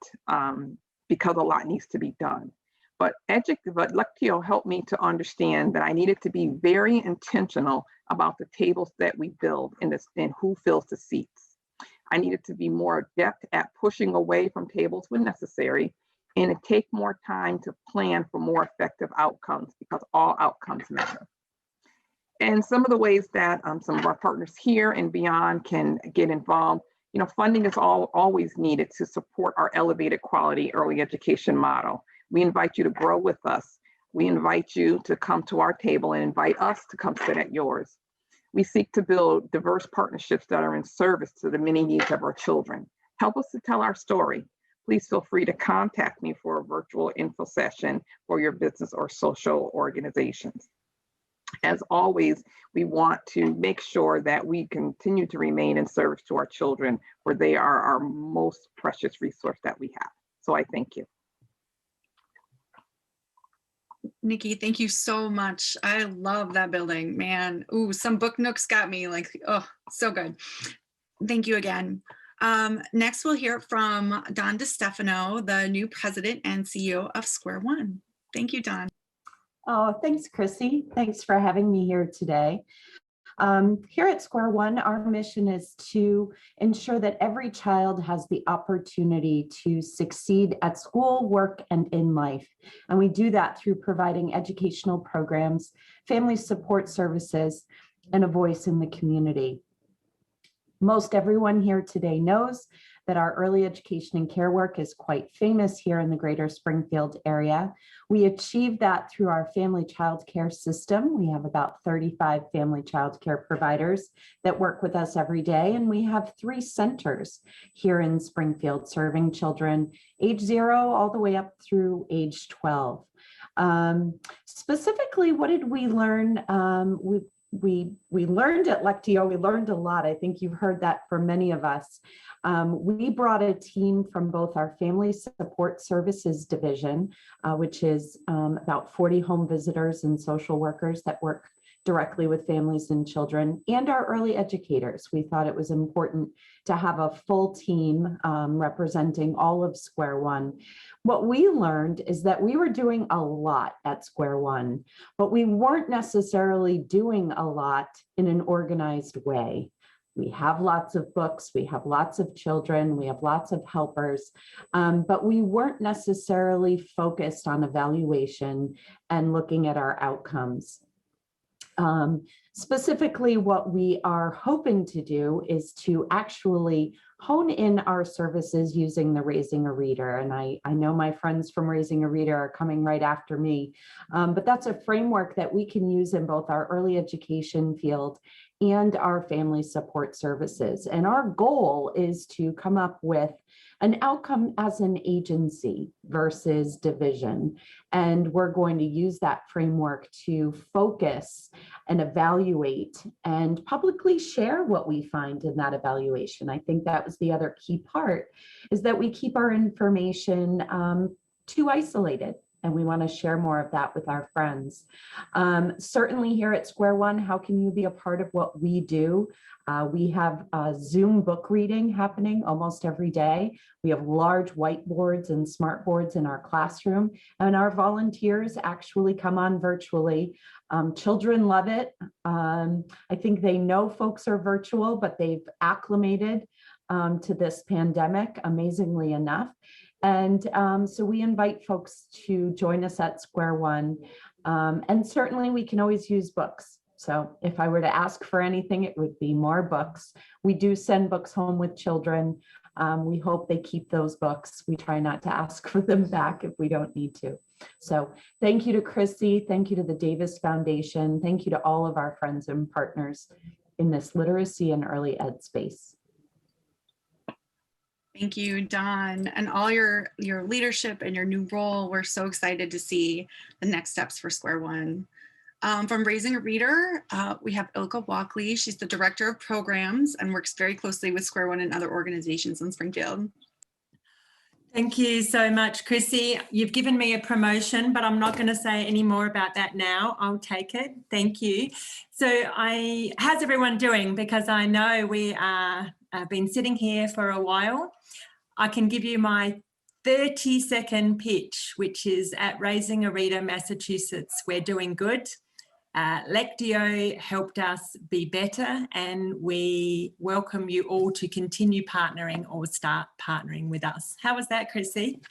because a lot needs to be done. But Lectio helped me to understand that I needed to be very intentional about the tables that we build and who fills the seats. I needed to be more adept at pushing away from tables when necessary, and to take more time to plan for more effective outcomes, because all outcomes matter. And some of the ways that some of our partners here and beyond can get involved, funding is always needed to support our elevated quality early education model. We invite you to grow with us. We invite you to come to our table and invite us to come sit at yours. We seek to build diverse partnerships that are in service to the many needs of our children. Help us to tell our story. Please feel free to contact me for a virtual info session for your business or social organizations. As always, we want to make sure that we continue to remain in service to our children, where they are our most precious resource that we have. So I thank you. Nikki, thank you so much. I love that building, man. Ooh, some book nooks got me like, oh, so good. Thank you again. Next, we'll hear from Don DeStefano, the new president and CEO of Square One. Thank you, Don. Oh, thanks, Chrissy. Thanks for having me here today. Here at Square One, our mission is to ensure that every child has the opportunity to succeed at school, work, and in life. And we do that through providing educational programs, family support services, and a voice in the community. Most everyone here today knows that our early education and care work is quite famous here in the greater Springfield area. We achieve that through our family child care system. We have about 35 family child care providers that work with us every day, and we have 3 centers here in Springfield serving children age 0 all the way up through age 12. Specifically, what did we learn? We learned at Lectio, we learned a lot. I think you've heard that from many of us. We brought a team from both our Family Support Services Division, which is about 40 home visitors and social workers that work directly with families and children, and our early educators. We thought it was important to have a full team representing all of Square One. What we learned is that we were doing a lot at Square One, but we weren't necessarily doing a lot in an organized way. We have lots of books, we have lots of children, we have lots of helpers, but we weren't necessarily focused on evaluation and looking at our outcomes. Specifically, what we are hoping to do is to actually hone in our services using the Raising a Reader. And I know my friends from Raising a Reader are coming right after me, but that's a framework that we can use in both our early education field and our family support services. And our goal is to come up with an outcome as an agency versus division. And we're going to use that framework to focus and evaluate and publicly share what we find in that evaluation. I think that was the other key part, is that we keep our information too isolated. And we want to share more of that with our friends. Certainly here at Square One, how can you be a part of what we do? We have Zoom book reading happening almost every day. We have large whiteboards and smart boards in our classroom, and our volunteers actually come on virtually. Children love it. I think they know folks are virtual, but they've acclimated to this pandemic, amazingly enough. And so we invite folks to join us at Square One. And certainly we can always use books. So if I were to ask for anything, it would be more books. We do send books home with children. We hope they keep those books. We try not to ask for them back if we don't need to. So thank you to Chrissy. Thank you to the Davis Foundation. Thank you to all of our friends and partners in this literacy and early ed space. Thank you, Dawn, and all your leadership and your new role. We're so excited to see the next steps for Square One. From Raising a Reader, we have Ilka Walkley. She's the Director of Programs and works very closely with Square One and other organizations in Springfield. Thank you so much, Chrissy. You've given me a promotion, but I'm not going to say any more about that now. I'll take it. Thank you. So how's everyone doing? Because I know we are been sitting here for a while. I can give you my 30-second pitch, which is at Raising a Reader, Massachusetts. We're doing good. Lectio helped us be better, and we welcome you all to continue partnering or start partnering with us. How was that, Chrissy?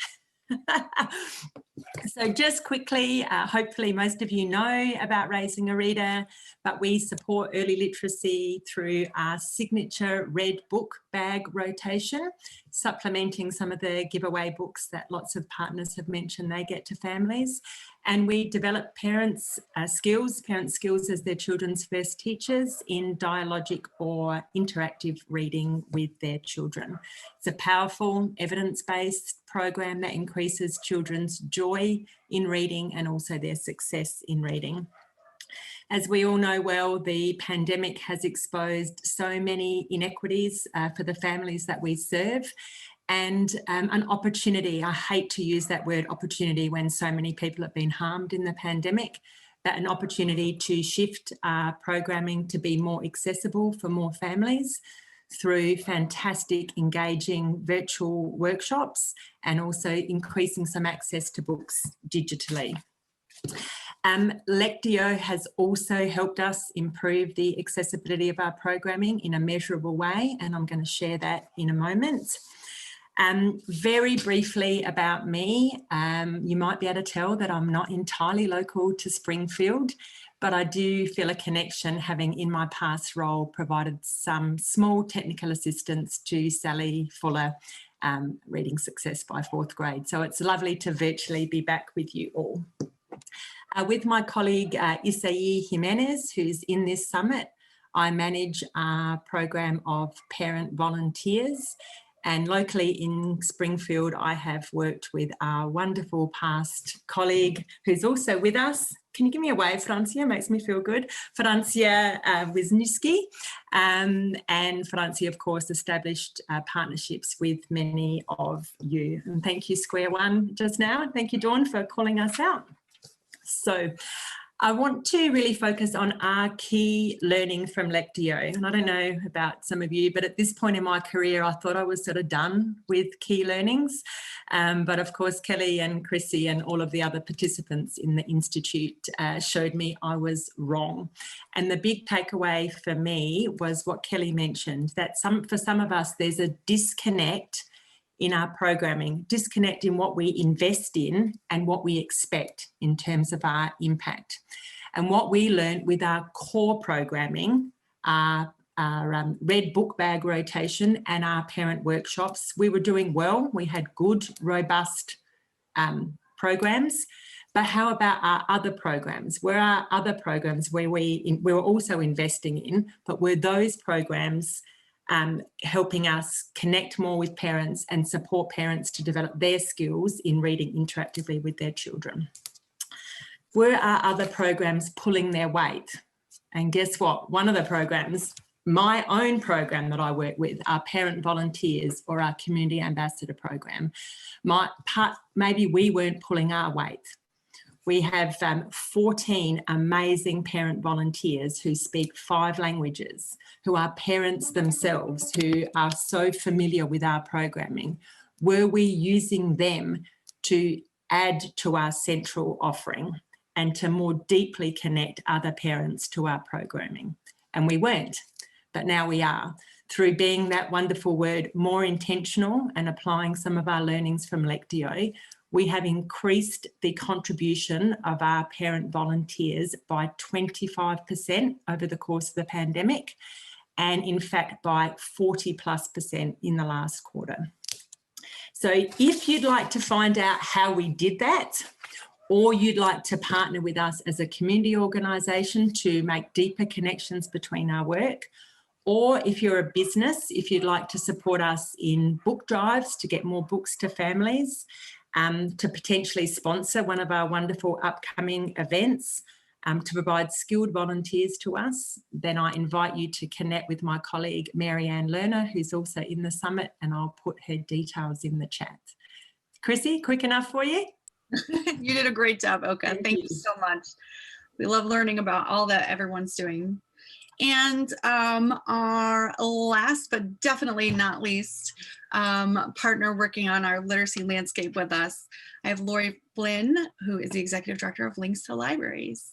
So just quickly, hopefully most of you know about Raising a Reader, but we support early literacy through our signature red book bag rotation, supplementing some of the giveaway books that lots of partners have mentioned they get to families. And we develop parents' skills as their children's first teachers in dialogic or interactive reading with their children. It's a powerful evidence-based program that increases children's joy in reading and also their success in reading. As we all know well, the pandemic has exposed so many inequities for the families that we serve, and an opportunity. I hate to use that word opportunity when so many people have been harmed in the pandemic, but an opportunity to shift our programming to be more accessible for more families through fantastic, engaging virtual workshops and also increasing some access to books digitally. Lectio has also helped us improve the accessibility of our programming in a measurable way, and I'm going to share that in a moment. Very briefly about me, you might be able to tell that I'm not entirely local to Springfield, but I do feel a connection, having in my past role provided some small technical assistance to Sally Fuller, Reading Success by 4th grade. So it's lovely to virtually be back with you all. With my colleague Isaí Jimenez, who's in this summit, I manage our program of parent volunteers, And locally in Springfield, I have worked with our wonderful past colleague who's also with us. Can you give me a wave, Francia? Makes me feel good. Francia Wisniewski. And Francia, of course, established partnerships with many of you. And thank you, Square One, just now. Thank you, Dawn, for calling us out. So I want to really focus on our key learning from Lectio. And I don't know about some of you, but at this point in my career, I thought I was sort of done with key learnings. But of course, Kelly and Chrissy and all of the other participants in the Institute showed me I was wrong. And the big takeaway for me was what Kelly mentioned, that for some of us, there's a disconnect in our programming, disconnect in what we invest in and what we expect in terms of our impact. And what we learned with our core programming, our red book bag rotation and our parent workshops, we were doing well. We had good, robust programs. But how about our other programs? Were our other programs where we were also investing in, but were those programs helping us connect more with parents and support parents to develop their skills in reading interactively with their children? Were our other programs pulling their weight? And guess what? One of the programs, my own program that I work with, our parent volunteers or our community ambassador program, maybe we weren't pulling our weight. We have 14 amazing parent volunteers who speak 5 languages, who are parents themselves, who are so familiar with our programming. Were we using them to add to our central offering and to more deeply connect other parents to our programming? And we weren't, but now we are. Through being that wonderful word, more intentional and applying some of our learnings from Lectio, we have increased the contribution of our parent volunteers by 25% over the course of the pandemic, and in fact by 40+% in the last quarter. So if you'd like to find out how we did that, or you'd like to partner with us as a community organisation to make deeper connections between our work, or if you're a business, if you'd like to support us in book drives to get more books to families, to potentially sponsor one of our wonderful upcoming events, to provide skilled volunteers to us, then I invite you to connect with my colleague, Marianne Lerner, who's also in the summit, and I'll put her details in the chat. Chrissy, quick enough for you? You did a great job, Oka. Thank you so much. We love learning about all that everyone's doing. And our last but definitely not least partner working on our literacy landscape with us, I have Lori Flynn, who is the Executive Director of Links to Libraries.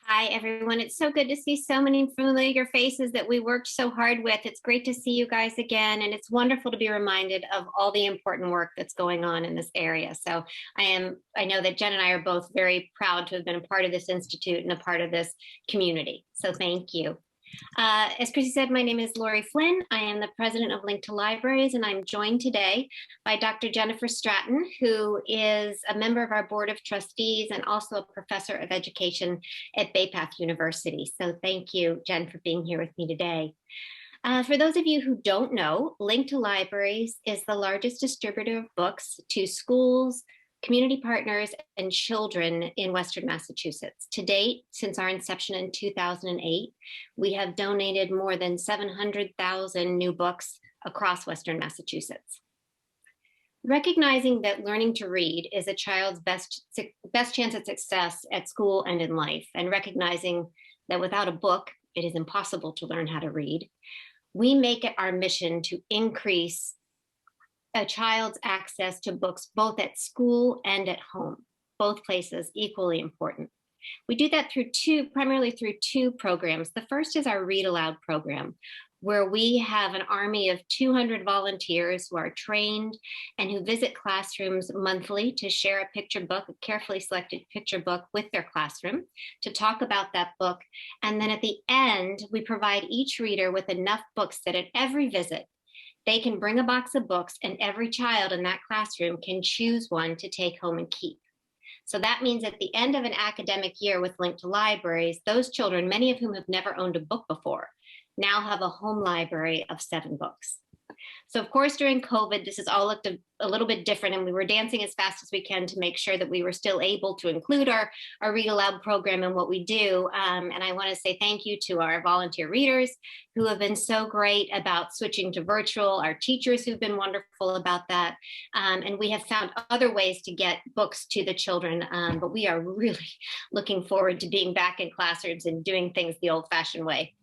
Hi, everyone. It's so good to see so many familiar faces that we worked so hard with. It's great to see you guys again, and it's wonderful to be reminded of all the important work that's going on in this area. So I know that Jen and I are both very proud to have been a part of this institute and a part of this community. So thank you. As Chrissy said, my name is Lori Flynn. I am the president of Link to Libraries, and I'm joined today by Dr. Jennifer Stratton, who is a member of our board of trustees and also a professor of education at Bay Path University. So thank you, Jen, for being here with me today. For those of you who don't know, Link to Libraries is the largest distributor of books to schools, community partners, and children in Western Massachusetts. To date, since our inception in 2008, we have donated more than 700,000 new books across Western Massachusetts. Recognizing that learning to read is a child's best chance at success at school and in life, and recognizing that without a book, it is impossible to learn how to read, we make it our mission to increase a child's access to books both at school and at home, both places equally important. We do that primarily through 2 programs. The first is our Read Aloud program, where we have an army of 200 volunteers who are trained and who visit classrooms monthly to share a picture book, a carefully selected picture book with their classroom, to talk about that book. And then at the end, we provide each reader with enough books that at every visit, they can bring a box of books and every child in that classroom can choose one to take home and keep. So that means at the end of an academic year with Link to Libraries, those children, many of whom have never owned a book before, now have a home library of 7 books. So of course, during COVID, this has all looked a little bit different, and we were dancing as fast as we can to make sure that we were still able to include our Read Aloud program in what we do. And I want to say thank you to our volunteer readers who have been so great about switching to virtual, our teachers who've been wonderful about that. And we have found other ways to get books to the children, but we are really looking forward to being back in classrooms and doing things the old-fashioned way.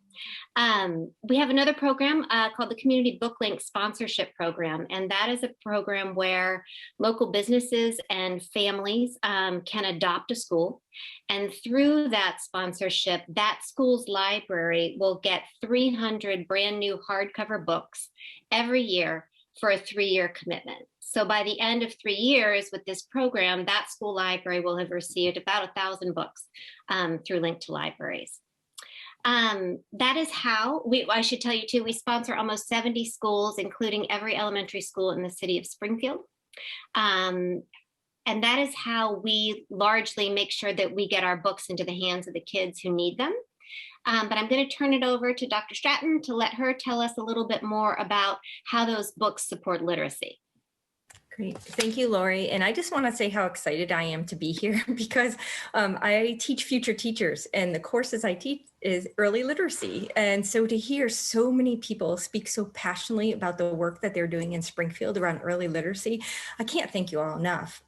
We have another program called the Community Book Link Sponsorship Program, and that is a program where local businesses and families can adopt a school, and through that sponsorship, that school's library will get 300 brand new hardcover books every year for a 3-year commitment. So by the end of 3 years with this program, that school library will have received about 1,000 books through Link to Libraries. That is how I should tell you too, we sponsor almost 70 schools, including every elementary school in the city of Springfield. And that is how we largely make sure that we get our books into the hands of the kids who need them. But I'm going to turn it over to Dr. Stratton to let her tell us a little bit more about how those books support literacy. Great. Thank you, Lori. And I just want to say how excited I am to be here because I teach future teachers, and the courses I teach is early literacy. And so to hear so many people speak so passionately about the work that they're doing in Springfield around early literacy, I can't thank you all enough.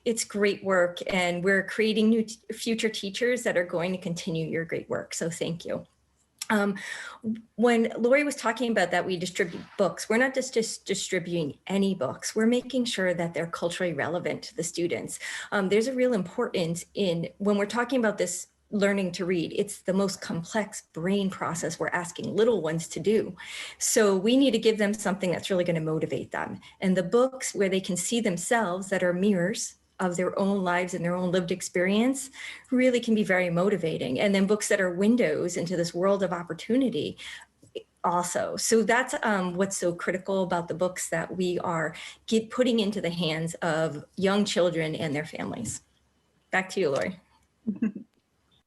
It's great work, and we're creating new future teachers that are going to continue your great work. So thank you. When Lori was talking about that we distribute books, we're not just distributing any books. We're making sure that they're culturally relevant to the students. There's a real importance in when we're talking about this learning to read. It's the most complex brain process we're asking little ones to do. So we need to give them something that's really going to motivate them. And the books where they can see themselves that are mirrors of their own lives and their own lived experience really can be very motivating. And then books that are windows into this world of opportunity also. So that's what's so critical about the books that we are putting into the hands of young children and their families. Back to you, Lori.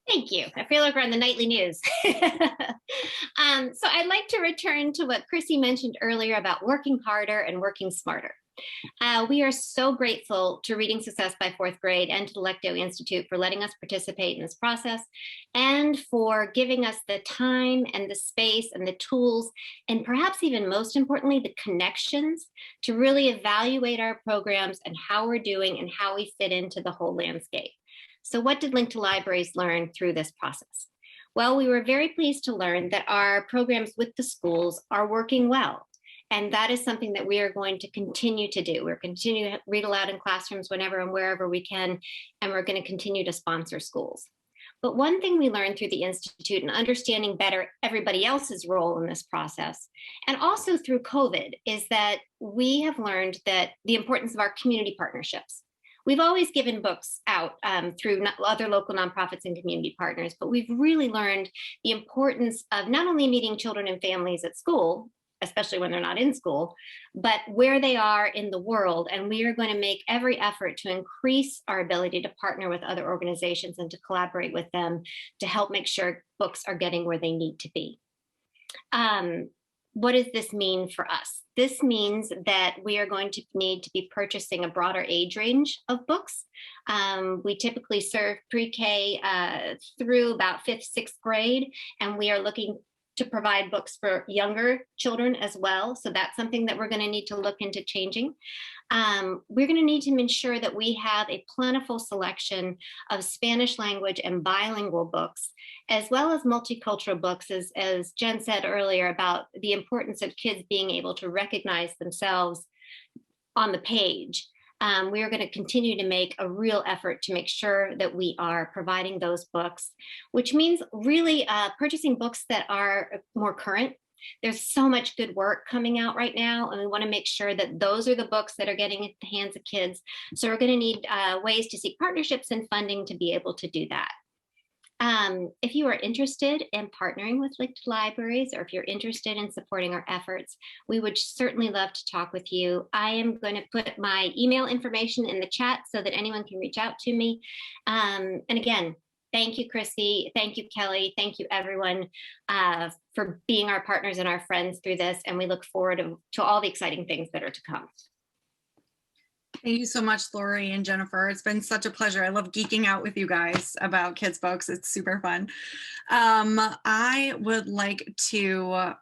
Thank you. I feel like we're on the nightly news. So I'd like to return to what Chrissy mentioned earlier about working harder and working smarter. We are so grateful to Reading Success by Fourth Grade and to the Lectio Institute for letting us participate in this process and for giving us the time and the space and the tools, and perhaps even most importantly, the connections to really evaluate our programs and how we're doing and how we fit into the whole landscape. So what did Link to Libraries learn through this process? Well, we were very pleased to learn that our programs with the schools are working well. And that is something that we are going to continue to do. We're continuing to read aloud in classrooms whenever and wherever we can, and we're going to continue to sponsor schools. But one thing we learned through the Institute and understanding better everybody else's role in this process, and also through COVID, is that we have learned that the importance of our community partnerships. We've always given books out through other local nonprofits and community partners, but we've really learned the importance of not only meeting children and families at school, especially when they're not in school, but where they are in the world. And we are going to make every effort to increase our ability to partner with other organizations and to collaborate with them to help make sure books are getting where they need to be. What does this mean for us? This means that we are going to need to be purchasing a broader age range of books. We typically serve pre-K through about 5th, 6th grade, and we are looking to provide books for younger children as well. So that's something that we're going to need to look into changing. We're going to need to ensure that we have a plentiful selection of Spanish language and bilingual books, as well as multicultural books, as Jen said earlier about the importance of kids being able to recognize themselves on the page. We are going to continue to make a real effort to make sure that we are providing those books, which means really purchasing books that are more current. There's so much good work coming out right now, and we want to make sure that those are the books that are getting into the hands of kids. So we're going to need ways to seek partnerships and funding to be able to do that. If you are interested in partnering with Link to Libraries, or if you're interested in supporting our efforts, we would certainly love to talk with you. I am going to put my email information in the chat so that anyone can reach out to me. And again, Thank you, Chrissy. Thank you, Kelly. Thank you, everyone, for being our partners and our friends through this. And we look forward to all the exciting things that are to come. Thank you so much, Lori and Jennifer. It's been such a pleasure. I love geeking out with you guys about kids' books. It's super fun. I would like to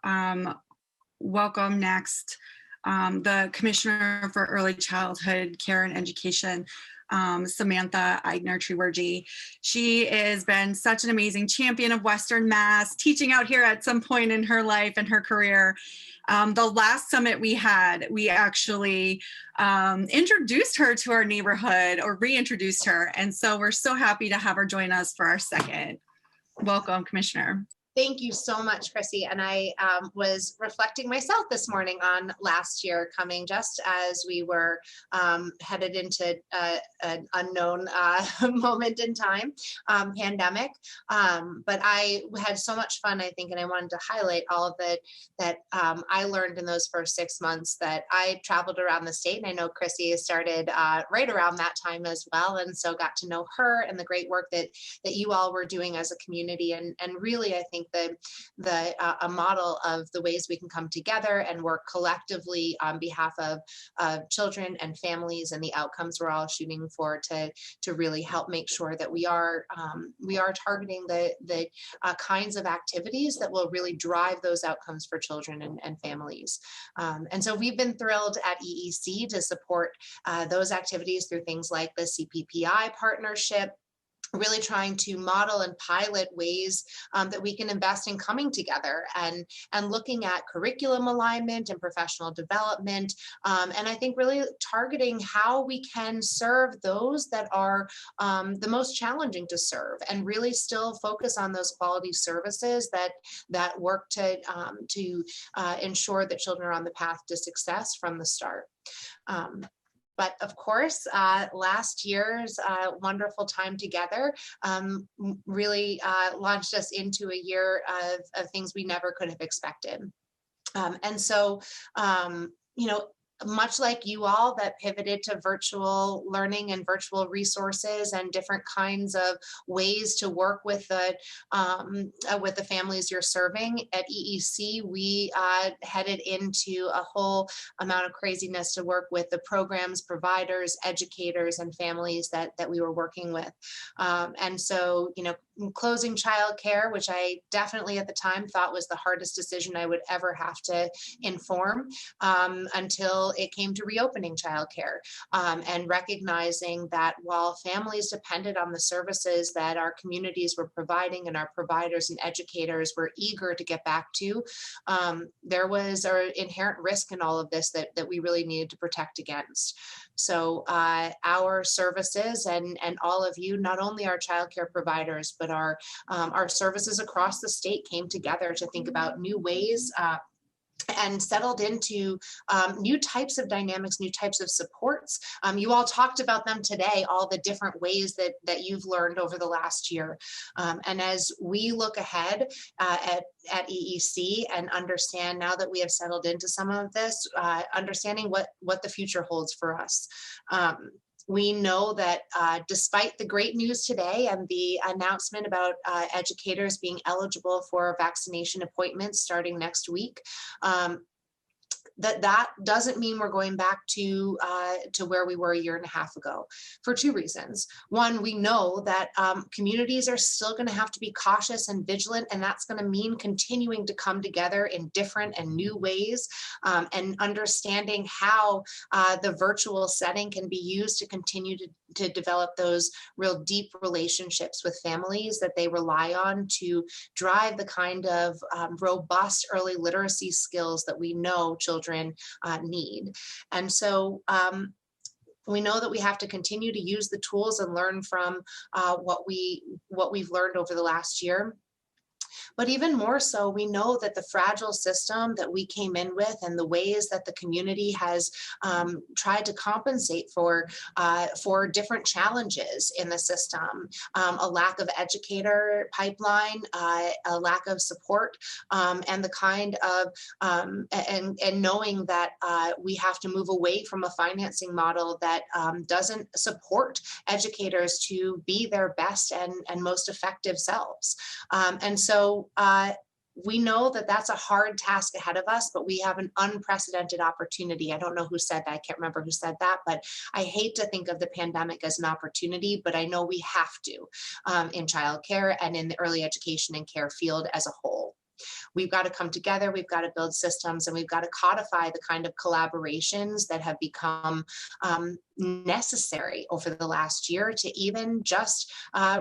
welcome next the Commissioner for Early Childhood Care and Education, Samantha Aigner-Treworgy. She has been such an amazing champion of Western Mass, teaching out here at some point in her life and her career. The last summit we had, we actually introduced her to our neighborhood, or reintroduced her. And so we're so happy to have her join us for our second. Welcome, Commissioner. Thank you so much, Chrissy. And I was reflecting myself this morning on last year, coming just as we were headed into an unknown moment in time, pandemic. But I had so much fun, I think, and I wanted to highlight all of it that I learned in those first 6 months. That I traveled around the state, and I know Chrissy started right around that time as well, and so got to know her and the great work that you all were doing as a community, and really, I think a model of the ways we can come together and work collectively on behalf of children and families, and the outcomes we're all shooting for to really help make sure that we are targeting the kinds of activities that will really drive those outcomes for children and families. And so we've been thrilled at EEC to support those activities through things like the CPPI partnership, really trying to model and pilot ways that we can invest in coming together and looking at curriculum alignment and professional development. And I think really targeting how we can serve those that are the most challenging to serve, and really still focus on those quality services that work to ensure that children are on the path to success from the start. But of course, last year's wonderful time together really launched us into a year of things we never could have expected. And so, you know, much like you all that pivoted to virtual learning and virtual resources and different kinds of ways to work with the families you're serving, at EEC, we headed into a whole amount of craziness to work with the programs, providers, educators, and families that we were working with. And so, you know, closing childcare, which I definitely at the time thought was the hardest decision I would ever have to inform, until it came to reopening childcare, and recognizing that while families depended on the services that our communities were providing and our providers and educators were eager to get back to, there was an inherent risk in all of this that we really needed to protect against. So our services and all of you, not only our childcare providers, but our services across the state came together to think about new ways and settled into new types of dynamics, new types of supports. You all talked about them today, all the different ways that you've learned over the last year. And as we look ahead at EEC and understand, now that we have settled into some of this, understanding what the future holds for us. We know that despite the great news today and the announcement about educators being eligible for vaccination appointments starting next week, that doesn't mean we're going back to where we were a year and a half ago, for two reasons. One, we know that communities are still going to have to be cautious and vigilant, and that's going to mean continuing to come together in different and new ways, and understanding how the virtual setting can be used to continue to develop those real deep relationships with families that they rely on to drive the kind of robust early literacy skills that we know children need. And so we know that we have to continue to use the tools and learn from what we've learned over the last year. But even more so, we know that the fragile system that we came in with and the ways that the community has tried to compensate for different challenges in the system, a lack of educator pipeline, a lack of support, and the kind of, and knowing that we have to move away from a financing model that doesn't support educators to be their best and most effective selves. And so we know that that's a hard task ahead of us, but we have an unprecedented opportunity. I don't know who said that. I can't remember who said that, but I hate to think of the pandemic as an opportunity, but I know we have to in childcare and in the early education and care field as a whole. We've got to come together, we've got to build systems, and we've got to codify the kind of collaborations that have become necessary over the last year to even just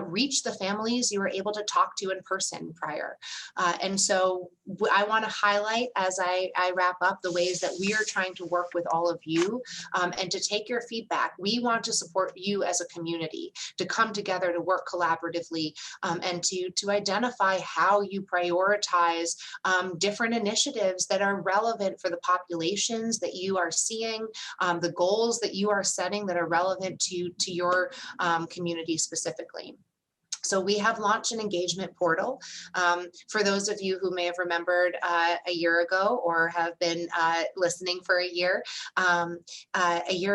reach the families you were able to talk to in person prior. And so I want to highlight, as I wrap up, the ways that we are trying to work with all of you and to take your feedback. We want to support you as a community to come together to work collaboratively and to identify how you prioritize different initiatives that are relevant for the populations that you are seeing, the goals that you are setting that are relevant to your community specifically. So we have launched an engagement portal. For those of you who may have remembered a year ago or have been listening for a year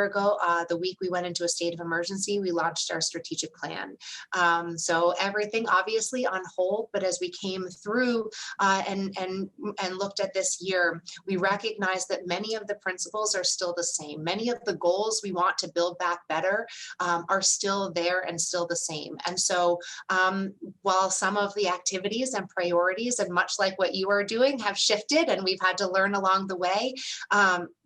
ago, the week we went into a state of emergency, we launched our strategic plan. So everything obviously on hold, but as we came through and looked at this year, we recognized that many of the principles are still the same. Many of the goals we want to build back better are still there and still the same. And so while some of the activities and priorities, and much like what you are doing, have shifted and we've had to learn along the way,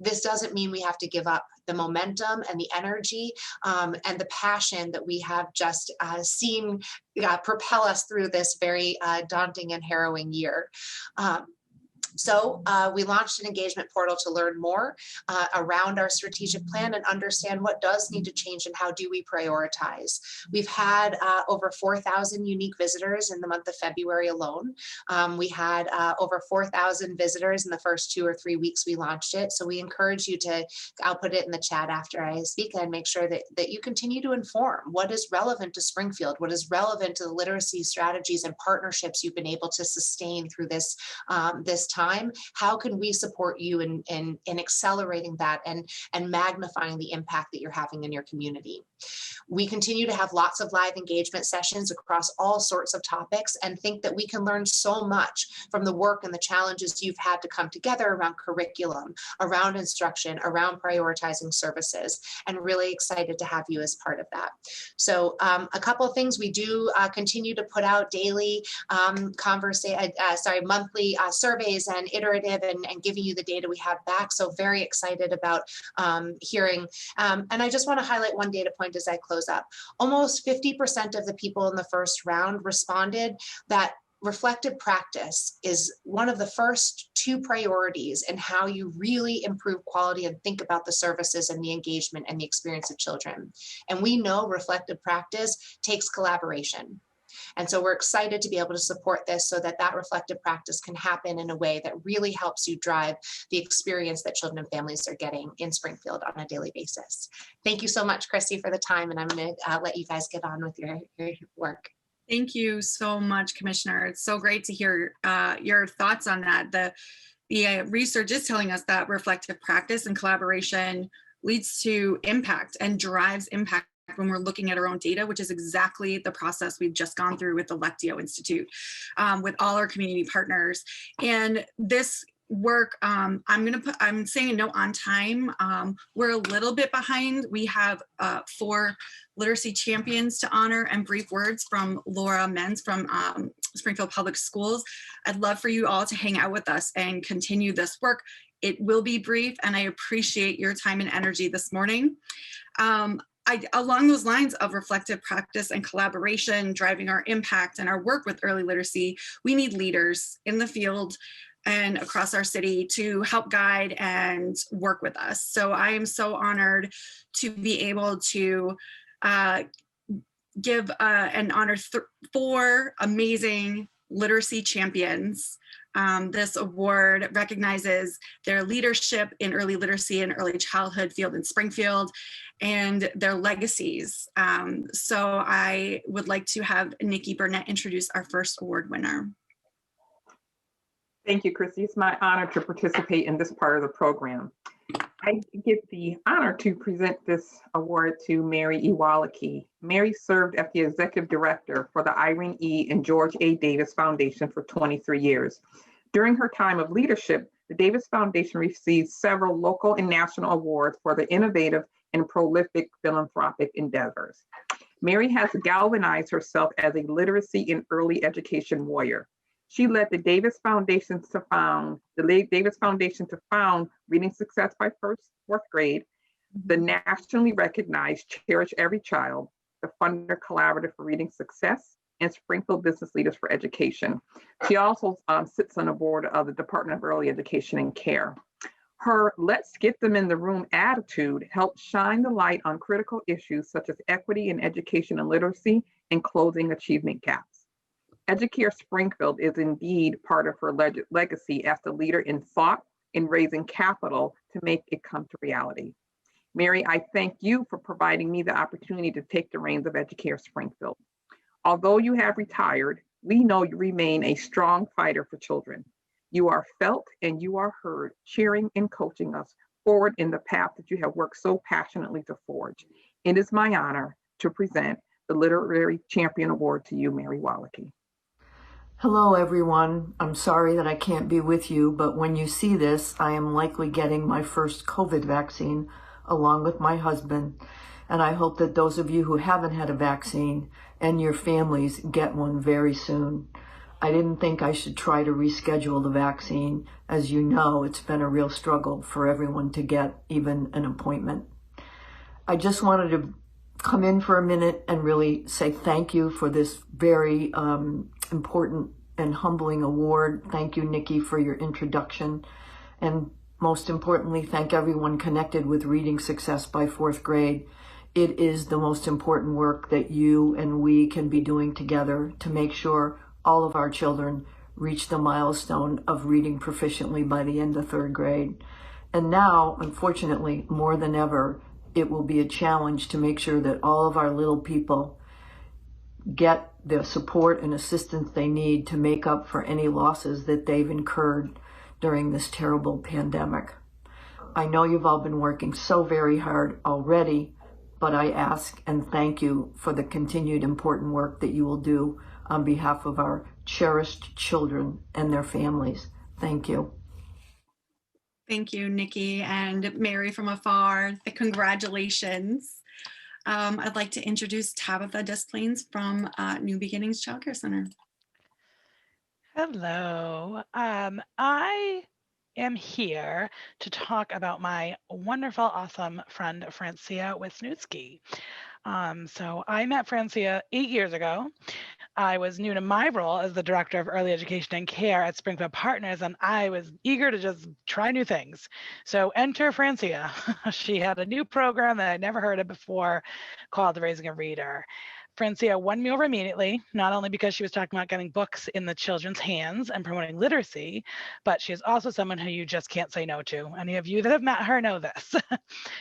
this doesn't mean we have to give up the momentum and the energy and the passion that we have just seen propel us through this very daunting and harrowing year. So we launched an engagement portal to learn more around our strategic plan and understand what does need to change and how do we prioritize. We've had over 4,000 unique visitors in the month of February alone. We had over 4,000 visitors in the first 2 or 3 weeks we launched it. So we encourage you to, I'll put it in the chat after I speak, and make sure that you continue to inform what is relevant to Springfield, what is relevant to the literacy strategies and partnerships you've been able to sustain through this, this time. How can we support you in accelerating that and magnifying the impact that you're having in your community? We continue to have lots of live engagement sessions across all sorts of topics and think that we can learn so much from the work and the challenges you've had to come together around curriculum, around instruction, around prioritizing services, and really excited to have you as part of that. So a couple of things we do continue to put out daily monthly surveys and iterative and giving you the data we have back. So very excited about hearing. And I just want to highlight one data point as I close up. Almost 50% of the people in the first round responded that reflective practice is one of the first 2 priorities in how you really improve quality and think about the services and the engagement and the experience of children. And we know reflective practice takes collaboration. And so we're excited to be able to support this so that that reflective practice can happen in a way that really helps you drive the experience that children and families are getting in Springfield on a daily basis. Thank you so much, Chrissy, for the time, and I'm going to let you guys get on with your work. Thank you so much, Commissioner. It's so great to hear your thoughts on that. The research is telling us that reflective practice and collaboration leads to impact and drives impact when we're looking at our own data, which is exactly the process we've just gone through with the Lectio Institute, with all our community partners. And this work, I'm saying a note on time. We're a little bit behind. We have 4 literacy champions to honor and brief words from Laura Mendes from Springfield Public Schools. I'd love for you all to hang out with us and continue this work. It will be brief, and I appreciate your time and energy this morning. Along those lines of reflective practice and collaboration, driving our impact and our work with early literacy, we need leaders in the field and across our city to help guide and work with us. So I am so honored to be able to give and honor 4 amazing Literacy Champions. This award recognizes their leadership in early literacy and early childhood field in Springfield and their legacies. So I would like to have Nikki Burnett introduce our first award winner. Thank you, Chrissy. It's my honor to participate in this part of the program. I get the honor to present this award to Mary Iwalaki. Mary served as the executive director for the Irene E. and George A. Davis Foundation for 23 years. During her time of leadership, the Davis Foundation received several local and national awards for their innovative and prolific philanthropic endeavors. Mary has galvanized herself as a literacy and early education warrior. She led the Davis Foundation to found Reading Success by Fourth Grade, the nationally recognized Cherish Every Child, the Funder Collaborative for Reading Success, and Springfield Business Leaders for Education. She also sits on the board of the Department of Early Education and Care. Her "let's get them in the room" attitude helped shine the light on critical issues such as equity in education and literacy and closing achievement gaps. Educare Springfield is indeed part of her legacy as the leader in thought in raising capital to make it come to reality. Mary, I thank you for providing me the opportunity to take the reins of Educare Springfield. Although you have retired, we know you remain a strong fighter for children. You are felt and you are heard, cheering and coaching us forward in the path that you have worked so passionately to forge. It is my honor to present the Literary Champion Award to you, Mary Iwalaki. Hello, everyone. I'm sorry that I can't be with you, but when you see this, I am likely getting my first COVID vaccine along with my husband. And I hope that those of you who haven't had a vaccine and your families get one very soon. I didn't think I should try to reschedule the vaccine. As you know, it's been a real struggle for everyone to get even an appointment. I just wanted to come in for a minute and really say thank you for this very important and humbling award. Thank you, Nikki, for your introduction. And most importantly, thank everyone connected with Reading Success by Fourth Grade. It is the most important work that you and we can be doing together to make sure all of our children reach the milestone of reading proficiently by the end of third grade. And now, unfortunately, more than ever, it will be a challenge to make sure that all of our little people get the support and assistance they need to make up for any losses that they've incurred during this terrible pandemic. I know you've all been working so very hard already, but I ask and thank you for the continued important work that you will do on behalf of our cherished children and their families. Thank you. Thank you, Nikki and Mary from afar. Congratulations. I'd like to introduce Tabitha Desplaines from New Beginnings Child Care Center. Hello. I am here to talk about my wonderful, awesome friend, Francia Wisniewski. So I met Francia 8 years ago. I was new to my role as the Director of Early Education and Care at Springfield Partners, and I was eager to just try new things. So enter Francia. She had a new program that I'd never heard of before called Raising a Reader. Francia won me over immediately, not only because she was talking about getting books in the children's hands and promoting literacy, but she is also someone who you just can't say no to. Any of you that have met her know this.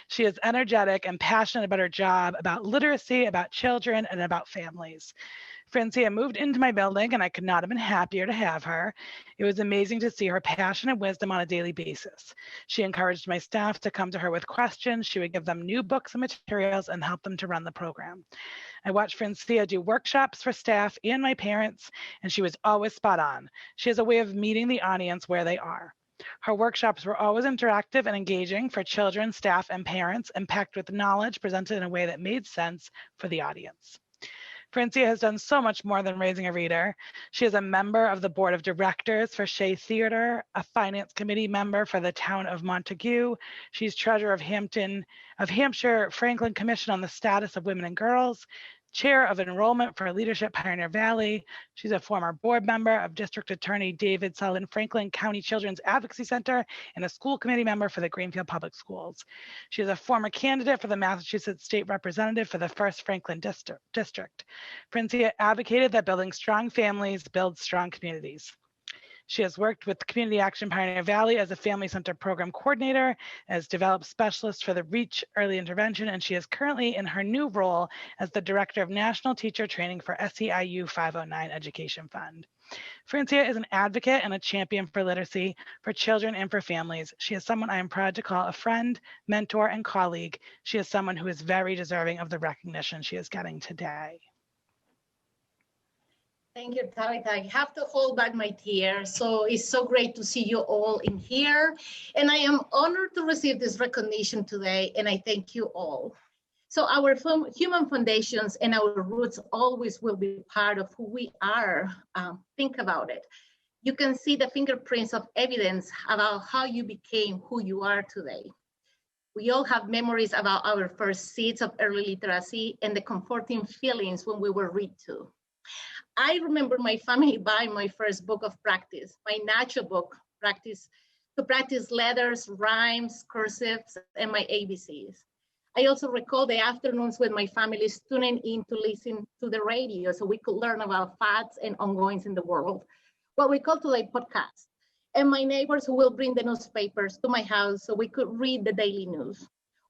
She is energetic and passionate about her job, about literacy, about children, and about families. Francia moved into my building, and I could not have been happier to have her. It was amazing to see her passion and wisdom on a daily basis. She encouraged my staff to come to her with questions. She would give them new books and materials and help them to run the program. I watched Francia do workshops for staff and my parents, and she was always spot on. She has a way of meeting the audience where they are. Her workshops were always interactive and engaging for children, staff, and parents, and packed with knowledge presented in a way that made sense for the audience. Francia has done so much more than Raising a Reader. She is a member of the board of directors for Shea Theater, a finance committee member for the town of Montague. She's treasurer of Hampshire Franklin Commission on the Status of Women and Girls, chair of enrollment for Leadership Pioneer Valley. She's a former board member of District Attorney David Sullivan Franklin County Children's Advocacy Center and a school committee member for the Greenfield Public Schools. She is a former candidate for the Massachusetts State Representative for the 1st Franklin District. Francia advocated that building strong families builds strong communities. She has worked with Community Action Pioneer Valley as a family center program coordinator, has developed specialists for the REACH early intervention, and she is currently in her new role as the Director of National Teacher Training for SEIU 509 Education Fund. Francia is an advocate and a champion for literacy for children and for families. She is someone I am proud to call a friend, mentor, and colleague. She is someone who is very deserving of the recognition she is getting today. Thank you, Tabitha. I have to hold back my tears. So it's so great to see you all in here. And I am honored to receive this recognition today, and I thank you all. So our human foundations and our roots always will be part of who we are. Think about it. You can see the fingerprints of evidence about how you became who you are today. We all have memories about our first seeds of early literacy and the comforting feelings when we were read to. I remember my family buying my first book of practice, my natural book, to practice letters, rhymes, cursives, and my ABCs. I also recall the afternoons when my family is tuning in to listen to the radio so we could learn about facts and ongoings in the world, what we call today podcasts, and my neighbors who will bring the newspapers to my house so we could read the daily news.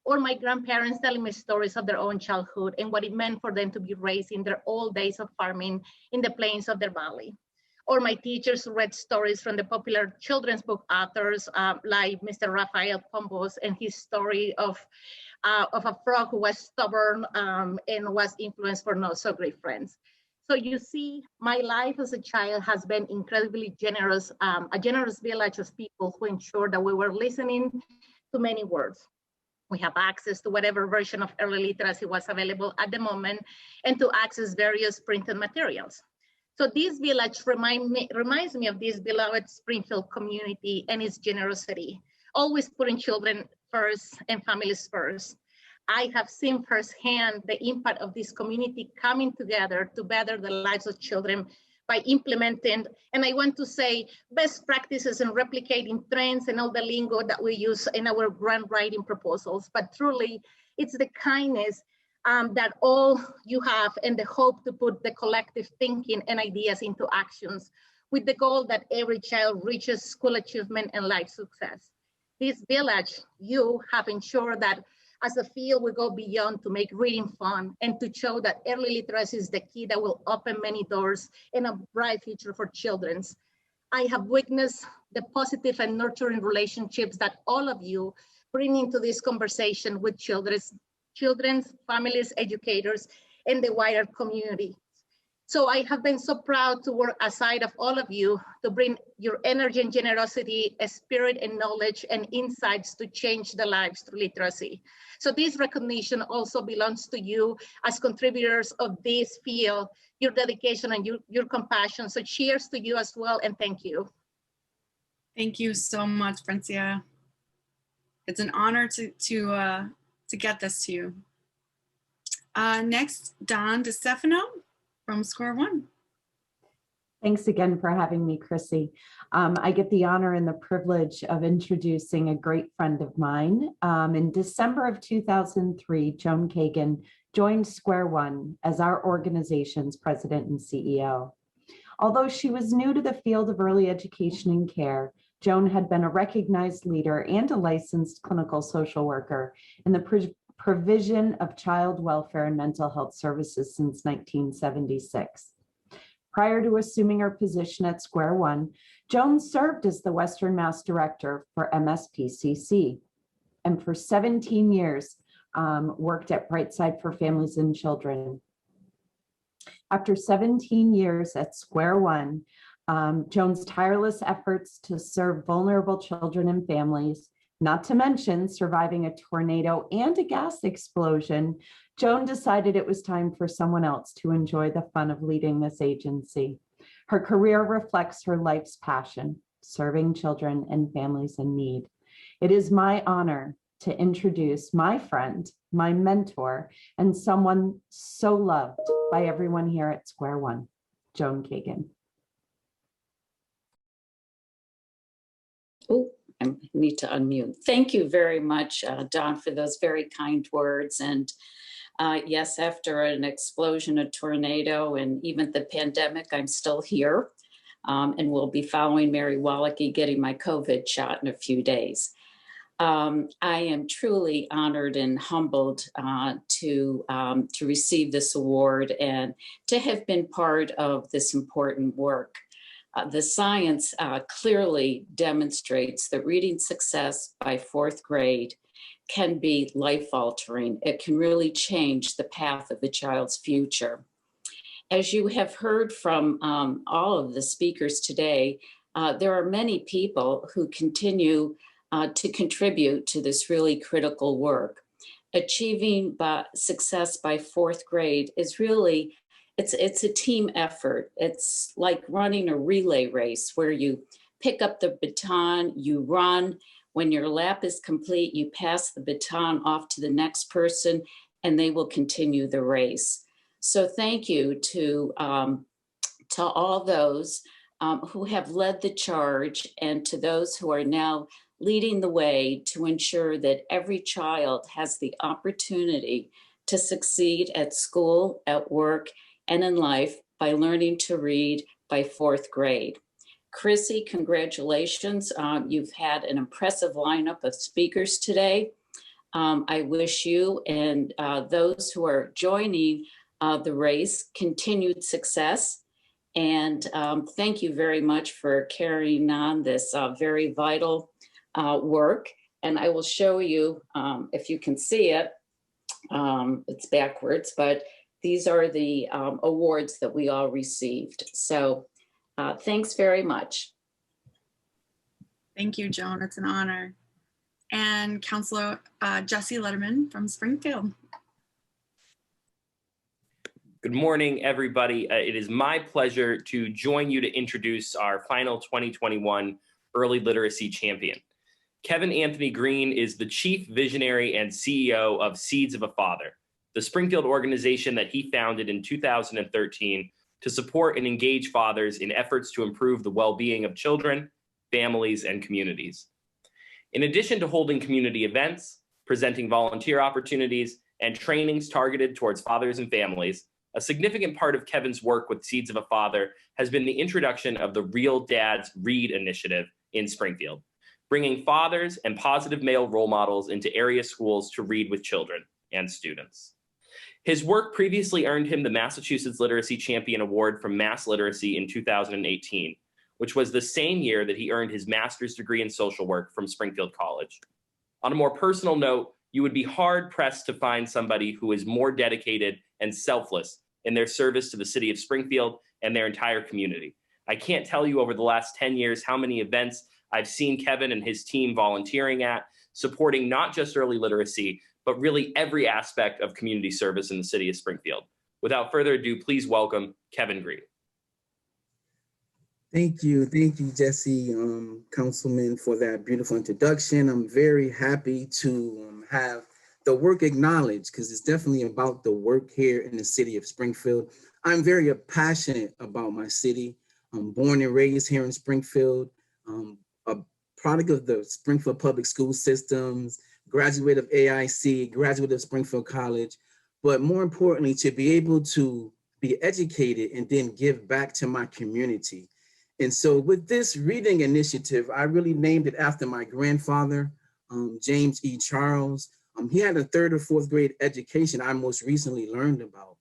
Or my grandparents telling me stories of their own childhood and what it meant for them to be raised in their old days of farming in the plains of their valley. Or my teachers who read stories from the popular children's book authors like Mr. Raphael Pombos and his story of a frog who was stubborn and was influenced for not so great friends. So you see, my life as a child has been incredibly generous, a generous village of people who ensured that we were listening to many words. We have access to whatever version of early literacy was available at the moment and to access various printed materials. So this village reminds me of this beloved Springfield community and its generosity, always putting children first and families first. I have seen firsthand the impact of this community coming together to better the lives of children by implementing, and I want to say, best practices and replicating trends and all the lingo that we use in our grant writing proposals. But truly, it's the kindness that all you have and the hope to put the collective thinking and ideas into actions with the goal that every child reaches school achievement and life success. This village, you have ensured that as a field, we go beyond to make reading fun and to show that early literacy is the key that will open many doors and a bright future for children. I have witnessed the positive and nurturing relationships that all of you bring into this conversation with children's families, educators, and the wider community. So I have been so proud to work aside of all of you to bring your energy and generosity, spirit and knowledge and insights to change the lives through literacy. So this recognition also belongs to you as contributors of this field, your dedication and your compassion. So cheers to you as well, and thank you. Thank you so much, Francia. It's an honor to get this to you. Next, Don DeStefano from Square One. Thanks again for having me, Chrissy. I get the honor and the privilege of introducing a great friend of mine. In December of 2003, Joan Kagan joined Square One as our organization's president and CEO. Although she was new to the field of early education and care, Joan had been a recognized leader and a licensed clinical social worker in the provision of child welfare and mental health services since 1976. Prior to assuming her position at Square One, Joan served as the Western Mass Director for MSPCC, and for 17 years worked at Brightside for Families and Children. After 17 years at Square One, Joan's tireless efforts to serve vulnerable children and families, not to mention surviving a tornado and a gas explosion, Joan decided it was time for someone else to enjoy the fun of leading this agency. Her career reflects her life's passion, serving children and families in need. It is my honor to introduce my friend my mentor, and someone so loved by everyone here at Square One, Joan Kagan. Oh, I need to unmute. Thank you very much, Don, for those very kind words. And yes, after an explosion, a tornado, and even the pandemic, I'm still here. And we'll be following Mary Wallachy getting my COVID shot in a few days. I am truly honored and humbled to receive this award and to have been part of this important work. The science clearly demonstrates that reading success by 4th grade can be life-altering. It can really change the path of the child's future. As you have heard from all of the speakers today, there are many people who continue to contribute to this really critical work. Achieving success by 4th grade is really, it's a team effort. It's like running a relay race where you pick up the baton, you run. When your lap is complete, you pass the baton off to the next person and they will continue the race. So thank you to all those who have led the charge and to those who are now leading the way to ensure that every child has the opportunity to succeed at school, at work, and in life by learning to read by 4th grade. Chrissy, congratulations. You've had an impressive lineup of speakers today. I wish you and those who are joining the race continued success. And thank you very much for carrying on this very vital work. And I will show you, if you can see it, it's backwards, but these are the awards that we all received. So thanks very much. Thank you, Joan. It's an honor. And Counselor Jesse Letterman from Springfield. Good morning, everybody. It is my pleasure to join you to introduce our final 2021 Early Literacy Champion. Kevin Anthony Green is the Chief Visionary and CEO of Seeds of a Father, the Springfield organization that he founded in 2013 to support and engage fathers in efforts to improve the well-being of children, families, and communities. In addition to holding community events, presenting volunteer opportunities, and trainings targeted towards fathers and families, a significant part of Kevin's work with Seeds of a Father has been the introduction of the Real Dads Read initiative in Springfield, bringing fathers and positive male role models into area schools to read with children and students. His work previously earned him the Massachusetts Literacy Champion Award from Mass Literacy in 2018, which was the same year that he earned his master's degree in social work from Springfield College. On a more personal note, you would be hard-pressed to find somebody who is more dedicated and selfless in their service to the city of Springfield and their entire community. I can't tell you over the last 10 years how many events I've seen Kevin and his team volunteering at, supporting not just early literacy, but really every aspect of community service in the city of Springfield. Without further ado, please welcome Kevin Green. Thank you, Jesse, Councilman, for that beautiful introduction. I'm very happy to have the work acknowledged because it's definitely about the work here in the city of Springfield. I'm very passionate about my city. I'm born and raised here in Springfield, a product of the Springfield Public School Systems, graduate of AIC, graduate of Springfield College, but more importantly, to be able to be educated and then give back to my community. And so with this reading initiative, I really named it after my grandfather, James E. Charles. He had a 3rd or 4th grade education I most recently learned about.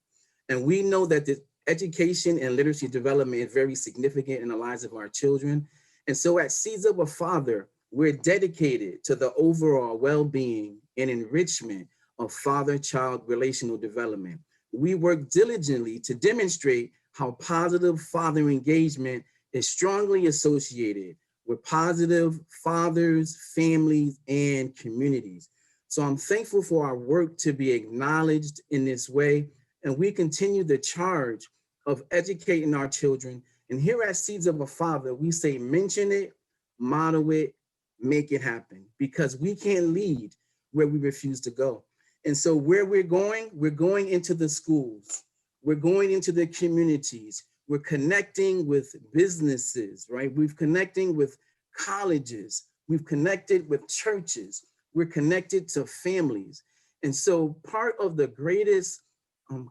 And we know that the education and literacy development is very significant in the lives of our children. And so at Seeds of a Father, we're dedicated to the overall well-being and enrichment of father-child relational development. We work diligently to demonstrate how positive father engagement is strongly associated with positive fathers, families, and communities. So I'm thankful for our work to be acknowledged in this way, and we continue the charge of educating our children. And here at Seeds of a Father, we say mention it, model it, make it happen, because we can't lead where we refuse to go. And so where we're going into the schools, we're going into the communities, we're connecting with businesses, right? We're connecting with colleges, we've connected with churches, we're connected to families. And so part of the greatest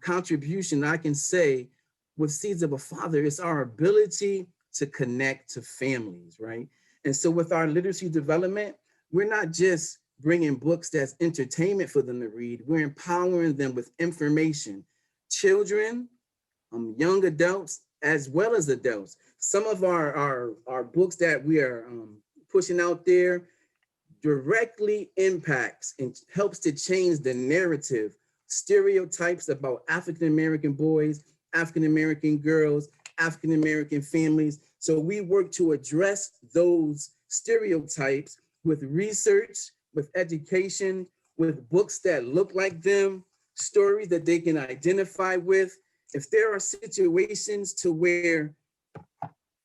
contribution I can say with Seeds of a Father is our ability to connect to families, right? And so with our literacy development, we're not just bringing books that's entertainment for them to read, we're empowering them with information. Children, young adults, as well as adults. Some of our books that we are pushing out there directly impacts and helps to change the narrative, stereotypes about African-American boys, African-American girls, African-American families. So we work to address those stereotypes with research, with education, with books that look like them, stories that they can identify with. If there are situations to where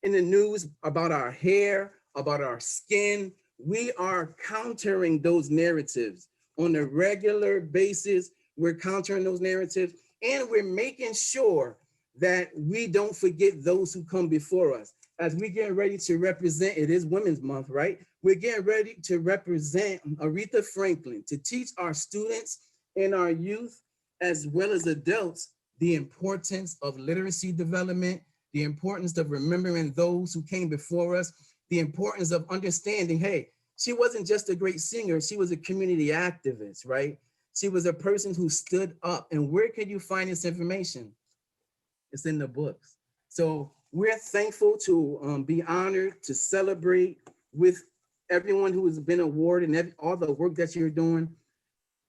in the news about our hair, about our skin, we are countering those narratives on a regular basis. We're countering those narratives, and we're making sure that we don't forget those who come before us. As we get ready to represent, it is Women's Month, right? We're getting ready to represent Aretha Franklin, to teach our students and our youth, as well as adults, the importance of literacy development, the importance of remembering those who came before us, the importance of understanding, hey, she wasn't just a great singer, she was a community activist, right? She was a person who stood up. And where can you find this information? It's in the books. So we're thankful to be honored to celebrate with everyone who has been awarded and all the work that you're doing.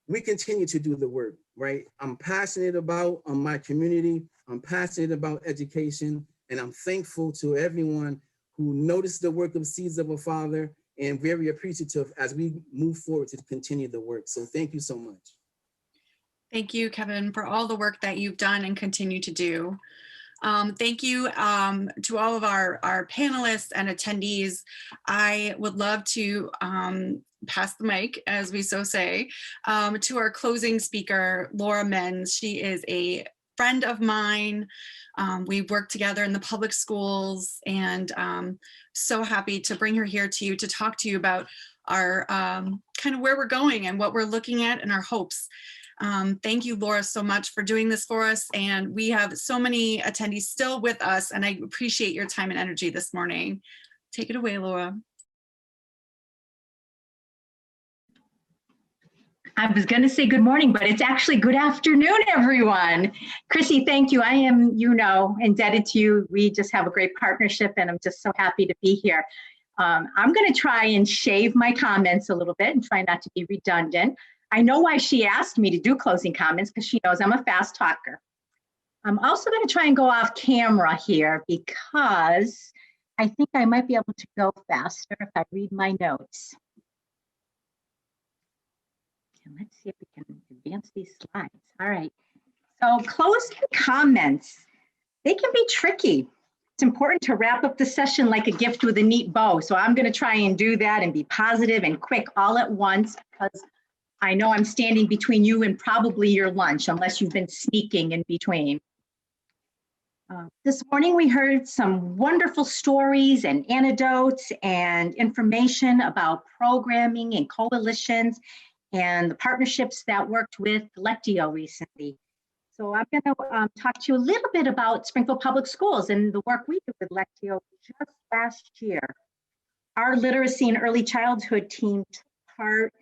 We continue to do the work, right? I'm passionate about my community. I'm passionate about education, and I'm thankful to everyone who noticed the work of Seeds of a Father, and very appreciative as we move forward to continue the work. So thank you so much. Thank you, Kevin, for all the work that you've done and continue to do. Thank you to all of our panelists and attendees. I would love to pass the mic, as we so say, to our closing speaker, Laura Mendes. She is a friend of mine. We've worked together in the public schools, and so happy to bring her here to you to talk to you about our kind of where we're going and what we're looking at and our hopes. Thank you, Laura, so much for doing this for us. And we have so many attendees still with us, and I appreciate your time and energy this morning. Take it away, Laura. I was going to say good morning, but it's actually good afternoon, everyone. Chrissy, thank you. I am, indebted to you. We just have a great partnership, and I'm just so happy to be here. I'm going to try and shave my comments a little bit and try not to be redundant. I know why she asked me to do closing comments, because she knows I'm a fast talker. I'm also going to try and go off camera here because I think I might be able to go faster if I read my notes. And let's see if we can advance these slides. All right. So closing comments, they can be tricky. It's important to wrap up the session like a gift with a neat bow. So I'm going to try and do that and be positive and quick all at once, because I know I'm standing between you and probably your lunch, unless you've been sneaking in between. This morning we heard some wonderful stories and anecdotes and information about programming and coalitions and the partnerships that worked with Lectio recently. So I'm going to talk to you a little bit about Springfield Public Schools and the work we did with Lectio just last year. Our literacy and early childhood team took part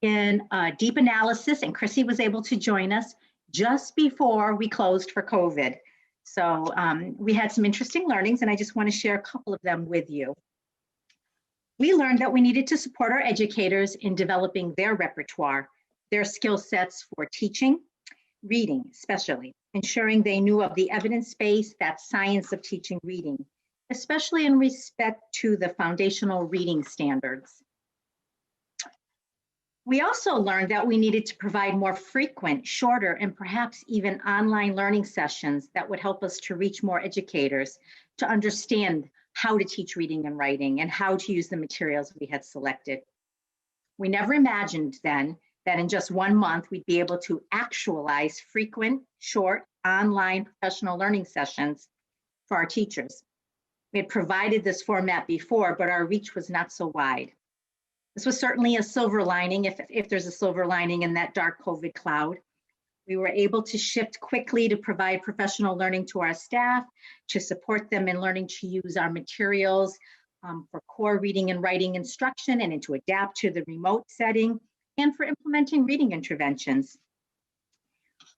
in a deep analysis, and Chrissy was able to join us just before we closed for COVID. So we had some interesting learnings, and I just want to share a couple of them with you. We learned that we needed to support our educators in developing their repertoire, their skill sets for teaching, reading especially, ensuring they knew of the evidence base, that science of teaching reading, especially in respect to the foundational reading standards. We also learned that we needed to provide more frequent, shorter, and perhaps even online learning sessions that would help us to reach more educators to understand how to teach reading and writing and how to use the materials we had selected. We never imagined then that in just 1 month, we'd be able to actualize frequent, short, online professional learning sessions for our teachers. We had provided this format before, but our reach was not so wide. This was certainly a silver lining, if there's a silver lining in that dark COVID cloud. We were able to shift quickly to provide professional learning to our staff, to support them in learning to use our materials for core reading and writing instruction, and to adapt to the remote setting, and for implementing reading interventions.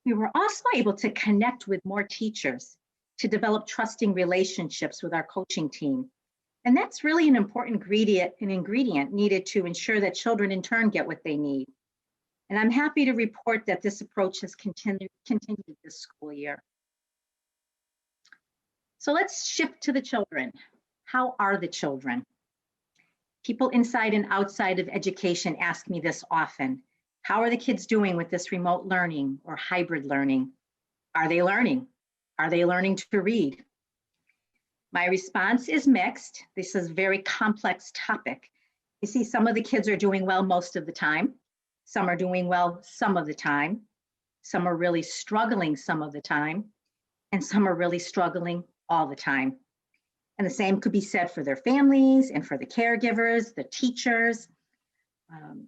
We were also able to connect with more teachers, to develop trusting relationships with our coaching team. And that's really an important ingredient needed to ensure that children in turn get what they need. And I'm happy to report that this approach has continued this school year. So let's shift to the children. How are the children? People inside and outside of education ask me this often. How are the kids doing with this remote learning or hybrid learning? Are they learning? Are they learning to read? My response is mixed. This is a very complex topic. You see, some of the kids are doing well most of the time. Some are doing well some of the time. Some are really struggling some of the time. And some are really struggling all the time. And the same could be said for their families and for the caregivers, the teachers.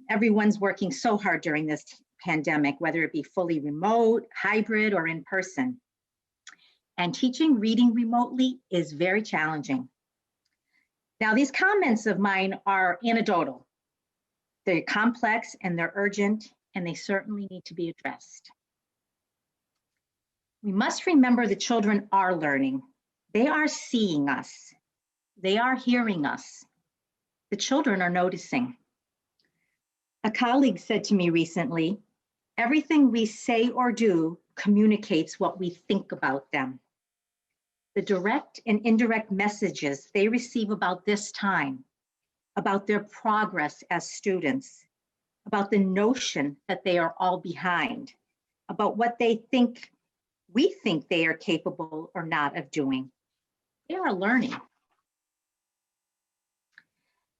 Everyone's working so hard during this pandemic, whether it be fully remote, hybrid, or in person. And teaching reading remotely is very challenging. Now, these comments of mine are anecdotal. They're complex and they're urgent, and they certainly need to be addressed. We must remember the children are learning. They are seeing us. They are hearing us. The children are noticing. A colleague said to me recently, everything we say or do communicates what we think about them. The direct and indirect messages they receive about this time, about their progress as students, about the notion that they are all behind, about what they think, we think they are capable or not of doing. They are learning.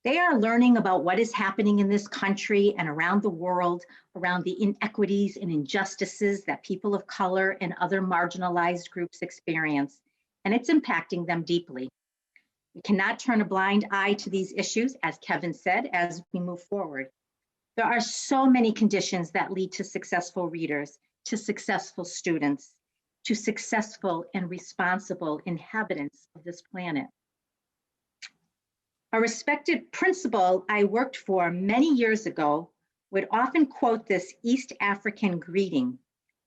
They are learning about what is happening in this country and around the world, around the inequities and injustices that people of color and other marginalized groups experience, and it's impacting them deeply. We cannot turn a blind eye to these issues, as Kevin said, as we move forward. There are so many conditions that lead to successful readers, to successful students, to successful and responsible inhabitants of this planet. A respected principal I worked for many years ago would often quote this East African greeting,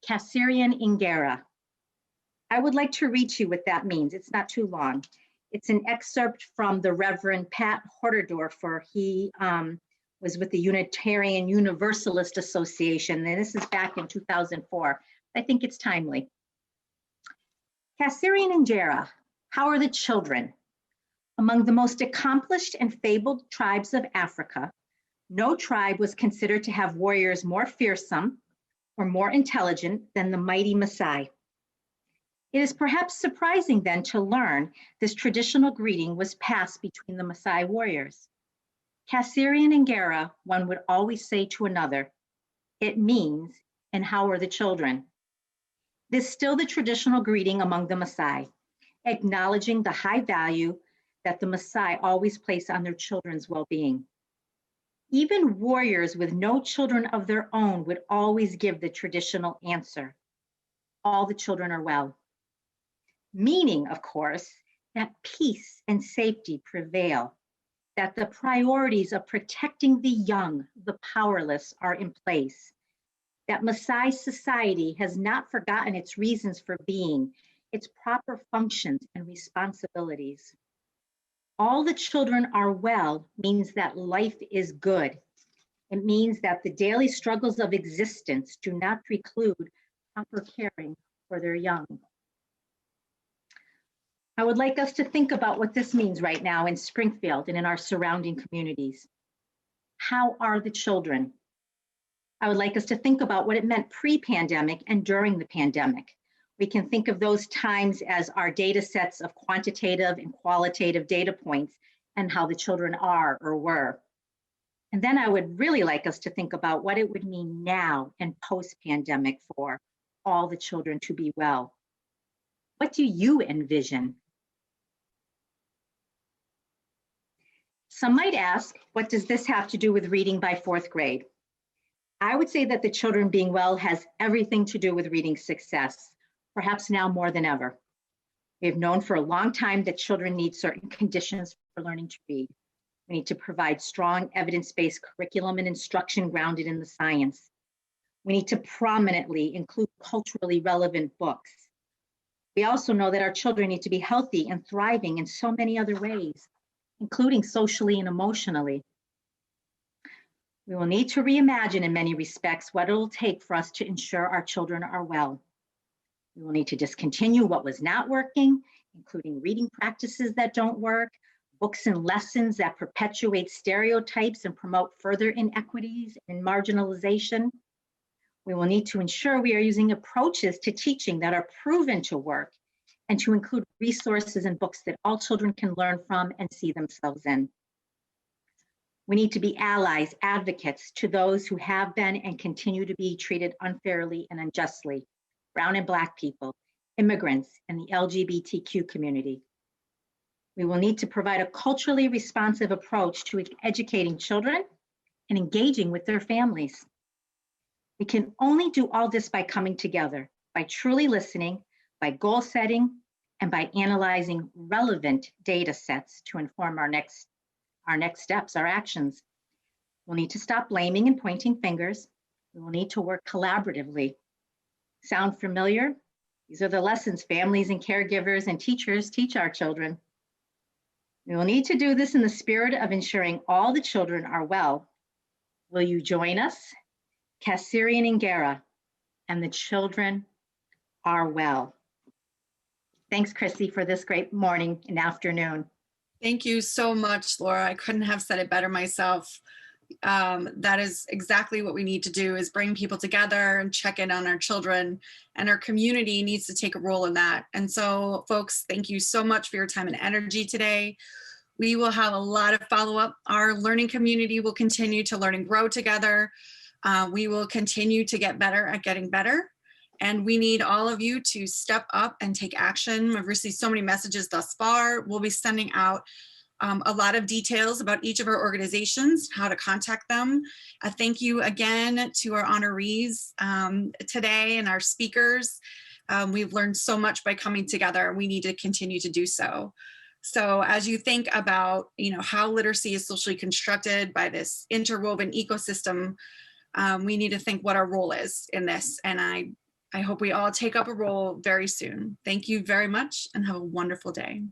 Kasirian Ingera. I would like to read to you what that means. It's not too long. It's an excerpt from the Reverend Pat Horterdorfer. He was with the Unitarian Universalist Association, and this is back in 2004. I think it's timely. Kasirian Ingera, how are the children? Among the most accomplished and fabled tribes of Africa, no tribe was considered to have warriors more fearsome or more intelligent than the mighty Maasai. It is perhaps surprising then to learn this traditional greeting was passed between the Maasai warriors. Kasirian Ingera, one would always say to another, it means, and how are the children? This is still the traditional greeting among the Maasai, acknowledging the high value that the Maasai always place on their children's well-being. Even warriors with no children of their own would always give the traditional answer, all the children are well. Meaning, of course, that peace and safety prevail, that the priorities of protecting the young, the powerless are in place, that Maasai society has not forgotten its reasons for being, its proper functions and responsibilities. All the children are well means that life is good. It means that the daily struggles of existence do not preclude proper caring for their young. I would like us to think about what this means right now in Springfield and in our surrounding communities. How are the children? I would like us to think about what it meant pre-pandemic and during the pandemic. We can think of those times as our data sets of quantitative and qualitative data points and how the children are or were. And then I would really like us to think about what it would mean now and post-pandemic for all the children to be well. What do you envision? Some might ask, what does this have to do with reading by 4th grade? I would say that the children being well has everything to do with reading success, perhaps now more than ever. We have known for a long time that children need certain conditions for learning to read. We need to provide strong evidence-based curriculum and instruction grounded in the science. We need to prominently include culturally relevant books. We also know that our children need to be healthy and thriving in so many other ways, including socially and emotionally. We will need to reimagine in many respects what it will take for us to ensure our children are well. We will need to discontinue what was not working, including reading practices that don't work, books and lessons that perpetuate stereotypes and promote further inequities and marginalization. We will need to ensure we are using approaches to teaching that are proven to work and to include resources and books that all children can learn from and see themselves in. We need to be allies, advocates to those who have been and continue to be treated unfairly and unjustly, Brown and Black people, immigrants, and the LGBTQ community. We will need to provide a culturally responsive approach to educating children and engaging with their families. We can only do all this by coming together, by truly listening, by goal setting, and by analyzing relevant data sets to inform our next steps, our actions. We'll need to stop blaming and pointing fingers. We will need to work collaboratively. Sound familiar? These are the lessons families and caregivers and teachers teach our children. We will need to do this in the spirit of ensuring all the children are well. Will you join us? Kassirian and Gara, and the children are well. Thanks, Chrissy, for this great morning and afternoon. Thank you so much, Laura. I couldn't have said it better myself. That is exactly what we need to do, is bring people together and check in on our children, and our community needs to take a role in that. And so folks, thank you so much for your time and energy today. We will have a lot of follow-up. Our learning community will continue to learn and grow together. We will continue to get better at getting better. And we need all of you to step up and take action. I've received so many messages thus far. We'll be sending out a lot of details about each of our organizations, how to contact them. Thank you again to our honorees today and our speakers. We've learned so much by coming together. We need to continue to do so. So as you think about, how literacy is socially constructed by this interwoven ecosystem, we need to think what our role is in this. And I hope we all take up a role very soon. Thank you very much and have a wonderful day.